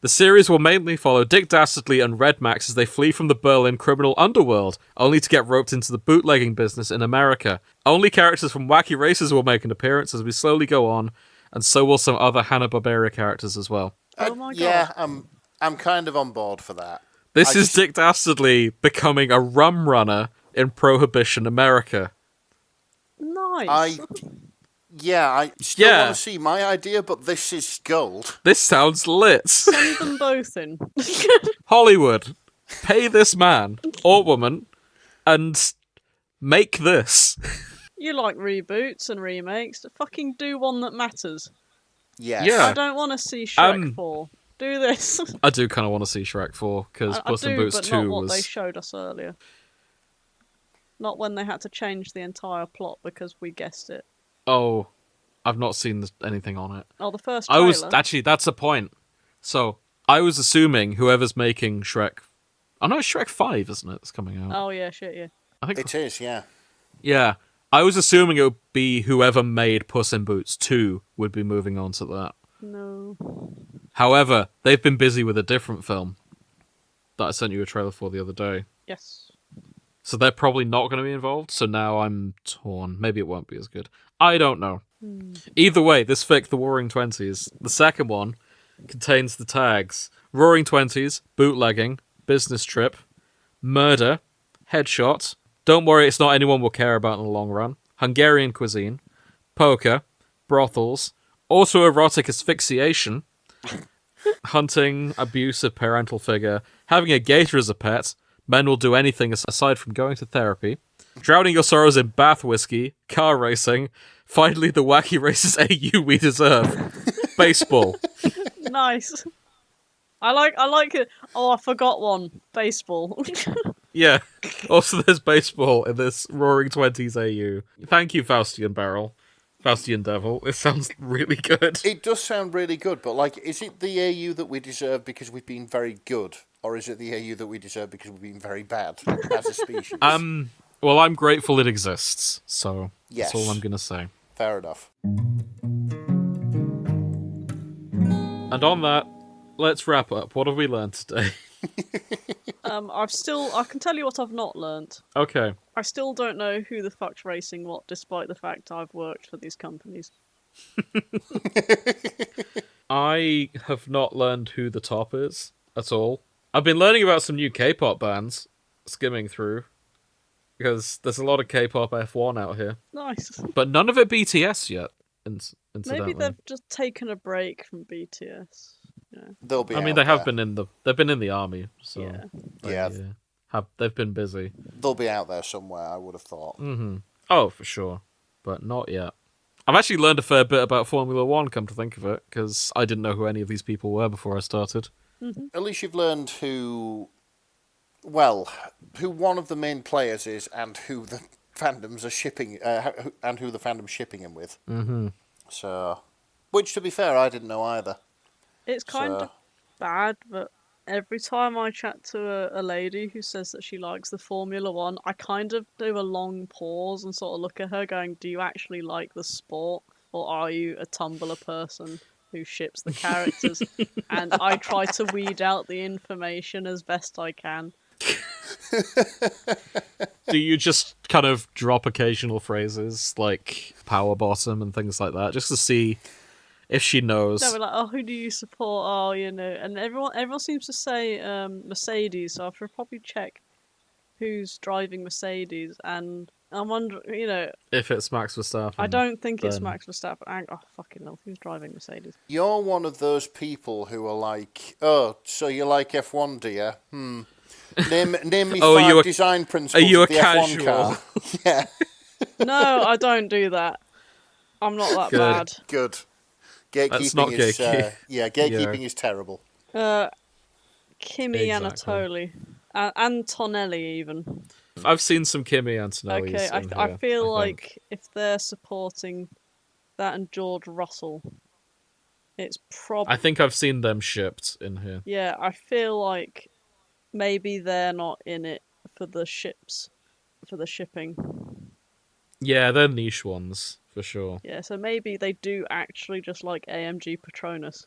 The series will mainly follow Dick Dastardly and Red Max as they flee from the Berlin criminal underworld, only to get roped into the bootlegging business in America. Only characters from Wacky Races will make an appearance as we slowly go on, and so will some other Hanna-Barbera characters as well. Oh my god. Yeah, I'm kind of on board for that. This is Dick Dastardly becoming a rum runner in Prohibition America. Nice. I still want to see my idea, but this is gold. This sounds lit. Send them both in. Hollywood, pay this man or woman and make this. You like reboots and remakes. Fucking do one that matters. Yes. Yeah. I don't want to see Shrek 4. Do this. I do kind of want to see Shrek 4, because Puss in Boots 2 but not what was... they showed us earlier. Not when they had to change the entire plot because we guessed it. Oh, I've not seen anything on it. Oh, the first trailer. Actually, that's a point. So, I was assuming whoever's making Shrek... Oh no, it's Shrek 5, isn't it? It's coming out. Oh, yeah, shit, yeah. I think It is, yeah. Yeah. I was assuming it would be whoever made Puss in Boots 2 would be moving on to that. No. However, they've been busy with a different film that I sent you a trailer for the other day. Yes. So they're probably not going to be involved, so now I'm torn. Maybe it won't be as good. I don't know. Either way, this fic, The Roaring Twenties, the second one, contains the tags Roaring Twenties, bootlegging, business trip, murder, headshot, don't worry, it's not anyone we'll care about in the long run, Hungarian cuisine, poker, brothels, autoerotic asphyxiation, hunting, abuse of parental figure, having a gator as a pet, men will do anything aside from going to therapy, drowning your sorrows in bath whiskey, car racing, finally the Wacky Races AU we deserve, baseball. Nice. I like it. Oh, I forgot one. Baseball. Yeah. Also, there's baseball in this Roaring Twenties AU. Thank you, Faustian Devil. It sounds really good. It does sound really good, but, like, is it the AU that we deserve because we've been very good? Or is it the AU that we deserve because we've been very bad as a species? Well, I'm grateful it exists, so Yes. that's all I'm going to say. Fair enough. And on that, let's wrap up. What have we learned today? I can tell you what I've not learnt. Okay. I still don't know who the fuck's racing what, despite the fact I've worked for these companies. I have not learned who the top is at all. I've been learning about some new K-pop bands, skimming through. because there's a lot of K-pop F1 out here, Nice. but none of it BTS yet. Maybe Incidentally, they've just taken a break from BTS. Yeah. They'll be. I mean, out there. they've been in the army, so Yeah. they've been busy. They'll be out there somewhere. I would have thought. Oh, for sure, but not yet. I've actually learned a fair bit about Formula One, come to think of it, because I didn't know who any of these people were before I started. At least you've learned who one of the main players is, and who the fandoms are shipping, and who the fandom's shipping him with. Mm-hmm. So, which, to be fair, I didn't know either. It's kind of bad, but every time I chat to a lady who says that she likes the Formula One, I kind of do a long pause and sort of look at her going, do you actually like the sport? Or are you a Tumblr person who ships the characters? And I try to weed out the information as best I can. Do you just kind of drop occasional phrases like power bottom and things like that, just to see if she knows? No, we're like, oh, who do you support? Oh, and everyone seems to say Mercedes, so I should probably check who's driving Mercedes, and I'm wondering, if it's Max Verstappen. I don't think it's then- Max Verstappen. Oh, fucking hell, who's driving Mercedes? You're one of those people who are like, oh, so you like F1, do you? Name me Oh, are you 5 a- design principles are you of a the casual? F1 car. Yeah, No, I don't do that. I'm not that Good. bad. good. Gatekeeping not is gatekeeping Yeah. is terrible. Kimi Exactly. Anatoli. Antonelli, even. I've seen some Kimi Antonellis. Okay, in I here, feel I like think. if they're supporting that and George Russell, it's probably. I think I've seen them shipped in here. Yeah, I feel like maybe they're not in it for the ships, for the shipping. Yeah, they're niche ones for sure. Yeah, so maybe they do actually just like AMG Patronus.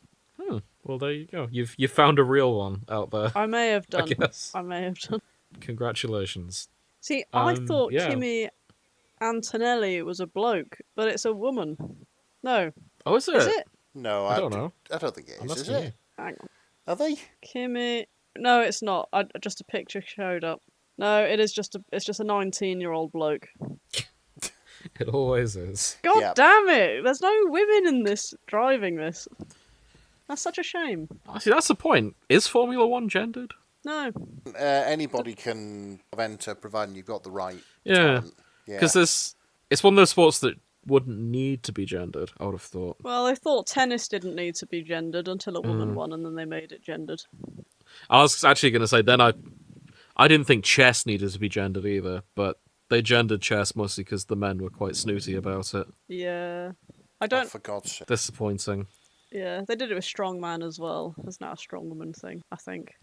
Well, there you go. You've found a real one out there. I may have done. guess. I may have done. Congratulations. See, I thought yeah. Kimi Antonelli was a bloke, but it's a woman. No, Oh, is it? is it? No, I don't know. I don't think it I'm is. Is asking it? you. Hang on. Are they? Kimi. No, it's not. Just a picture showed up. No, it is just it's just a 19-year-old bloke. It always is. God Yeah. damn it! There's no women in this driving this. That's such a shame. See, that's the point. Is Formula One gendered? No. Anybody can enter, providing you've got the right Yeah. talent. Yeah. Because it's one of those sports that wouldn't need to be gendered, I would have thought. Well, they thought tennis didn't need to be gendered until a woman won, and then they made it gendered. I was actually going to say, then I didn't think chess needed to be gendered either, but they gendered chess mostly because the men were quite snooty about it. Yeah. I Oh, don't. for God's sake. Disappointing. Yeah, they did it with strongman as well. There's now a strongwoman thing, I think.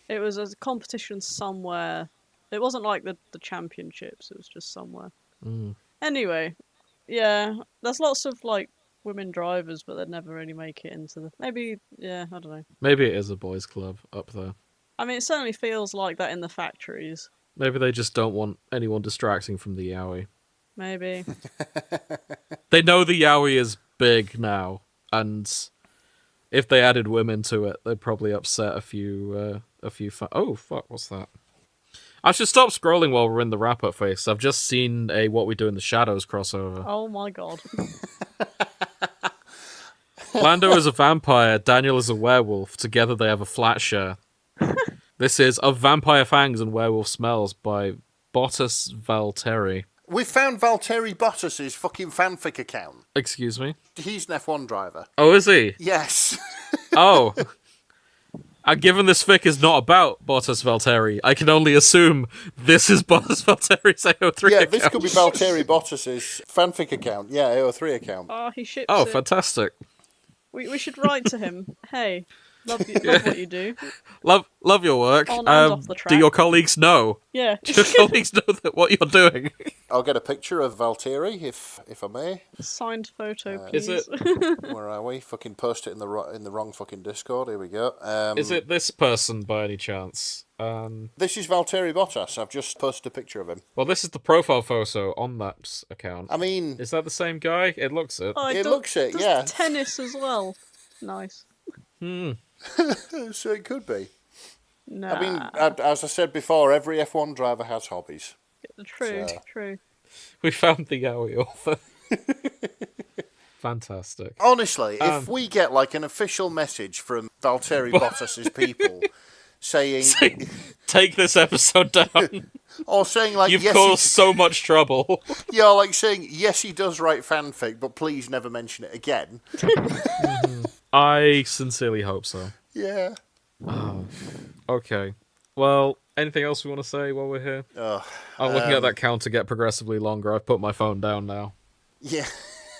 It was a competition somewhere. It wasn't like the championships, it was just somewhere. Anyway, yeah, there's lots of like women drivers, but they'd never really make it into the. Maybe, yeah, I don't know. Maybe it is a boys' club up there. I mean, it certainly feels like that in the factories. Maybe they just don't want anyone distracting from the yaoi. Maybe. They know the yaoi is big now, and if they added women to it, they'd probably upset a few. Oh fuck! What's that? I should stop scrolling while we're in the wrap-up phase. I've just seen a What We Do in the Shadows crossover. Oh my god. Lando is a vampire, Daniel is a werewolf. Together they have a flat share. This is Of Vampire Fangs and Werewolf Smells by Bottas Valtteri. We found Valtteri Bottas's fucking fanfic account. Excuse me? He's an F1 driver. Oh, is he? Yes. Oh. Given this fic is not about Bottas Valtteri, I can only assume this is Bottas Valtteri's AO3 Yeah, account. this could be Valtteri Bottas's fanfic account. Yeah, AO3 account. Oh, he ships Oh, it. fantastic. We should write to him. Hey, love what you do. Love your work. On and off the Do track. your colleagues know? Yeah. Do your colleagues know that what you're doing? I'll get a picture of Valtteri, if I may. Signed photo, please. Is it Where are we? Fucking post it in the wrong fucking Discord. Here we go. is it this person by any chance? This is Valtteri Bottas. I've just posted a picture of him. Well, this is the profile photo on that account. I mean, Is that the same guy? It looks it. Oh, It looks it, does yeah. tennis as well. Nice. so it could be. Nah. I mean, as I said before, every F1 driver has hobbies. True, So- true. We found the yaoi author. Fantastic. Honestly, if we get like an official message from Valtteri Bottas's people saying, Take this episode down. or saying like, You've yes, caused so much trouble. yeah, like saying, yes, he does write fanfic, but please never mention it again. I sincerely hope so. Yeah. Okay. Well, anything else we want to say while we're here? I'm looking at that counter get progressively longer. I've put my phone down now. Yeah.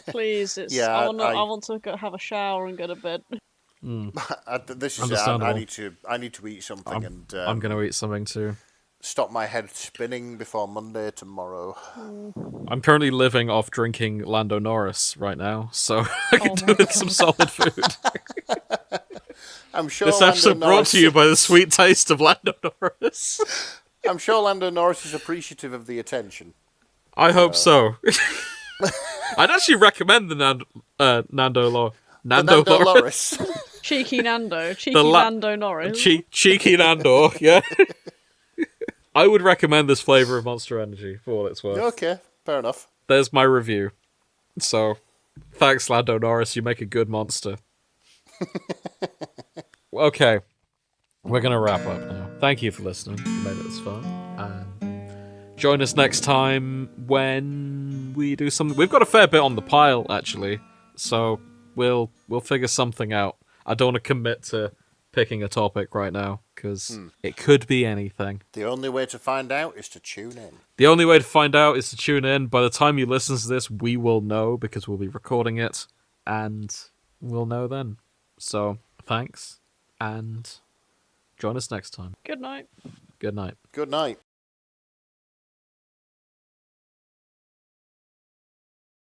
Please, Yeah, I want to go have a shower and go to bed. This is Understandable. I need to eat something and I'm going to eat something too. stop my head spinning before Monday tomorrow. I'm currently living off drinking Lando Norris right now, so I can do with some solid food. I'm sure This Lando episode brought Norris, to you by the sweet taste of Lando Norris. I'm sure Lando Norris is appreciative of the attention. I hope so. I'd actually recommend the Nando Nando Loris. Loris. Cheeky Nando. Cheeky la- Nando Norris. Cheeky Nando, yeah. I would recommend this flavour of Monster Energy for all it's worth. Okay, fair enough. There's my review. So, thanks, Lando Norris. You make a good monster. Okay, we're going to wrap up now. Thank you for listening. You made it this far. And join us next time when we do something. We've got a fair bit on the pile, actually. So, we'll figure something out. I don't want to commit to picking a topic right now, because it could be anything. The only way to find out is to tune in. The only way to find out is to tune in. By the time you listen to this, we will know, because we'll be recording it, and we'll know then. So, thanks, and join us next time. Good night. Good night. Good night.